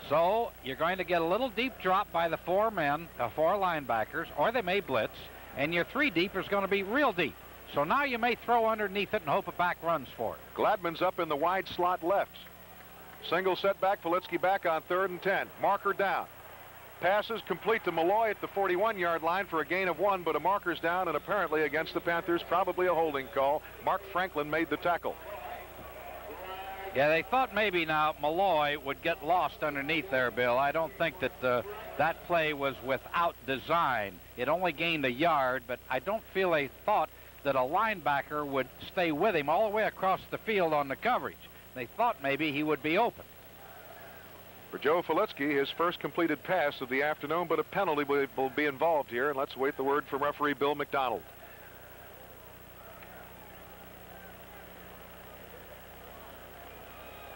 S2: So you're going to get a little deep drop by the 4 linebackers, or they may blitz, and your 3 deep is going to be real deep. So now you may throw underneath it and hope a back runs for it.
S1: Gladman's up in the wide slot left. Single setback, Filitsky back on 3rd and 10. Marker down. Passes complete to Malloy at the 41-yard line for a gain of 1, but a marker's down, and apparently against the Panthers, probably a holding call. Mark Franklin made the tackle.
S2: Yeah, they thought maybe now Malloy would get lost underneath there, Bill. I don't think that that play was without design. It only gained a yard, but I don't feel they thought that a linebacker would stay with him all the way across the field on the coverage. They thought maybe he would be open.
S1: For Joe Filitsky, his first completed pass of the afternoon, but a penalty will be involved here, and let's wait the word from referee Bill McDonald.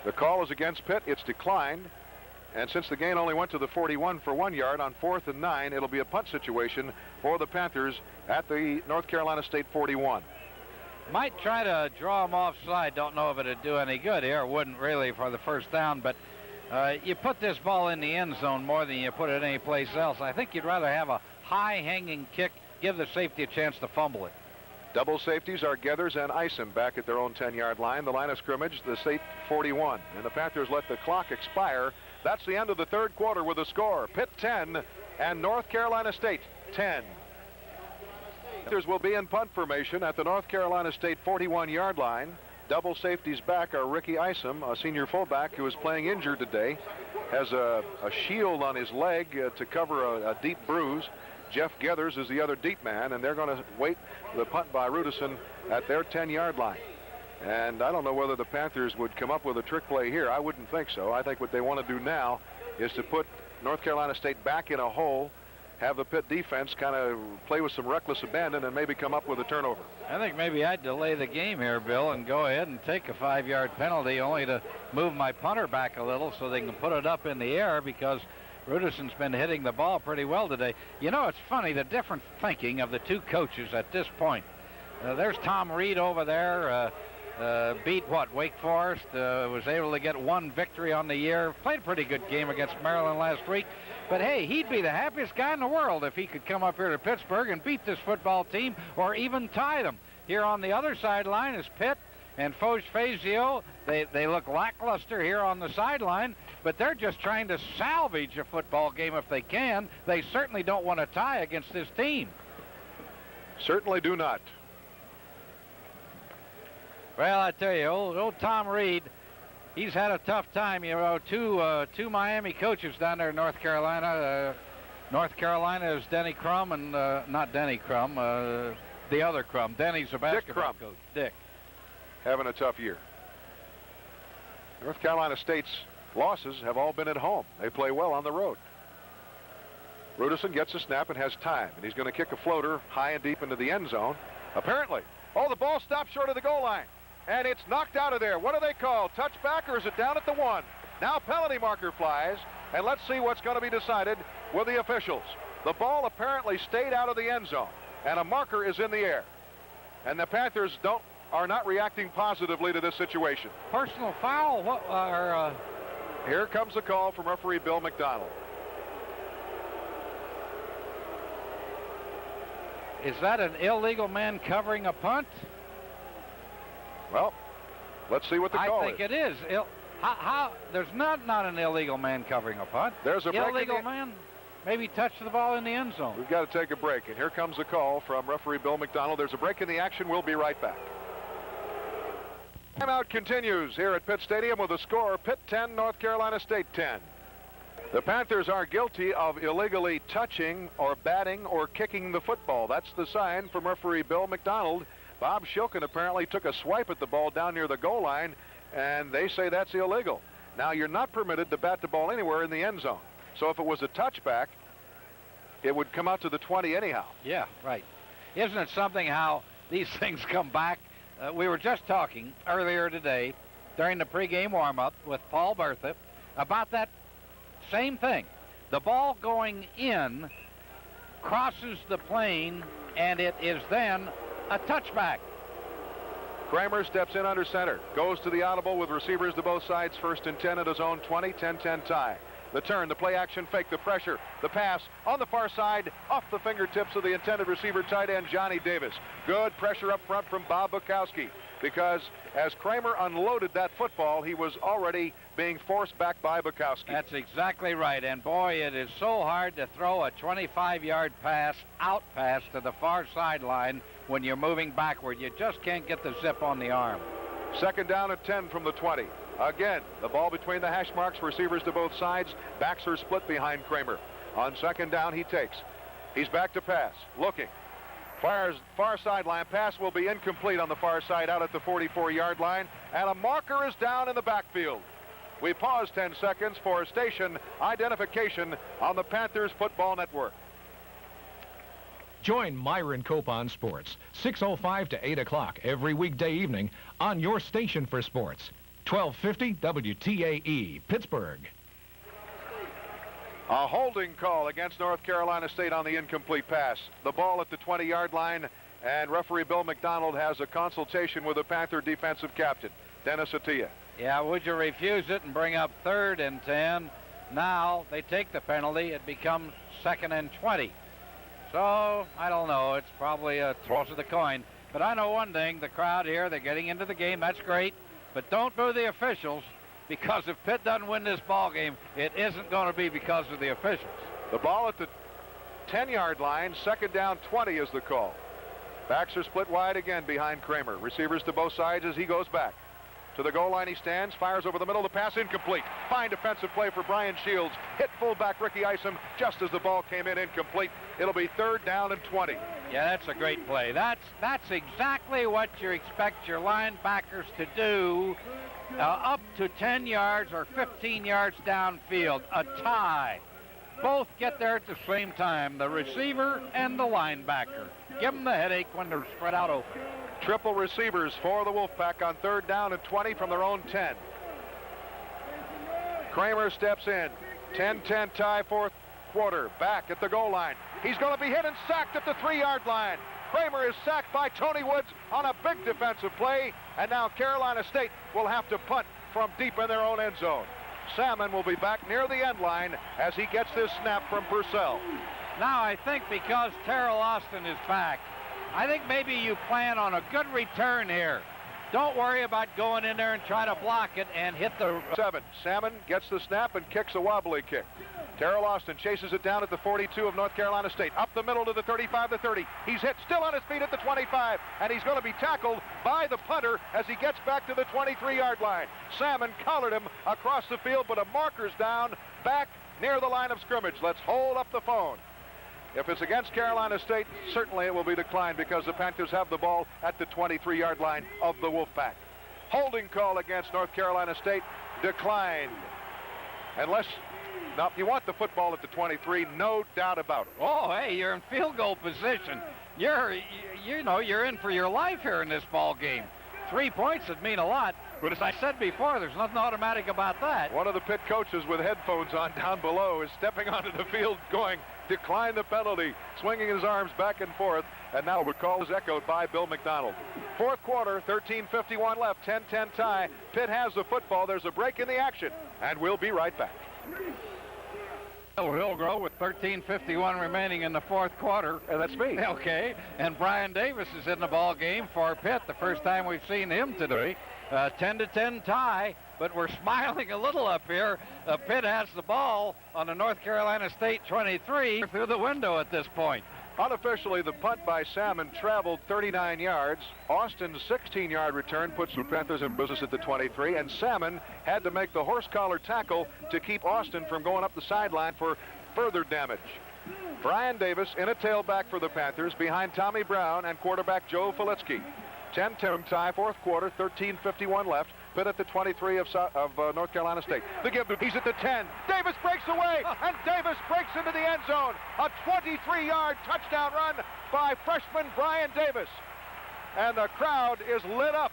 S1: The call is against Pitt. It's declined. And since the gain only went to the 41 for 1 yard on 4th and 9, it'll be a punt situation for the Panthers at the North Carolina State 41.
S2: Might try to draw him offside. Don't know if it'd do any good here. Wouldn't really for the first down, but you put this ball in the end zone more than you put it anyplace else. I think you'd rather have a high-hanging kick, give the safety a chance to fumble it.
S1: Double safeties are Gethers and Isom back at their own 10-yard line. The line of scrimmage, the State 41. And the Panthers let the clock expire. That's the end of the third quarter with a score. Pitt 10 and North Carolina State 10. Panthers will be in punt formation at the North Carolina State 41-yard line. Double safeties back are Ricky Isom, a senior fullback who is playing injured today. Has a shield on his leg to cover a deep bruise. Jeff Gethers is the other deep man, and they're going to wait the punt by Rudison at their 10-yard line. And I don't know whether the Panthers would come up with a trick play here. I wouldn't think so. I think what they want to do now is to put North Carolina State back in a hole, have the Pitt defense kind of play with some reckless abandon, and maybe come up with a turnover.
S2: I think maybe I'd delay the game here, Bill, and go ahead and take a 5-yard penalty only to move my punter back a little so they can put it up in the air, because Rudison's been hitting the ball pretty well today. You know, it's funny, the different thinking of the two coaches at this point. There's Tom Reed over there, beat Wake Forest, was able to get 1 victory on the year, played a pretty good game against Maryland last week. But hey, he'd be the happiest guy in the world if he could come up here to Pittsburgh and beat this football team or even tie them. Here on the other sideline is Pitt and Foch Fazio. They look lackluster here on the sideline, but they're just trying to salvage a football game if they can. They certainly don't want to tie against this team.
S1: Certainly do not.
S2: Well, I tell you, old Tom Reed, he's had a tough time. You know, two Miami coaches down there in North Carolina. North Carolina is Denny Crum and not Denny Crum, the other Crum. Denny's a basketball coach. Dick.
S1: Having a tough year. North Carolina State's losses have all been at home. They play well on the road. Rudison gets a snap and has time, and he's going to kick a floater high and deep into the end zone. Apparently. Oh, the ball stops short of the goal line, and it's knocked out of there. What do they call? Touchback, or is it down at the 1? Now penalty marker flies, and let's see what's going to be decided with the officials. The ball apparently stayed out of the end zone, and a marker is in the air. And the Panthers are not reacting positively to this situation.
S2: Personal foul? What?
S1: Here comes the call from referee Bill McDonald.
S2: Is that an illegal man covering a punt?
S1: Well, let's see what the call is.
S2: I think it is. How? There's not an illegal man covering a punt.
S1: There's a break.
S2: Illegal man maybe touched the ball in the end zone.
S1: We've got to take a break, and here comes the call from referee Bill McDonald. There's a break in the action. We'll be right back. Timeout continues here at Pitt Stadium with a score: Pitt 10, North Carolina State 10. The Panthers are guilty of illegally touching or batting or kicking the football. That's the sign from referee Bill McDonald. Bob Shilkin apparently took a swipe at the ball down near the goal line, and they say that's illegal. Now, you're not permitted to bat the ball anywhere in the end zone. So if it was a touchback, it would come out to the 20 anyhow.
S2: Yeah, right. Isn't it something how these things come back? We were just talking earlier today during the pregame warm-up with Paul Bertha about that same thing. The ball going in crosses the plane, and it is then a touchback.
S1: Kramer steps in under center, goes to the audible with receivers to both sides, 1st and 10 at his own 20, 10-10 tie. The turn, the play action fake, the pressure, the pass on the far side, off the fingertips of the intended receiver, tight end Johnny Davis. Good pressure up front from Bob Bukowski, because as Kramer unloaded that football, he was already being forced back by Bukowski.
S2: That's exactly right, and boy, it is so hard to throw a 25-yard pass, out pass to the far sideline when you're moving backward. You just can't get the zip on the arm.
S1: 2nd down at 10 from the 20. Again, the ball between the hash marks, receivers to both sides. Backs are split behind Kramer. On 2nd down, he takes. He's back to pass, looking. Far sideline pass will be incomplete on the far side out at the 44-yard line, and a marker is down in the backfield. We pause 10 seconds for station identification on the Panthers Football Network.
S3: Join Myron Cope on Sports, 6:05 to 8 o'clock every weekday evening on your station for sports. 1250 WTAE, Pittsburgh.
S1: A holding call against North Carolina State on the incomplete pass. The ball at the 20-yard line, and referee Bill McDonald has a consultation with the Panther defensive captain, Dennis Atiyah.
S2: Yeah, would you refuse it and bring up 3rd and 10? Now they take the penalty. It becomes 2nd and 20. So, I don't know. It's probably a toss of the coin. But I know one thing. The crowd here, they're getting into the game. That's great. But don't boo the officials, because if Pitt doesn't win this ball game, it isn't going to be because of the officials.
S1: The ball at the 10-yard line, 2nd down 20 is the call. Backs are split wide again behind Kramer. Receivers to both sides as he goes back. To the goal line he stands, fires over the middle, the pass incomplete. Fine defensive play for Brian Shields. Hit fullback Ricky Isom just as the ball came in incomplete. It'll be 3rd down and 20.
S2: Yeah, that's a great play. That's exactly what you expect your linebackers to do up to 10 yards or 15 yards downfield. A tie. Both get there at the same time, the receiver and the linebacker. Give them the headache when they're spread out open.
S1: Triple receivers for the Wolfpack on 3rd down and 20 from their own 10. Kramer steps in. 10-10 tie, 4th quarter. Back at the goal line. He's going to be hit and sacked at the 3-yard line. Kramer is sacked by Tony Woods on a big defensive play, and now Carolina State will have to punt from deep in their own end zone. Salmon will be back near the end line as he gets this snap from Purcell.
S2: Now I think because Terrell Austin is back, I think maybe you plan on a good return here. Don't worry about going in there and trying to block it and hit the...
S1: 7. Salmon gets the snap and kicks a wobbly kick. Terrell Austin chases it down at the 42 of North Carolina State. Up the middle to the 35, the 30. He's hit, still on his feet at the 25, and he's going to be tackled by the punter as he gets back to the 23-yard line. Salmon collared him across the field, but a marker's down back near the line of scrimmage. Let's hold up the phone. If it's against Carolina State, certainly it will be declined because the Panthers have the ball at the 23-yard line of the Wolfpack. Holding call against North Carolina State, declined. Unless... Now, if you want the football at the 23, no doubt about it.
S2: Oh, hey, you're in field goal position. You're in for your life here in this ball game. 3 points would mean a lot, but as I said before, there's nothing automatic about that.
S1: One of the Pitt coaches with headphones on down below is stepping onto the field going, decline the penalty, swinging his arms back and forth, and now the call is echoed by Bill McDonald. Fourth quarter, 13:51 left, 10-10 tie. Pitt has the football. There's a break in the action, and we'll be right back.
S2: Hillgrove with 13:51 remaining in the fourth quarter.
S1: And that's me.
S2: Okay, and Brian Davis is in the ball game for Pitt. The first time we've seen him today. 10-10 tie, but we're smiling a little up here. Pitt has the ball on the North Carolina State 23 through the window at this point.
S1: Unofficially, the punt by Salmon traveled 39 yards. Austin's 16-yard return puts the Panthers in business at the 23, and Salmon had to make the horse collar tackle to keep Austin from going up the sideline for further damage. Brian Davis in a tailback for the Panthers behind Tommy Brown and quarterback Joe Filitsky. 10-10 tie, fourth quarter, 13:51 left. Pitt at the 23 of North Carolina State. The give, he's at the 10. Davis breaks away, and Davis breaks into the end zone. A 23-yard touchdown run by freshman Brian Davis. And the crowd is lit up.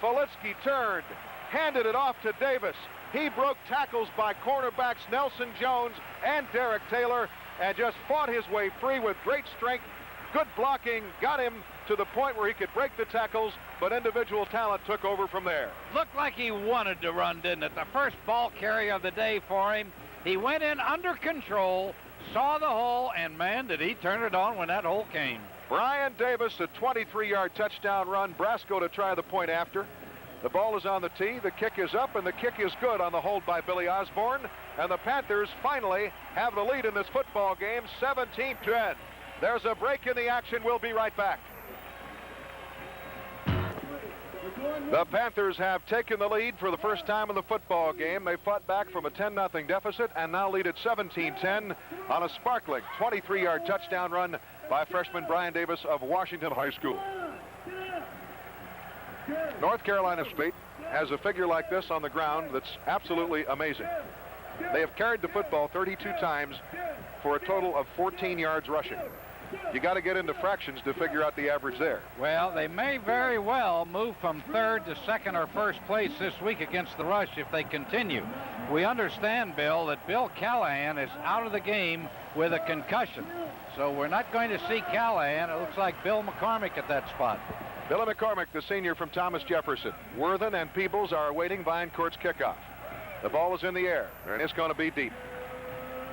S1: Filitsky turned, handed it off to Davis. He broke tackles by cornerbacks Nelson Jones and Derek Taylor and just fought his way free with great strength. Good blocking got him to the point where he could break the tackles, but individual talent took over from there.
S2: Looked like he wanted to run, didn't it? The first ball carry of the day for him. He went in under control, saw the hole, and man, did he turn it on when that hole came.
S1: Brian Davis, a 23-yard touchdown run. Brasco to try the point after. The ball is on the tee, the kick is up, and the kick is good on the hold by Billy Osborne. And the Panthers finally have the lead in this football game, 17-10. There's a break in the action. We'll be right back. The Panthers have taken the lead for the first time in the football game. They fought back from a 10-0 deficit and now lead at 17-10 on a sparkling 23-yard touchdown run by freshman Brian Davis of Washington High School. North Carolina State has a figure like this on the ground that's absolutely amazing. They have carried the football 32 times for a total of 14 yards rushing. You got to get into fractions to figure out the average there.
S2: Well, they may very well move from third to second or first place this week against the rush if they continue. We understand, Bill, that Bill Callahan is out of the game with a concussion. So we're not going to see Callahan. It looks like Bill McCormick at that spot.
S1: Billy McCormick, the senior from Thomas Jefferson. Worthen and Peebles are awaiting Vinecourt's kickoff. The ball is in the air, and it's going to be deep.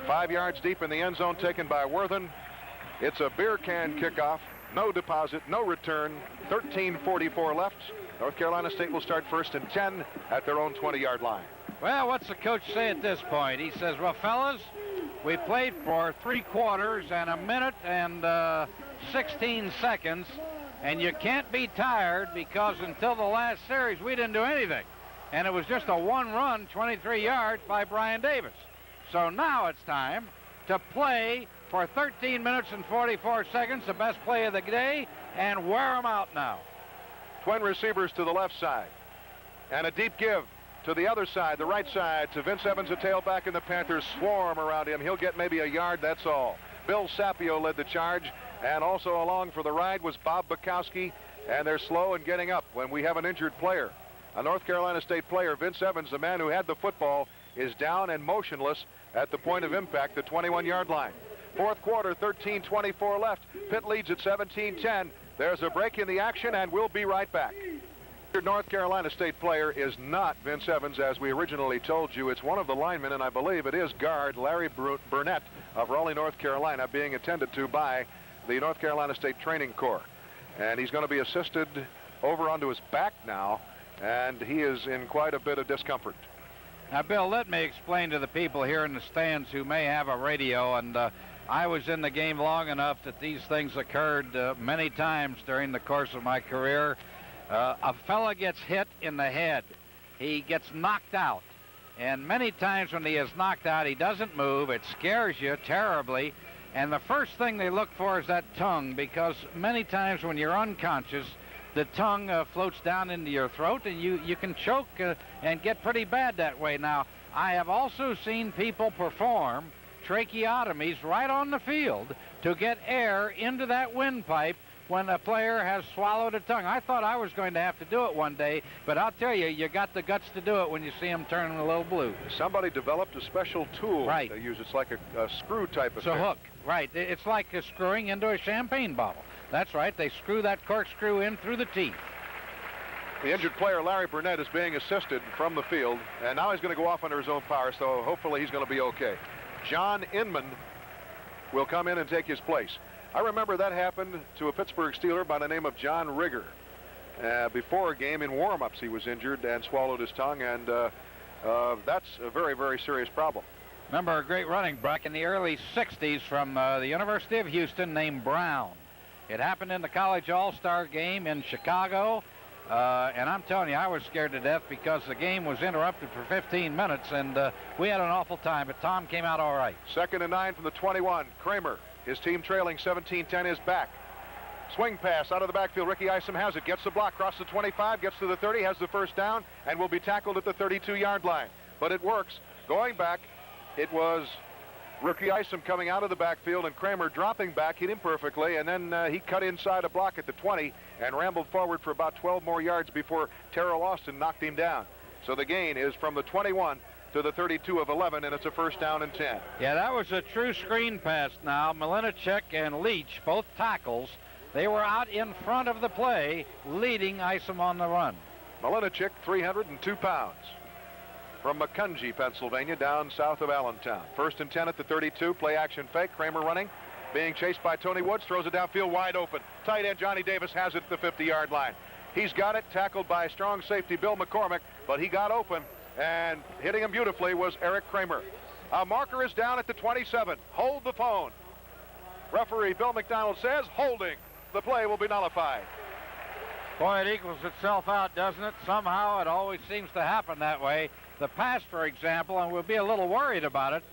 S1: 5 yards deep in the end zone taken by Worthen. It's a beer can kickoff. No deposit, no return. 13:44 left. North Carolina State will start first and 10 at their own 20-yard line.
S2: Well, what's the coach say at this point? He says, well, fellas, we played for 3 quarters and a minute and 16 seconds, and you can't be tired because until the last series, we didn't do anything. And it was just a one-run, 23 yards by Brian Davis. So now it's time to play for 13 minutes and 44 seconds, the best play of the day, and wear them out now.
S1: Twin receivers to the left side. And a deep give to the other side, the right side, to Vince Evans, a tailback, and the Panthers swarm around him. He'll get maybe a yard, that's all. Bill Sapio led the charge, and also along for the ride was Bob Bukowski, and they're slow in getting up when we have an injured player. A North Carolina State player, Vince Evans, the man who had the football, is down and motionless at the point of impact, the 21-yard line. Fourth quarter, 13:24 left. Pitt leads at 17-10. There's a break in the action, and we'll be right back. North Carolina State player is not Vince Evans, as we originally told you. It's one of the linemen, and I believe it is guard Larry Burnett of Raleigh, North Carolina, being attended to by the North Carolina State Training Corps. And he's going to be assisted over onto his back now, and he is in quite a bit of discomfort.
S2: Now, Bill, let me explain to the people here in the stands who may have a radio, and I was in the game long enough that these things occurred many times during the course of my career. A fella gets hit in the head. He gets knocked out. And many times when he is knocked out, he doesn't move. It scares you terribly. And the first thing they look for is that tongue, because many times when you're unconscious, the tongue floats down into your throat, and you can choke and get pretty bad that way. Now, I have also seen people perform tracheotomies right on the field to get air into that windpipe when a player has swallowed a tongue. I thought I was going to have to do it one day, but I'll tell you, you got the guts to do it when you see them turning a little blue.
S1: Somebody developed a special tool
S2: right.
S1: they use. It's like a screw type of
S2: it's thing. It's a hook, right. It's like screwing into a champagne bottle. That's right. They screw that corkscrew in through the teeth.
S1: The injured player, Larry Burnett, is being assisted from the field, and now he's going to go off under his own power, so hopefully he's going to be okay. John Inman will come in and take his place. I remember that happened to a Pittsburgh Steeler by the name of John Rigger. Before a game in warm-ups, he was injured and swallowed his tongue, and that's a very, very serious problem.
S2: Remember a great running back in the early 60s from the University of Houston named Brown. It happened in the college all-star game in Chicago, and I'm telling you, I was scared to death because the game was interrupted for 15 minutes, and we had an awful time, but Tom came out all right.
S1: 2nd and 9 from the 21. Kramer, his team trailing 17-10, is back. Swing pass out of the backfield. Ricky Isom has it, gets the block, crosses the 25, gets to the 30, has the first down, and will be tackled at the 32-yard line. But it works. Going back, it was Ricky Isom coming out of the backfield, and Kramer dropping back, hit him perfectly, and then he cut inside a block at the 20 and rambled forward for about 12 more yards before Terrell Austin knocked him down. So the gain is from the 21 to the 32 of 11, and it's a first down and 10.
S2: Yeah, that was a true screen pass now. Malinicek and Leach, both tackles, they were out in front of the play, leading Isom on the run.
S1: Malinicek, 302 pounds. From Macungie, Pennsylvania, down south of Allentown. 1st and 10 at the 32, play action fake. Kramer running, being chased by Tony Woods, throws it downfield wide open. Tight end Johnny Davis has it at the 50-yard line. He's got it, tackled by strong safety Bill McCormick, but he got open, and hitting him beautifully was Eric Kramer. A marker is down at the 27. Hold the phone. Referee Bill McDonald says holding. The play will be nullified.
S2: Boy, it equals itself out, doesn't it? Somehow it always seems to happen that way. The pass, for example, and we'll be a little worried about it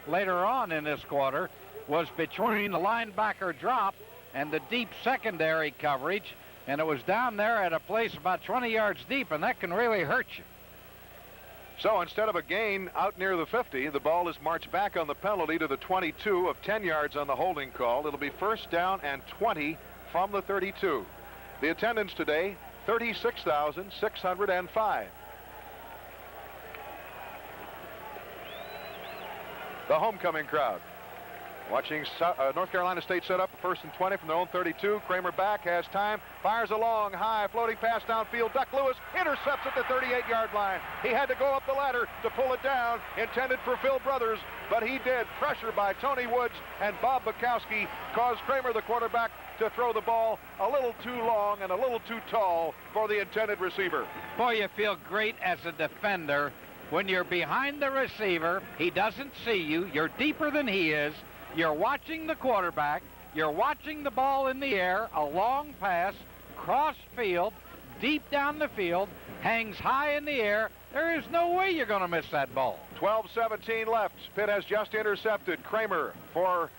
S2: later on in this quarter, was between the linebacker drop and the deep secondary coverage, and it was down there at a place about 20 yards deep, and that can really hurt you.
S1: So instead of a gain out near the 50, the ball is marched back on the penalty to the 22 of 10 yards on the holding call. It'll be first down and 20 from the 32. The attendance today, 36,605. The homecoming crowd watching North Carolina State set up 1st and 20 from their own 32. Kramer back, has time, fires a long, high, floating pass downfield. Duck Lewis intercepts at the 38-yard line. He had to go up the ladder to pull it down, intended for Phil Brothers, but he did. Pressure by Tony Woods and Bob Bukowski caused Kramer, the quarterback, to throw the ball a little too long and a little too tall for the intended receiver.
S2: Boy, you feel great as a defender when you're behind the receiver. He doesn't see you. You're deeper than he is. You're watching the quarterback. You're watching the ball in the air, a long pass, cross field, deep down the field, hangs high in the air. There is no way you're going to miss that ball.
S1: 12-17 left. Pitt has just intercepted Kramer for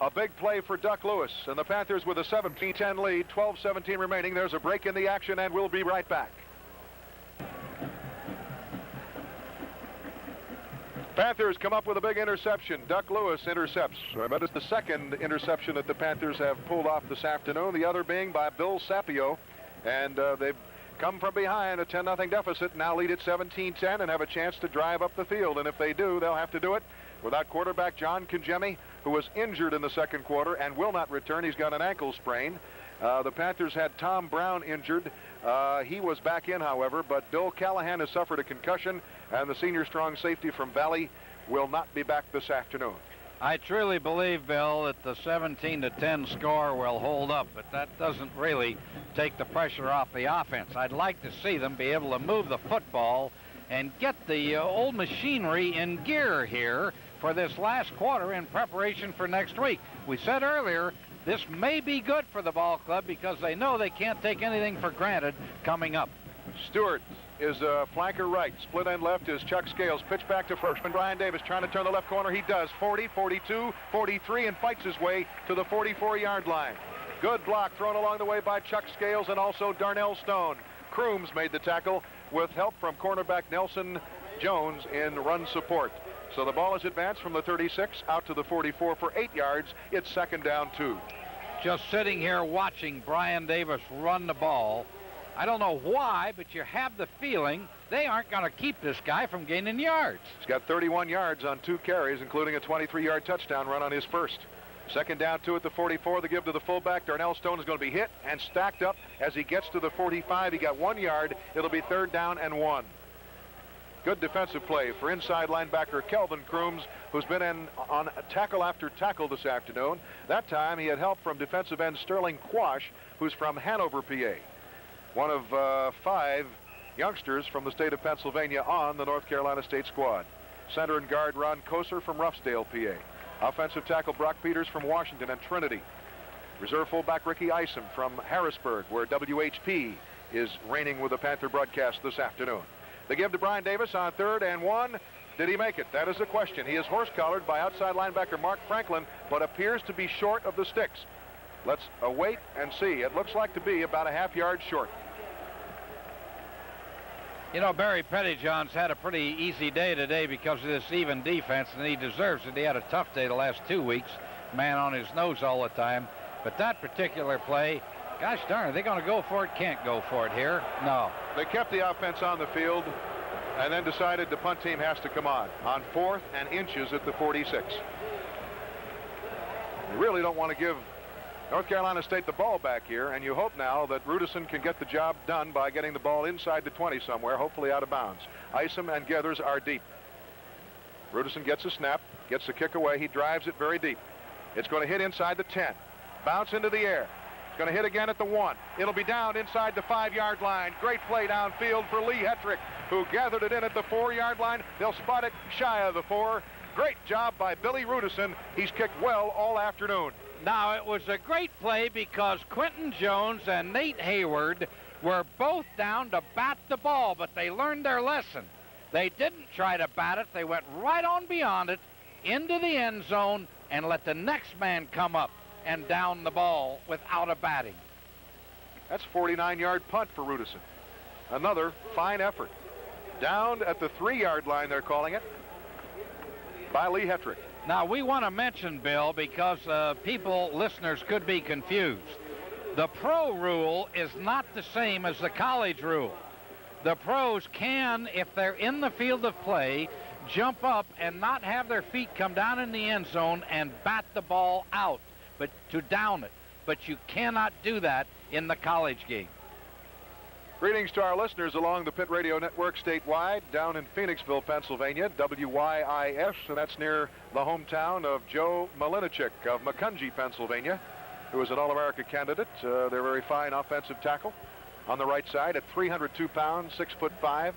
S1: a big play for Duck Lewis, and the Panthers with a 17-10 lead, 12-17 remaining. There's a break in the action, and we'll be right back. Panthers come up with a big interception. Duck Lewis intercepts, but it's the second interception that the Panthers have pulled off this afternoon, the other being by Bill Sapio, and they've come from behind a 10-0 deficit, now lead at 17-10 and have a chance to drive up the field, and if they do, they'll have to do it without quarterback John Kangemi, who was injured in the second quarter and will not return. He's got an ankle sprain. The Panthers had Tom Brown injured. He was back in, however, but Bill Callahan has suffered a concussion, and the senior strong safety from Valley will not be back this afternoon.
S2: I truly believe, Bill, that the 17-10 score will hold up, but that doesn't really take the pressure off the offense. I'd like to see them be able to move the football and get the old machinery in gear here for this last quarter in preparation for next week. We said earlier, this may be good for the ball club because they know they can't take anything for granted coming up.
S1: Stewart is flanker right. Split end left is Chuck Scales. Pitch back to first. Brian Davis trying to turn the left corner. He does. 40, 42, 43, and fights his way to the 44-yard line. Good block thrown along the way by Chuck Scales and also Darnell Stone. Crooms made the tackle with help from cornerback Nelson Jones in run support. So the ball is advanced from the 36 out to the 44 for 8 yards. It's second down 2.
S2: Just sitting here watching Brian Davis run the ball, I don't know why, but you have the feeling they aren't going to keep this guy from gaining yards.
S1: He's got 31 yards on 2 carries, including a 23-yard touchdown run on his first. Second down 2 at the 44. The give to the fullback. Darnell Stone is going to be hit and stacked up as he gets to the 45. He got 1 yard. It'll be third down and 1. Good defensive play for inside linebacker Kelvin Crooms, who's been in on tackle after tackle this afternoon. That time he had help from defensive end Sterling Quash, who's from Hanover, PA. One of 5 youngsters from the state of Pennsylvania on the North Carolina State squad. Center and guard Ron Koser from Ruffsdale, PA. Offensive tackle Brock Peters from Washington and Trinity. Reserve fullback Ricky Isom from Harrisburg, where WHP is reigning with the Panther broadcast this afternoon. They give to Brian Davis on 3rd and 1. Did he make it? That is the question. He is horse-collared by outside linebacker Mark Franklin, but appears to be short of the sticks. Let's await and see. It looks like to be about a half-yard short.
S2: You know, Barry Pettyjohn's had a pretty easy day today because of this even defense, and he deserves it. He had a tough day the last 2 weeks, man on his nose all the time. But that particular play, gosh darn, are they going to go for it? Can't go for it here. No.
S1: They kept the offense on the field and then decided the punt team has to come on 4th and inches at the 46. They really don't want to give North Carolina State the ball back here, and you hope now that Rudison can get the job done by getting the ball inside the 20 somewhere, hopefully out of bounds. Isom and Gethers are deep. Rudison gets a snap, gets the kick away. He drives it very deep. It's going to hit inside the 10. Bounce into the air. It's going to hit again at the 1. It'll be down inside the 5-yard line. Great play downfield for Lee Hetrick, who gathered it in at the 4-yard line. They'll spot it shy of the 4. Great job by Billy Rudison. He's kicked well all afternoon.
S2: Now, it was a great play because Quentin Jones and Nate Hayward were both down to bat the ball, but they learned their lesson. They didn't try to bat it. They went right on beyond it into the end zone and let the next man come up and down the ball without a batting.
S1: That's a 49-yard punt for Rudison. Another fine effort. Down at the 3-yard line, they're calling it, by Lee Hetrick.
S2: Now, we want to mention, Bill, because listeners could be confused. The pro rule is not the same as the college rule. The pros can, if they're in the field of play, jump up and not have their feet come down in the end zone and bat the ball out, but to down it. But you cannot do that in the college game.
S1: Greetings to our listeners along the Pitt Radio Network statewide, down in Phoenixville, Pennsylvania, WYIS, and that's near the hometown of Joe Malinichik of Macungie, Pennsylvania, who is an All-America candidate. They're a very fine offensive tackle on the right side at 302 pounds, 6'5".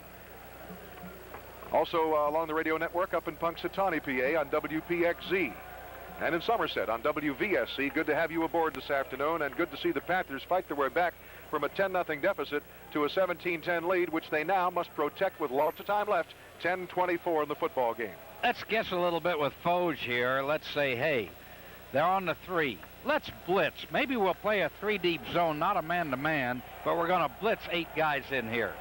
S1: Also along the radio network up in Punxsutawney, PA on WPXZ. And in Somerset on WVSC. Good to have you aboard this afternoon, and good to see the Panthers fight their way back from a 10-0 deficit to a 17-10 lead, which they now must protect with lots of time left, 10-24 in the football game.
S2: Let's guess a little bit with Foge here. Let's say, hey, they're on the 3. Let's blitz. Maybe we'll play a 3-deep zone, not a man-to-man, but we're going to blitz 8 guys in here.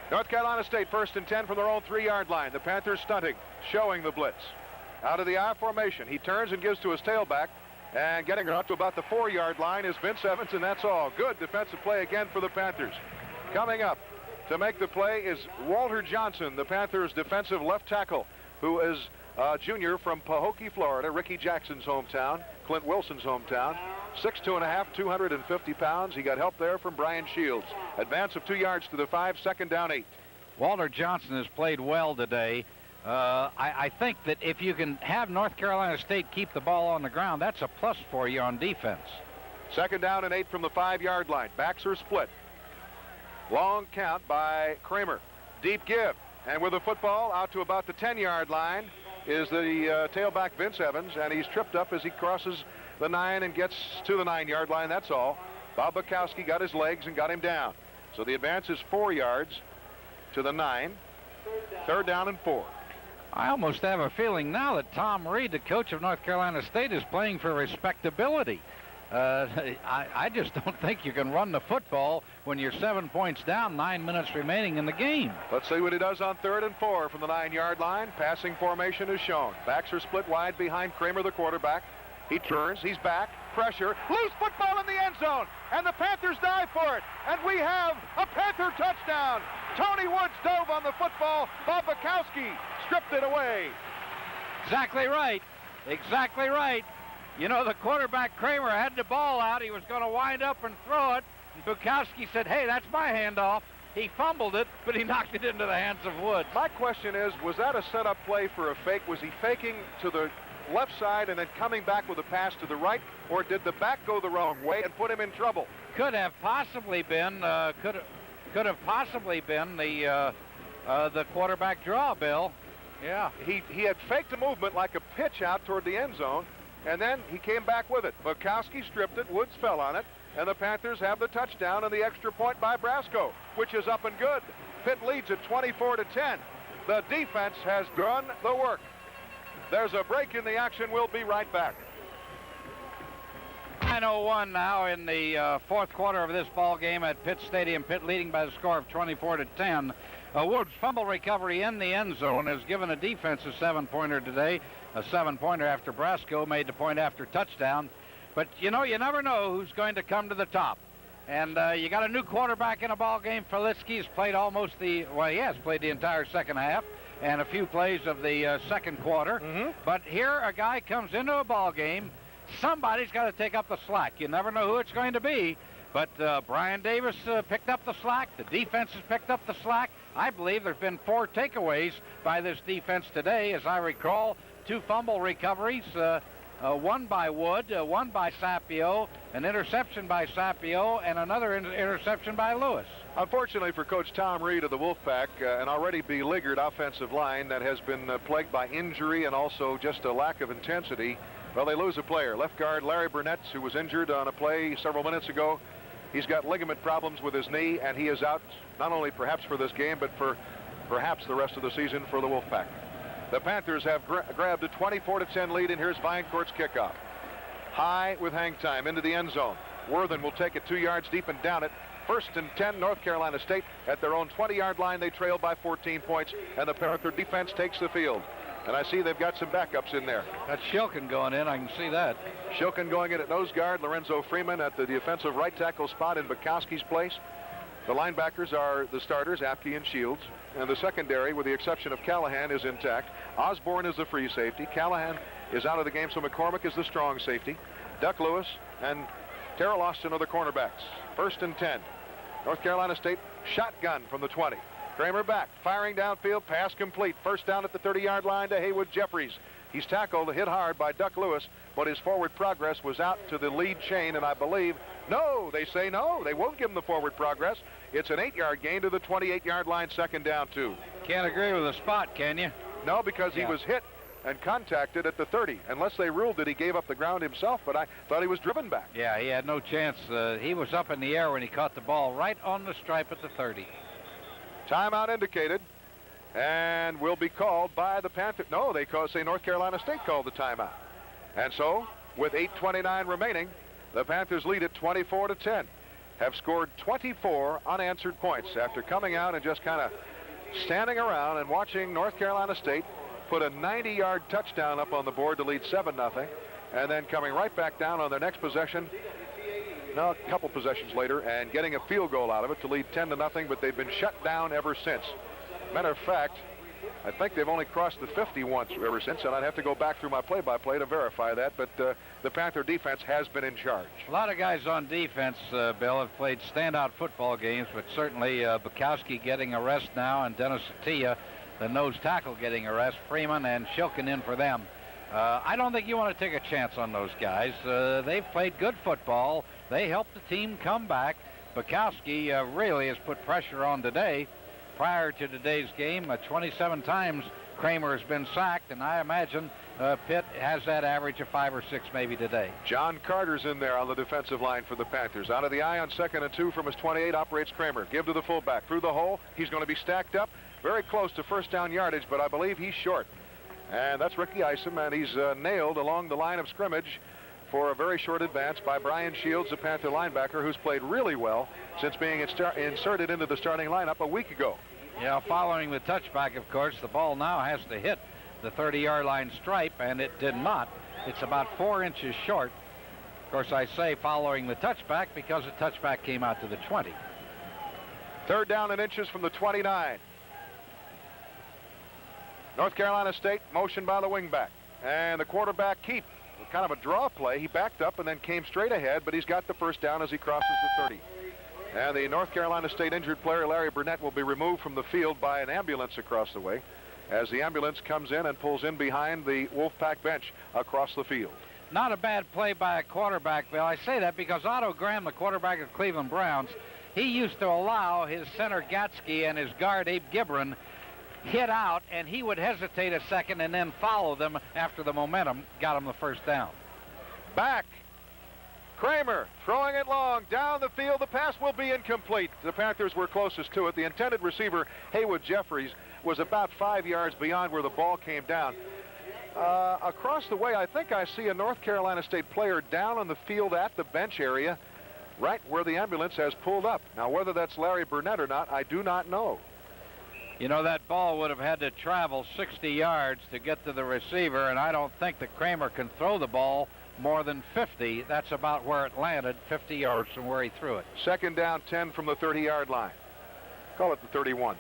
S1: North Carolina State 1st and 10 from their own 3-yard line. The Panthers stunting, showing the blitz. Out of the I formation, he turns and gives to his tailback, and getting up to about the 4-yard line is Vince Evans, and that's all. Good defensive play again for the Panthers. Coming up to make the play is Walter Johnson, the Panthers' defensive left tackle, who is a junior from Pahokee, Florida, Ricky Jackson's hometown, Clint Wilson's hometown. 6'2½", 250 pounds. He got help there from Brian Shields. Advance of 2 yards to the 5, second down 8.
S2: Walter Johnson has played well today. I think that if you can have North Carolina State keep the ball on the ground, that's a plus for you on defense.
S1: 2nd down and 8 from the 5-yard line. Backs are split. Long count by Kramer. Deep give. And with the football out to about the 10-yard line is the tailback Vince Evans, and he's tripped up as he crosses the 9 and gets to the 9-yard line. That's all. Bob Bukowski got his legs and got him down. So the advance is 4 yards to the 9. 3rd down and 4.
S2: I almost have a feeling now that Tom Reed, the coach of North Carolina State, is playing for respectability. I just don't think you can run the football when you're 7 points down, 9 minutes remaining in the game.
S1: Let's see what he does on 3rd and 4 from the 9-yard line. Passing formation is shown. Backs are split wide behind Kramer, the quarterback. He turns, he's back, pressure, loose football in the end zone, and the Panthers dive for it. And we have a Panther touchdown. Tony Woods dove on the football. Bob Bukowski stripped it away.
S2: Exactly right. Exactly right. You know, the quarterback Kramer had the ball out. He was going to wind up and throw it. And Bukowski said, hey, that's my handoff. He fumbled it, but he knocked it into the hands of Woods.
S1: My question is, was that a setup play for a fake? Was he faking to the left side and then coming back with a pass to the right, or did the back go the wrong way and put him in trouble?
S2: Could have possibly been could have possibly been the quarterback draw, Bill. Yeah.
S1: He had faked a movement like a pitch out toward the end zone, and then he came back with it. Bukowski stripped it, Woods fell on it, and the Panthers have the touchdown and the extra point by Brasco, which is up and good. Pitt leads at 24-10. The defense has done the work. There's a break in the action. We'll be right back.
S2: 9:01 now in the 4th quarter of this ball game at Pitt Stadium. Pitt leading by the score of 24-10. Woods' fumble recovery in the end zone has given a defense a 7-pointer today. A 7-pointer after Brasco made the point after touchdown. But, you know, you never know who's going to come to the top. And you got a new quarterback in a ball game. Filitsky's played he has played the entire second half and a few plays of the second quarter. But here a guy comes into a ball game. Somebody's got to take up the slack. You never know who it's going to be. But Brian Davis picked up the slack. The defense has picked up the slack. I believe there's been 4 takeaways by this defense today, as I recall. 2 fumble recoveries, one by Wood, one by Sapio, an interception by Sapio, and another interception by Lewis.
S1: Unfortunately for Coach Tom Reed of the Wolfpack, an already beleaguered offensive line that has been plagued by injury and also just a lack of intensity, well, they lose a player. Left guard Larry Burnett, who was injured on a play several minutes ago. He's got ligament problems with his knee, and he is out not only perhaps for this game, but for perhaps the rest of the season for the Wolfpack. The Panthers have grabbed a 24-10 lead, and here's Vinecourt's kickoff. High with hang time into the end zone. Worthen will take it 2 yards deep and down it. 1st and 10, North Carolina State at their own 20-yard line. They trail by 14 points, and the Panther defense takes the field. And I see they've got some backups in there.
S2: That's Shilkin going in. I can see that.
S1: Shilkin going in at nose guard. Lorenzo Freeman at the defensive right tackle spot in Bukowski's place. The linebackers are the starters, Apke and Shields. And the secondary, with the exception of Callahan, is intact. Osborne is the free safety. Callahan is out of the game, so McCormick is the strong safety. Duck Lewis and Terrell Austin are the cornerbacks. 1st and 10. North Carolina State shotgun from the 20. Kramer back, firing downfield, pass complete. 1st down at the 30-yard line to Haywood Jeffries. He's tackled, hit hard by Duck Lewis, but his forward progress was out to the lead chain, and I believe, no, they say no. They won't give him the forward progress. It's an 8-yard gain to the 28-yard line, 2nd down 2.
S2: Can't agree with the spot, can you?
S1: No, because he was hit and contacted at the 30, unless they ruled that he gave up the ground himself, but I thought he was driven back.
S2: Yeah, he had no chance. He was up in the air when he caught the ball right on the stripe at the 30.
S1: Timeout indicated, and will be called by the Panthers. No, they say North Carolina State called the timeout. And so, with 8:29 remaining, the Panthers lead at 24-10. Have scored 24 unanswered points after coming out and just kind of standing around and watching North Carolina State put a 90-yard touchdown up on the board to lead 7-0, and then coming right back down on their next possession, a couple possessions later, and getting a field goal out of it to lead 10-0, but they've been shut down ever since. Matter of fact, I think they've only crossed the 50 once ever since, and I'd have to go back through my play-by-play to verify that, but the Panther defense has been in charge.
S2: A lot of guys on defense, Bill, have played standout football games, but certainly Bukowski getting a rest now, and Dennis Attia the nose tackle getting a rest. Freeman and Shilkin in for them. I don't think you want to take a chance on those guys. They've played good football. They helped the team come back. Bukowski really has put pressure on today. Prior to today's game, 27 times Kramer has been sacked, and I imagine Pitt has that average of 5 or 6 maybe today.
S1: John Carter's in there on the defensive line for the Panthers. Out of the eye on 2nd and 2 from his 28 operates Kramer. Give to the fullback. Through the hole. He's going to be stacked up. Very close to first down yardage, but I believe he's short. And that's Ricky Isom, and he's nailed along the line of scrimmage for a very short advance by Brian Shields, the Panther linebacker, who's played really well since being inserted into the starting lineup a week ago.
S2: Yeah, following the touchback, of course, the ball now has to hit the 30-yard line stripe, and it did not. It's about 4 inches short. Of course, I say following the touchback because the touchback came out to the 20.
S1: 3rd down and inches from the 29. North Carolina State motion by the wingback. And the quarterback keep kind of a draw play. He backed up and then came straight ahead, but he's got the first down as he crosses the 30. And the North Carolina State injured player, Larry Burnett, will be removed from the field by an ambulance across the way as the ambulance comes in and pulls in behind the Wolfpack bench across the field.
S2: Not a bad play by a quarterback, Bill. I say that because Otto Graham, the quarterback of Cleveland Browns, he used to allow his center Gatsky and his guard Abe Gibran hit out, and he would hesitate a second and then follow them after the momentum got him the first down.
S1: Back. Kramer throwing it long down the field. The pass will be incomplete. The Panthers were closest to it. The intended receiver, Haywood Jeffries, was about 5 yards beyond where the ball came down. Across the way, I think I see a North Carolina State player down on the field at the bench area, right where the ambulance has pulled up. Now, whether that's Larry Burnett or not, I do not know.
S2: You know, that ball would have had to travel 60 yards to get to the receiver, and I don't think that Kramer can throw the ball more than 50. That's about where it landed, 50 yards from where he threw it.
S1: 2nd down, 10 from the 30-yard line. Call it the 31.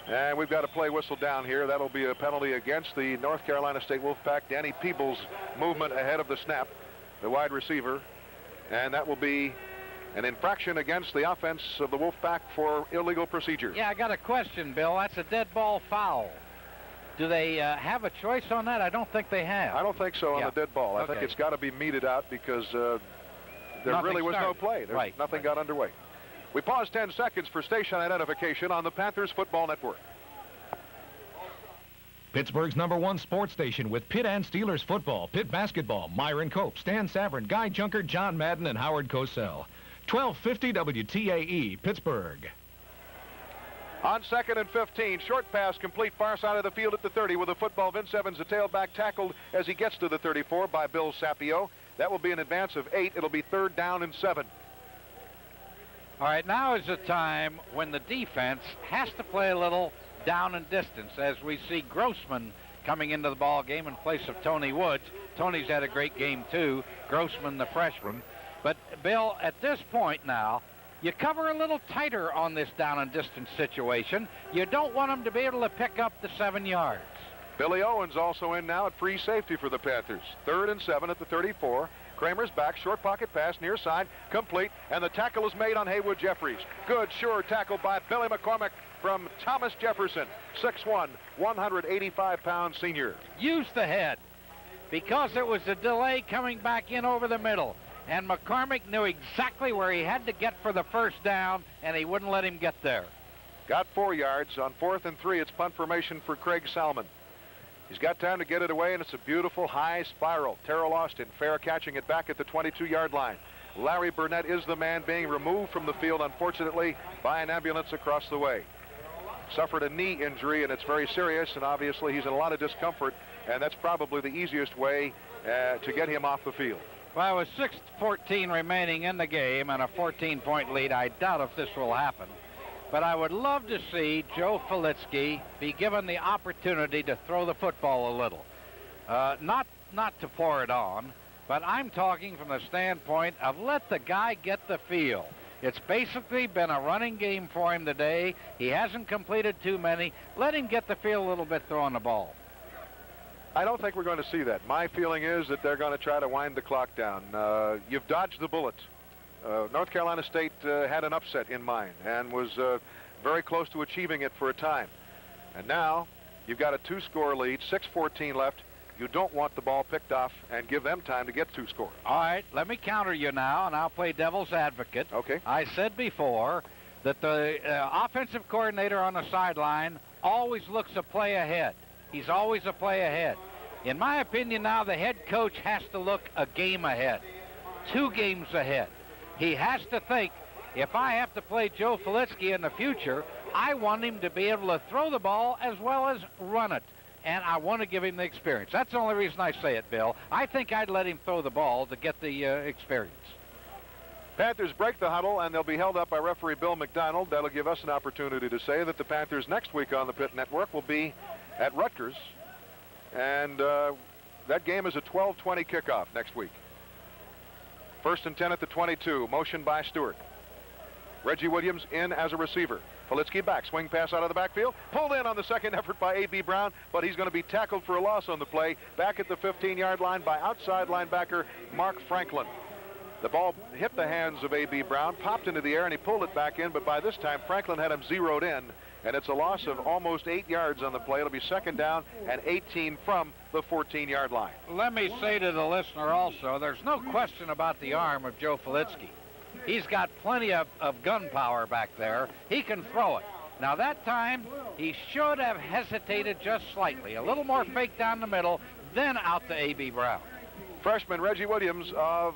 S1: And we've got a play whistle down here. That'll be a penalty against the North Carolina State Wolfpack. Danny Peebles' movement ahead of the snap, the wide receiver. And that will be an infraction against the offense of the Wolfpack for illegal procedures.
S2: Yeah, I got a question, Bill. That's a dead ball foul. Do they have a choice on that? I don't think they have.
S1: I don't think so on the dead ball. I think it's got to be meted out because there really was no play. Nothing got underway. We pause 10 seconds for station identification on the Panthers Football Network.
S3: Pittsburgh's #1 sports station with Pitt and Steelers football, Pitt basketball, Myron Cope, Stan Savran, Guy Junker, John Madden, and Howard Cosell. 1250 WTAE, Pittsburgh.
S1: On 2nd and 15, short pass complete far side of the field at the 30 with the football. Vince Evans, the tailback, tackled as he gets to the 34 by Bill Sapio. That will be an advance of 8. It'll be 3rd down and 7.
S2: All right, now is the time when the defense has to play a little down and distance as we see Grossman coming into the ball game in place of Tony Woods. Tony's had a great game too. Grossman, the freshman. But, Bill, at this point now, you cover a little tighter on this down and distance situation. You don't want them to be able to pick up the 7 yards.
S1: Billy Owens also in now at free safety for the Panthers. 3rd and 7 at the 34. Kramer's back, short pocket pass, near side, complete, and the tackle is made on Haywood Jeffries. Good, sure tackle by Billy McCormick from Thomas Jefferson, 6'1", 185-pound senior.
S2: Use the head because it was a delay coming back in over the middle. And McCormick knew exactly where he had to get for the first down, and he wouldn't let him get there.
S1: Got 4 yards. On 4th and 3, it's punt formation for Craig Salmon. He's got time to get it away, and it's a beautiful high spiral. Terrell Austin, fair catching it back at the 22-yard line. Larry Burnett is the man being removed from the field, unfortunately, by an ambulance across the way. Suffered a knee injury, and it's very serious, and obviously he's in a lot of discomfort, and that's probably the easiest way to get him off the field.
S2: Well, with 6:14 remaining in the game and a 14-point lead, I doubt if this will happen. But I would love to see Joe Filitsky be given the opportunity to throw the football a little. Not to pour it on, but I'm talking from the standpoint of let the guy get the feel. It's basically been a running game for him today. He hasn't completed too many. Let him get the feel a little bit throwing the ball.
S1: I don't think we're going to see that. My feeling is that they're going to try to wind the clock down. You've dodged the bullet. North Carolina State had an upset in mind and was very close to achieving it for a time. And now you've got a 2-score lead, 6:14 left. You don't want the ball picked off and give them time to get 2 scores.
S2: All right, let me counter you now, and I'll play devil's advocate.
S1: Okay.
S2: I said before that the offensive coordinator on the sideline always looks a play ahead. He's always a play ahead. In my opinion now, the head coach has to look a game ahead, 2 games ahead. He has to think, if I have to play Joe Filitsky in the future, I want him to be able to throw the ball as well as run it. And I want to give him the experience. That's the only reason I say it, Bill. I think I'd let him throw the ball to get the experience.
S1: Panthers break the huddle, and they'll be held up by referee Bill McDonald. That'll give us an opportunity to say that the Panthers next week on the Pitt Network will be at Rutgers. And that game is a 12:20 kickoff next week. 1st and 10 at the 22. Motion by Stewart. Reggie Williams in as a receiver. Filitsky back. Swing pass out of the backfield. Pulled in on the second effort by A.B. Brown, but he's going to be tackled for a loss on the play. Back at the 15-yard line by outside linebacker Mark Franklin. The ball hit the hands of A.B. Brown, popped into the air, and he pulled it back in, but by this time Franklin had him zeroed in, and it's a loss of almost 8 yards on the play. It'll be 2nd down and 18 from the 14-yard line.
S2: Let me say to the listener also, there's no question about the arm of Joe Filitsky. He's got plenty of gun power back there. He can throw it. Now that time, he should have hesitated just slightly. A little more fake down the middle, then out to A.B. Brown.
S1: Freshman Reggie Williams of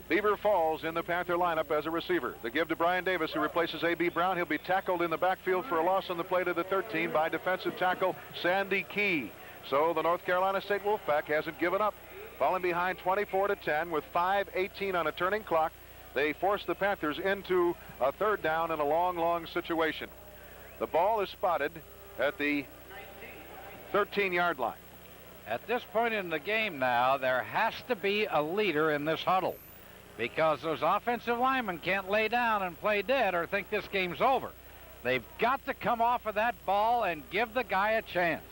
S1: Beaver Falls in the Panther lineup as a receiver. The give to Brian Davis, who replaces A.B. Brown. He'll be tackled in the backfield for a loss on the play to the 13 by defensive tackle Sandy Key. So the North Carolina State Wolfpack hasn't given up. Falling behind 24-10 with 5:18 on a turning clock. They force the Panthers into a 3rd down in a long situation. The ball is spotted at the 13-yard line.
S2: At this point in the game now, there has to be a leader in this huddle, because those offensive linemen can't lay down and play dead or think this game's over. They've got to come off of that ball and give the guy a chance.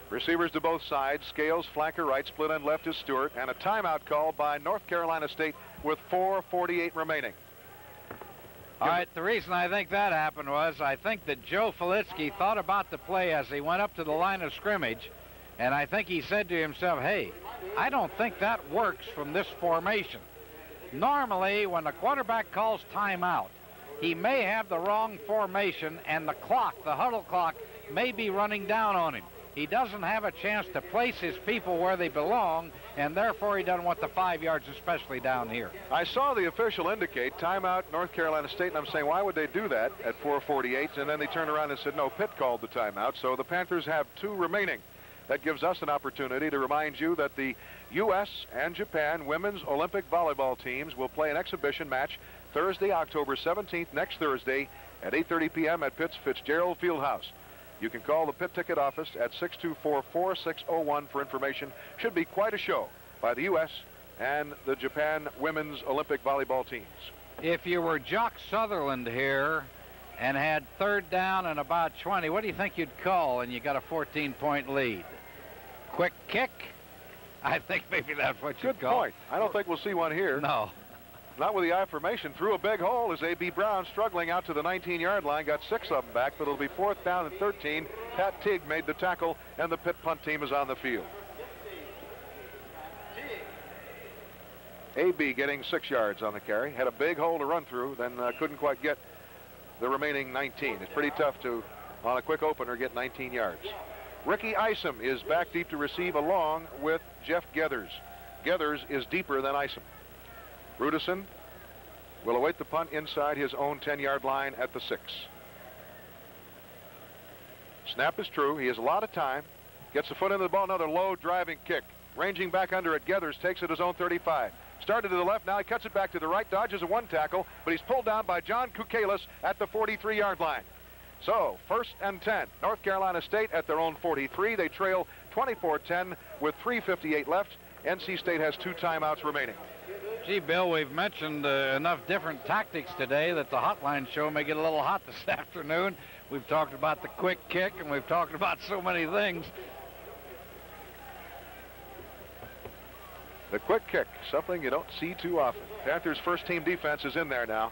S1: Receivers to both sides. Scales, flanker right, split end left is Stewart, and a timeout called by North Carolina State with 4:48 remaining.
S2: All right, the reason I think that happened was I think that Joe Filitsky thought about the play as he went up to the line of scrimmage, and I think he said to himself, hey, I don't think that works from this formation. Normally, when the quarterback calls timeout, he may have the wrong formation, and the clock, the huddle clock, may be running down on him. He doesn't have a chance to place his people where they belong, and therefore he doesn't want the 5 yards, especially down here.
S1: I saw the official indicate timeout North Carolina State, and I'm saying, why would they do that at 4:48? And then they turned around and said, no, Pitt called the timeout. So the Panthers have 2 remaining. That gives us an opportunity to remind you that the U.S. and Japan women's Olympic volleyball teams will play an exhibition match Thursday, October 17th, next Thursday at 8:30 p.m. at Pitt's Fitzgerald Fieldhouse. You can call the Pitt ticket office at 624-4601 for information. Should be quite a show by the U.S. and the Japan women's Olympic volleyball teams.
S2: If you were Jock Sutherland here and had 3rd down and about 20, what do you think you'd call and you got a 14-point lead? Quick kick? I think maybe that's what you'd call.
S1: Good point. I don't think we'll see one here.
S2: No.
S1: Not with the I formation. Through a big hole is A.B. Brown, struggling out to the 19-yard line. Got 6 of them back, but it'll be 4th down and 13. Pat Teague made the tackle, and the Pitt punt team is on the field. A.B. getting 6 yards on the carry. Had a big hole to run through, then couldn't quite get the remaining 19. It's pretty tough to, on a quick opener, get 19 yards. Ricky Isom is back deep to receive along with Jeff Gethers. Gethers is deeper than Isom. Rudison will await the punt inside his own 10-yard line at the 6. Snap is true. He has a lot of time. Gets the foot into the ball. Another low driving kick. Ranging back under it, Gethers takes it his own 35. Started to the left. Now he cuts it back to the right. Dodges a 1 tackle, but he's pulled down by John Kukalis at the 43-yard line. So 1st and 10. North Carolina State at their own 43. They trail 24-10 with 3:58 left. NC State has 2 timeouts remaining.
S2: Gee, Bill, we've mentioned enough different tactics today that the hotline show may get a little hot this afternoon. We've talked about the quick kick, and we've talked about so many things.
S1: The quick kick, something you don't see too often. Panthers' first-team defense is in there now.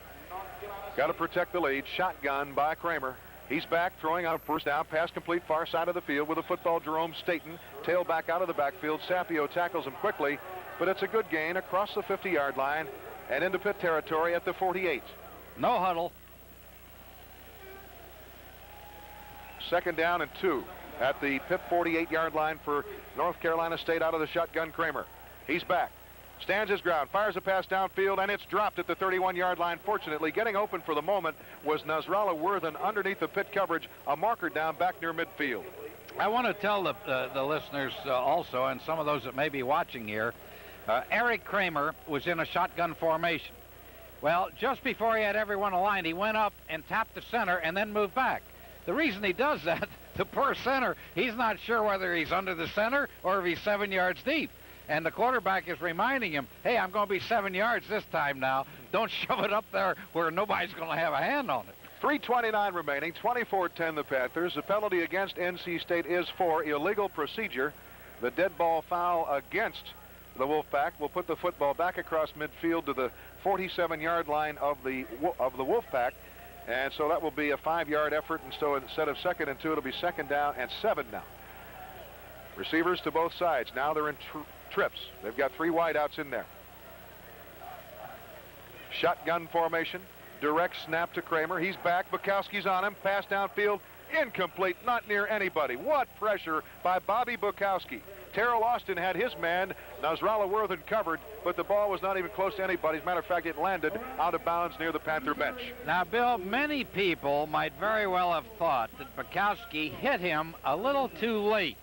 S1: Got to protect the lead. Shotgun by Kramer. He's back, throwing on a first down, pass complete, far side of the field with the football. Jerome Staten, tailback out of the backfield. Sapio tackles him quickly, but it's a good gain across the 50-yard line and into Pitt territory at the 48.
S2: No huddle.
S1: Second down and 2 at the Pitt 48-yard line for North Carolina State out of the shotgun. Kramer. He's back. Stands his ground, fires a pass downfield, and it's dropped at the 31-yard line. Fortunately, getting open for the moment was Nasrallah Worthen underneath the Pitt coverage, a marker down back near midfield.
S2: I want to tell the listeners also, and some of those that may be watching here, Eric Kramer was in a shotgun formation. Well, just before he had everyone aligned, he went up and tapped the center and then moved back. The reason he does that, the poor center, he's not sure whether he's under the center or if he's 7 yards deep. And the quarterback is reminding him, hey, I'm going to be 7 yards this time now. Don't shove it up there where nobody's going to have a hand on it.
S1: 3:29 remaining, 24-10 the Panthers. The penalty against NC State is for illegal procedure. The dead ball foul against the Wolfpack will put the football back across midfield to the 47-yard line of the Wolfpack. And so that will be a 5-yard effort. And so instead of 2nd and 2, it'll be 2nd down and 7 now. Receivers to both sides. Now they're in trips. They've got 3 wideouts in there. Shotgun formation. Direct snap to Kramer. He's back. Bukowski's on him. Pass downfield. Incomplete. Not near anybody. What pressure by Bobby Bukowski. Terrell Austin had his man, Nasrallah Worthen, covered, but the ball was not even close to anybody. As a matter of fact, it landed out of bounds near the Panther bench.
S2: Now, Bill, many people might very well have thought that Bukowski hit him a little too late.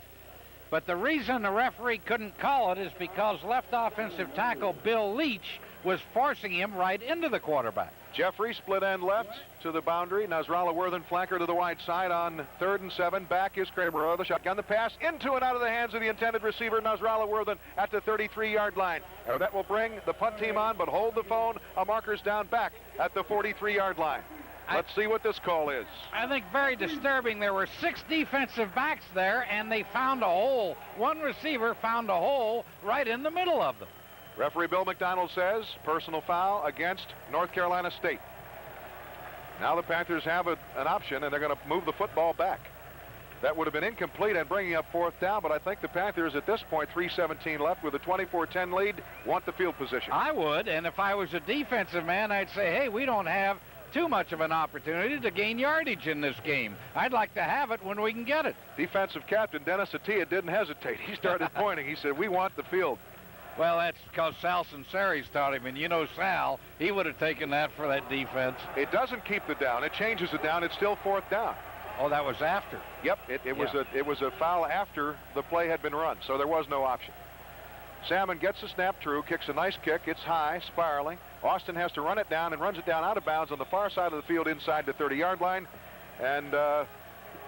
S2: But the reason the referee couldn't call it is because left offensive tackle Bill Leach was forcing him right into the quarterback.
S1: Jeffrey split end left to the boundary. Nasrallah Worthen flanker to the wide side on 3rd and 7. Back is Kramer. The shotgun, the pass into and out of the hands of the intended receiver, Nasrallah Worthen, at the 33-yard line. That will bring the punt team on, but hold the phone. A marker's down back at the 43-yard line. Let's see what this call is.
S2: I think very disturbing. There were 6 defensive backs there, and they found a hole. One receiver found a hole right in the middle of them.
S1: Referee Bill McDonald says personal foul against North Carolina State. Now the Panthers have an option, and they're going to move the football back. That would have been incomplete and bringing up 4th down, but I think the Panthers at this point, 3:17 left with a 24-10 lead, want the field position.
S2: I would, and if I was a defensive man, I'd say, hey, we don't have too much of an opportunity to gain yardage in this game. I'd like to have it when we can get it.
S1: Defensive captain Dennis Attia didn't hesitate. He started pointing. He said, we want the field.
S2: Well, that's because Sal Sanseris taught him, and you know Sal, he would have taken that for that defense.
S1: It doesn't keep the down. It changes the down. It's still 4th down.
S2: Oh, that was after.
S1: Yep, it was a foul after the play had been run, so there was no option. Salmon gets the snap through, kicks a nice kick. It's high, spiraling. Austin has to run it down and runs it down out of bounds on the far side of the field inside the 30-yard line. And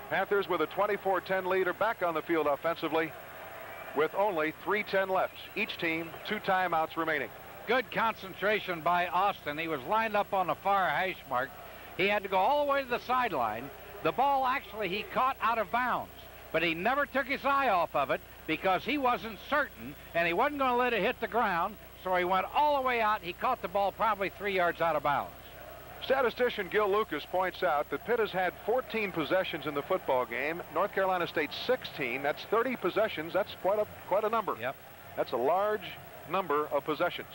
S1: Panthers with a 24-10 lead are back on the field offensively with only 3:10 left. Each team 2 timeouts remaining.
S2: Good concentration by Austin. He was lined up on the far hash mark. He had to go all the way to the sideline. The ball actually he caught out of bounds, but he never took his eye off of it because he wasn't certain, and he wasn't going to let it hit the ground, so he went all the way out. He caught the ball probably 3 yards out of bounds.
S1: Statistician Gil Lucas points out that Pitt has had 14 possessions in the football game. North Carolina State 16. That's 30 possessions. That's quite a number.
S2: Yep.
S1: That's a large number of possessions.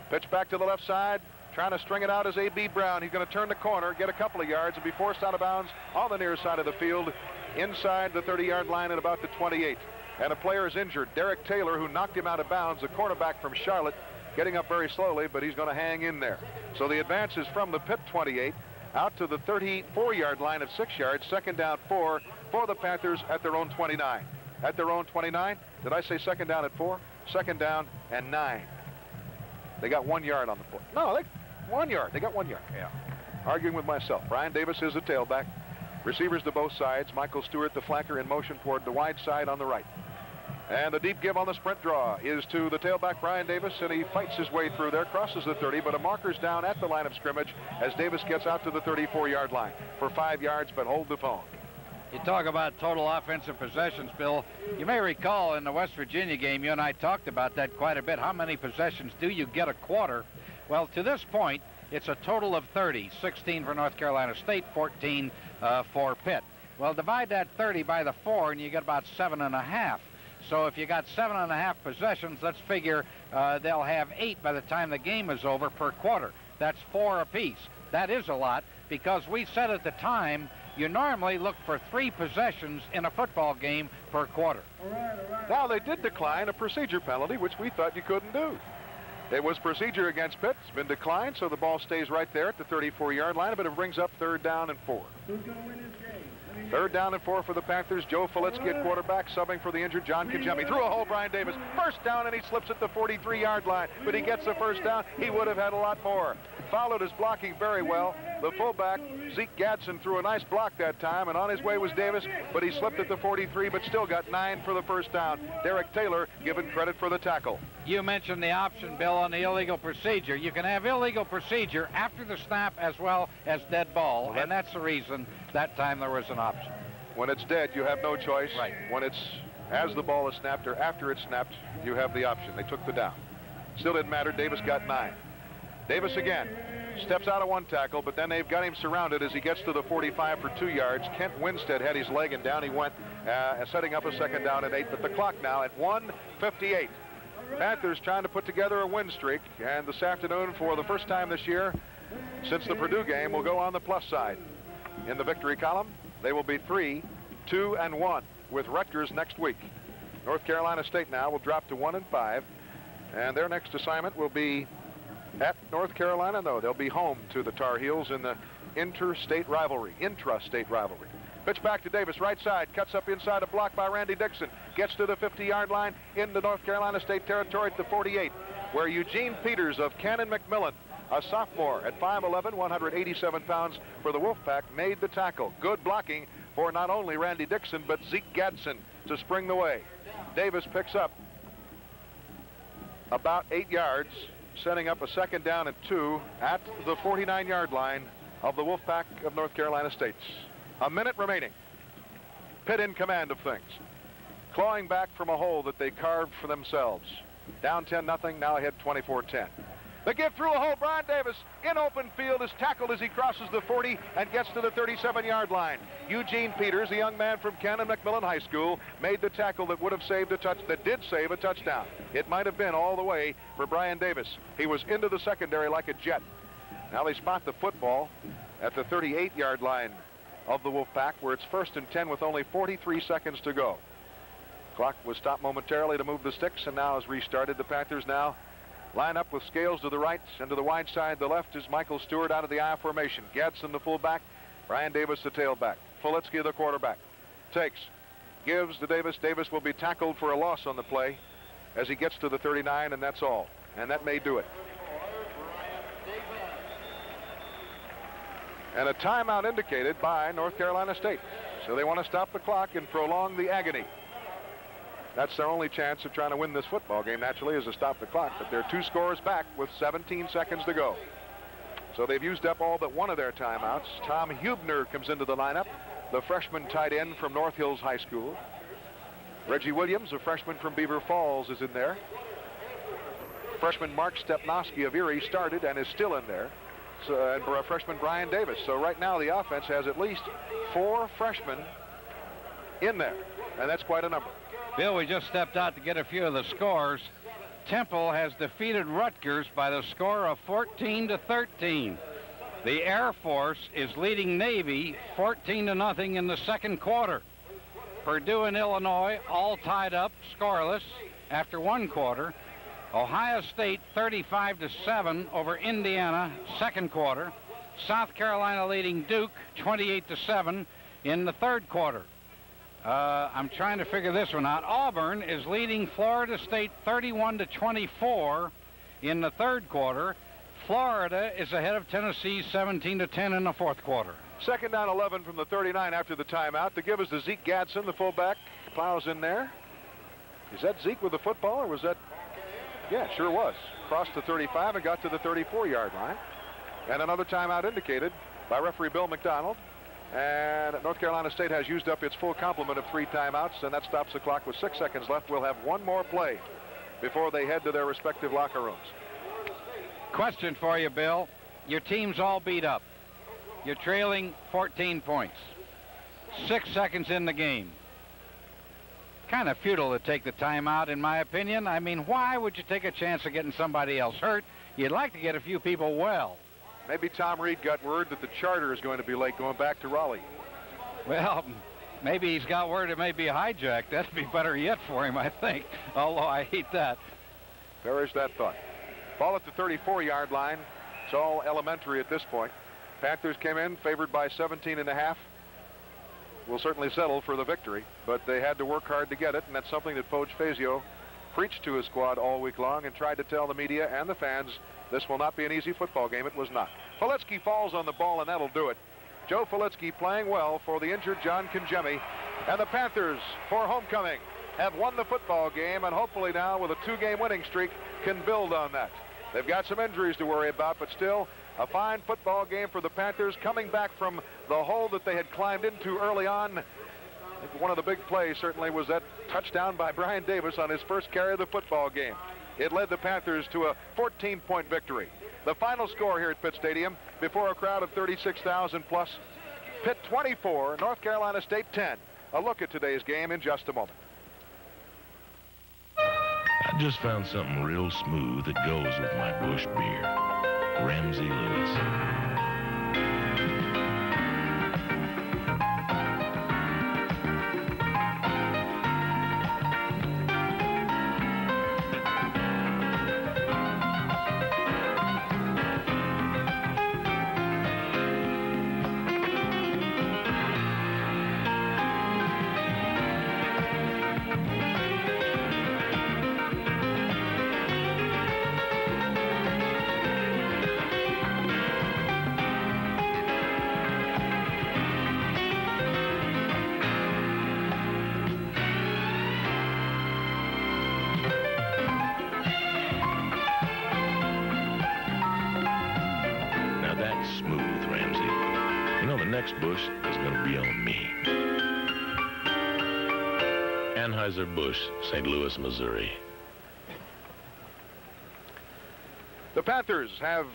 S1: Pitch back to the left side. Trying to string it out is A.B. Brown. He's going to turn the corner, get a couple of yards, and be forced out of bounds on the near side of the field, inside the 30-yard line at about the 28. And a player is injured, Derek Taylor, who knocked him out of bounds, a cornerback from Charlotte, getting up very slowly, but he's going to hang in there. So the advance is from the Pitt 28 out to the 34-yard line of 6 yards, 2nd down 4 for the Panthers at their own 29. At their own 29, did I say 2nd down at 4? 2nd down and 9. They got 1 yard on the play. No, 1 yard. They got 1 yard.
S2: Yeah.
S1: Arguing with myself. Brian Davis is the tailback. Receivers to both sides. Michael Stewart, the flanker, in motion toward the wide side on the right. And the deep give on the sprint draw is to the tailback, Brian Davis, and he fights his way through there, crosses the 30, but a marker's down at the line of scrimmage as Davis gets out to the 34-yard line for 5 yards, but hold the phone.
S2: You talk about total offensive possessions, Bill. You may recall in the West Virginia game, you and I talked about that quite a bit. How many possessions do you get a quarter? Well, to this point, it's a total of 30, 16 for North Carolina State, 14 for Pitt. Well, divide that 30 by the 4, and you get about 7.5. So if you got 7.5 possessions, let's figure they'll have 8 by the time the game is over per quarter. That's 4 apiece. That is a lot, because we said at the time you normally look for 3 possessions in a football game per quarter.
S1: Now, they did decline a procedure penalty, which we thought you couldn't do. It was procedure against Pitt. It's been declined, so the ball stays right there at the 34-yard line, but it brings up 3rd down and 4.
S5: Who's going to win this game?
S1: 3rd down and 4 for the Panthers. Joe Filitsky at quarterback, subbing for the injured John Kijemi. Through a hole, Brian Davis. 1st down, and he slips at the 43-yard line, but he gets the 1st down. He would have had a lot more. Followed his blocking very well. The fullback, Zeke Gadsden, threw a nice block that time, and on his way was Davis, but he slipped at the 43, but still got 9 for the 1st down. Derek Taylor given credit for the tackle.
S2: You mentioned the option, Bill, on the illegal procedure. You can have illegal procedure after the snap as well as dead ball, and that's the reason that time there was an option.
S1: When it's dead, you have no choice.
S2: Right.
S1: When it's as the ball is snapped or after it's snapped, you have the option. They took the down. Still didn't matter. Davis got 9. Davis again steps out of one tackle, but then they've got him surrounded as he gets to the 45 for 2 yards. Kent Winstead had his leg, and down he went, setting up a 2nd down and 8. But the clock now at 1:58. Panthers trying to put together a win streak, and this afternoon, for the first time this year since the Purdue game, will go on the plus side. In the victory column, they will be 3-2-1 with Rutgers next week. North Carolina State now will drop to 1-5, and their next assignment will be at North Carolina. No, they'll be home to the Tar Heels in the intrastate rivalry. Pitch back to Davis, right side, cuts up inside, a block by Randy Dixon, gets to the 50-yard line into North Carolina State territory at the 48, where Eugene Peters of Cannon McMillan, a sophomore at 5'11", 187 pounds for the Wolfpack, made the tackle. Good blocking for not only Randy Dixon, but Zeke Gadsden to spring the way. Davis picks up about 8 yards, setting up a 2nd down and 2 at the 49-yard line of the Wolfpack of North Carolina State. A minute remaining. Pitt in command of things, clawing back from a hole that they carved for themselves. Down 10-0, now ahead 24-10. The give through a hole. Brian Davis in open field is tackled as he crosses the 40 and gets to the 37-yard line. Eugene Peters, a young man from Cannon McMillan High School, made the tackle that would have saved a touchdown. It might have been all the way for Brian Davis. He was into the secondary like a jet. Now they spot the football at the 38-yard line of the Wolfpack, where it's 1st and 10 with only 43 seconds to go. Clock was stopped momentarily to move the sticks, and now is restarted. The Panthers now line up with Scales to the right, and to the wide side, the left, is Michael Stewart out of the I formation. Gadsden the fullback, Brian Davis the tailback. Filitsky the quarterback. Takes, gives to Davis. Davis will be tackled for a loss on the play as he gets to the 39, and that's all. And that may do it. And a timeout indicated by North Carolina State. So they want to stop the clock and prolong the agony. That's their only chance of trying to win this football game, naturally, is to stop the clock. But they're 2 scores back with 17 seconds to go. So they've used up all but one of their timeouts. Tom Hubner comes into the lineup, the freshman tight end from North Hills High School. Reggie Williams, a freshman from Beaver Falls, is in there. Freshman Mark Stepnoski of Erie started and is still in there. So, and for a freshman Brian Davis. So right now the offense has at least 4 freshmen in there, and that's quite a number.
S2: Bill, we just stepped out to get a few of the scores. Temple has defeated Rutgers by the score of 14-13. The Air Force is leading Navy 14-0 in the 2nd quarter. Purdue and Illinois all tied up, scoreless, after 1 quarter. Ohio State 35-7 over Indiana, 2nd quarter. South Carolina leading Duke 28-7 in the 3rd quarter. I'm trying to figure this one out. Auburn is leading Florida State 31-24 in the 3rd quarter. Florida is ahead of Tennessee 17-10 in the 4th quarter.
S1: 2nd down 11 from the 39 after the timeout. The give is to Zeke Gadsden, the fullback. Plows in there. Is that Zeke with the football, or was that? Yeah, sure was. Crossed the 35 and got to the 34-yard line. And another timeout indicated by referee Bill McDonald. And North Carolina State has used up its full complement of 3 timeouts, and that stops the clock with 6 seconds left. We'll have one more play before they head to their respective locker rooms.
S2: Question for you, Bill. your team's all beat up. You're trailing 14 points. 6 seconds in the game. Kind of futile to take the timeout, in my opinion. I mean, why would you take a chance of getting somebody else hurt? You'd like to get a few people well.
S1: Maybe Tom Reed got word that the charter is going to be late going back to Raleigh.
S2: Well, maybe he's got word it may be hijacked. That'd be better yet for him, I think, although I hate that.
S1: There is that thought. Ball at the 34-yard line. It's all elementary at this point. Panthers came in favored by 17.5. Will certainly settle for the victory, but they had to work hard to get it, and that's something that Coach Fazio preached to his squad all week long and tried to tell the media and the fans this will not be an easy football game. It was not. Filitsky falls on the ball, and that'll do it. Joe Filitsky playing well for the injured John Kangemi, and the Panthers, for homecoming, have won the football game, and hopefully now with a 2-game winning streak can build on that. They've got some injuries to worry about, but still a fine football game for the Panthers, coming back from the hole that they had climbed into early on. I think one of the big plays certainly was that touchdown by Brian Davis on his first carry of the football game. It led the Panthers to a 14-point victory. The final score here at Pitt Stadium before a crowd of 36,000 plus. Pitt 24, North Carolina State 10. A look at today's game in just a moment.
S5: I just found something real smooth that goes with my Busch beer. Ramsey Lewis. Busch is going to be on me. Anheuser-Busch, St. Louis, Missouri.
S1: The Panthers have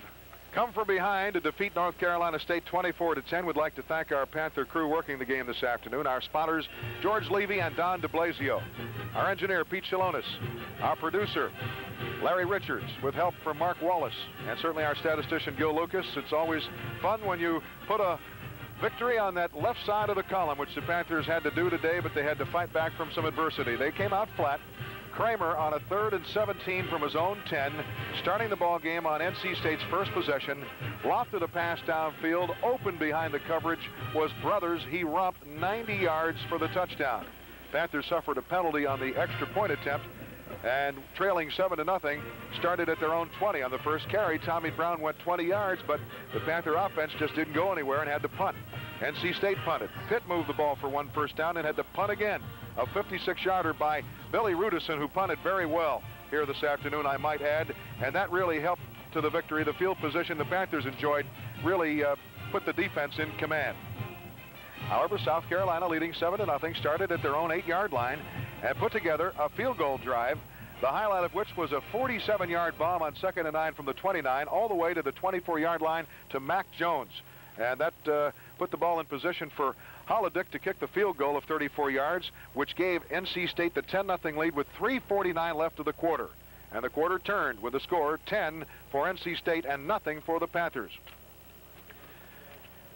S1: come from behind to defeat North Carolina State 24-10. We'd like to thank our Panther crew working the game this afternoon. Our spotters, George Levy and Don DeBlasio. Our engineer, Pete Chilonis. Our producer, Larry Richards, with help from Mark Wallace. And certainly our statistician, Gil Lucas. It's always fun when you put a victory on that left side of the column, which the Panthers had to do today, but they had to fight back from some adversity. They came out flat. Kramer on a 3rd and 17 from his own 10, starting the ball game on NC State's first possession, lofted a pass downfield, open behind the coverage was Brothers. He romped 90 yards for the touchdown. Panthers suffered a penalty on the extra point attempt, and trailing 7-0, started at their own 20 on the first carry. Tommy Brown went 20 yards, but the Panther offense just didn't go anywhere and had to punt. NC State punted. Pitt moved the ball for 1 first down and had to punt again. A 56-yarder by Billy Rudison, who punted very well here this afternoon, I might add, and that really helped to the victory. The field position the Panthers enjoyed really put the defense in command. However, South Carolina, leading 7-0, started at their own 8-yard line and put together a field goal drive, the highlight of which was a 47-yard bomb on 2nd and 9 from the 29 all the way to the 24-yard line to Mac Jones. And that put the ball in position for Holodick to kick the field goal of 34 yards, which gave NC State the 10-0 lead with 3:49 left of the quarter. And the quarter turned with the score 10 for NC State and nothing for the Panthers.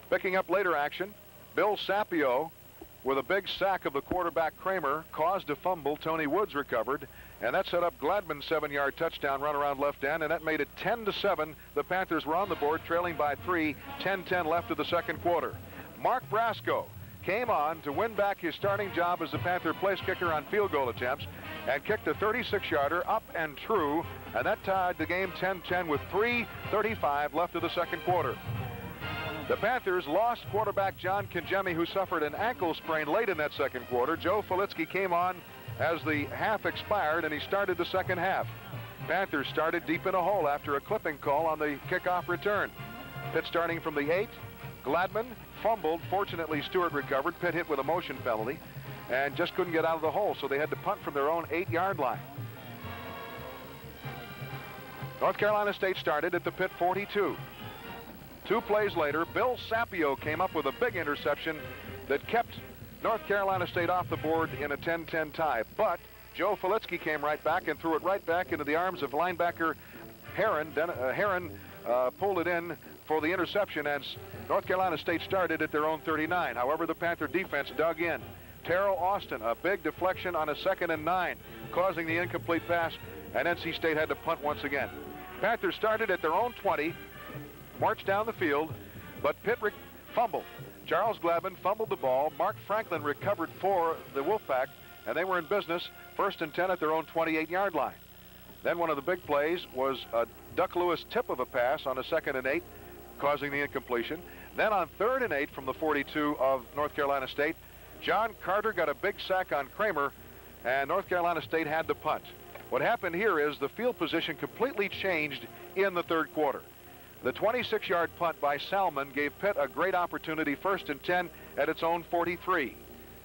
S1: Picking up later action, Bill Sapio, with a big sack of the quarterback Kramer, caused a fumble. Tony Woods recovered, and that set up Gladman's 7-yard touchdown run around left end, and that made it 10-7. The Panthers were on the board, trailing by 3, 10-10 left of the second quarter. Mark Brasco came on to win back his starting job as the Panther place kicker on field goal attempts and kicked a 36-yarder up and true, and that tied the game 10-10 with 3:35 left of the second quarter. The Panthers lost quarterback John Kangemi, who suffered an ankle sprain late in that second quarter. Joe Filitsky came on as the half expired, and he started the second half. Panthers started deep in a hole after a clipping call on the kickoff return. Pitt starting from the 8. Gladman fumbled. Fortunately, Stewart recovered. Pitt hit with a motion penalty and just couldn't get out of the hole, so they had to punt from their own 8-yard line. North Carolina State started at the Pitt 42. 2 plays later, Bill Sapio came up with a big interception that kept North Carolina State off the board in a 10-10 tie. But Joe Filitsky came right back and threw it right back into the arms of linebacker Herron. Herron pulled it in for the interception as North Carolina State started at their own 39. However, the Panther defense dug in. Terrell Austin, a big deflection on a 2nd and 9, causing the incomplete pass, and NC State had to punt once again. Panthers started at their own 20, marched down the field, but Pitt fumbled. Charles Glavin fumbled the ball. Mark Franklin recovered for the Wolfpack, and they were in business, 1st and 10 at their own 28-yard line. Then one of the big plays was a Duck Lewis tip of a pass on a 2nd and 8, causing the incompletion. Then on 3rd and 8 from the 42 of North Carolina State, John Carter got a big sack on Kramer, and North Carolina State had to punt. What happened here is the field position completely changed in the 3rd quarter. The 26-yard punt by Salmon gave Pitt a great opportunity, 1st and 10 at its own 43.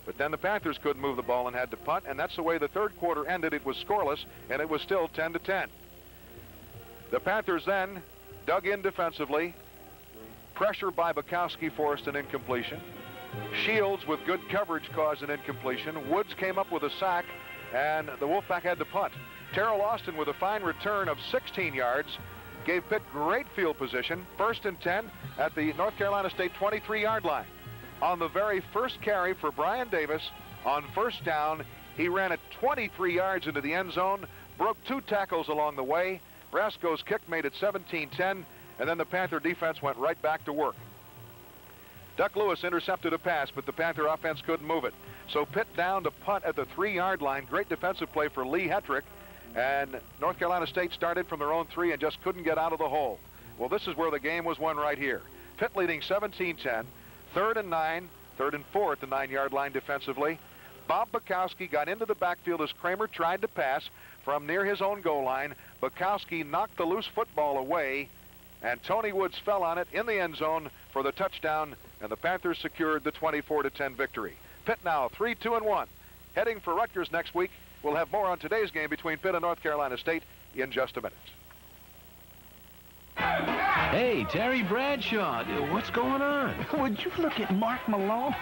S1: But then the Panthers couldn't move the ball and had to punt, and that's the way the 3rd quarter ended. It was scoreless, and it was still 10-10. The Panthers then dug in defensively. Pressure by Bukowski forced an incompletion. Shields with good coverage caused an incompletion. Woods came up with a sack, and the Wolfpack had to punt. Terrell Austin with a fine return of 16 yards gave Pitt great field position, 1st and 10 at the North Carolina State 23-yard line. On the very first carry for Brian Davis, on 1st down, he ran it 23 yards into the end zone, broke 2 tackles along the way. Brasco's kick made it 17-10, and then the Panther defense went right back to work. Duck Lewis intercepted a pass, but the Panther offense couldn't move it. So Pitt down to punt at the 3-yard line. Great defensive play for Lee Hetrick, and North Carolina State started from their own 3 and just couldn't get out of the hole. Well, this is where the game was won right here. Pitt leading 17-10, 3rd and 9, 3rd and 4 at the 9-yard line defensively. Bob Bukowski got into the backfield as Kramer tried to pass from near his own goal line. Bukowski knocked the loose football away, and Tony Woods fell on it in the end zone for the touchdown, and the Panthers secured the 24-10 victory. Pitt now 3-2-1. Heading for Rutgers next week. We'll have more on today's game between Pitt and North Carolina State in just a minute.
S6: Hey, Terry Bradshaw, what's going on?
S7: Would you look at Mark Malone?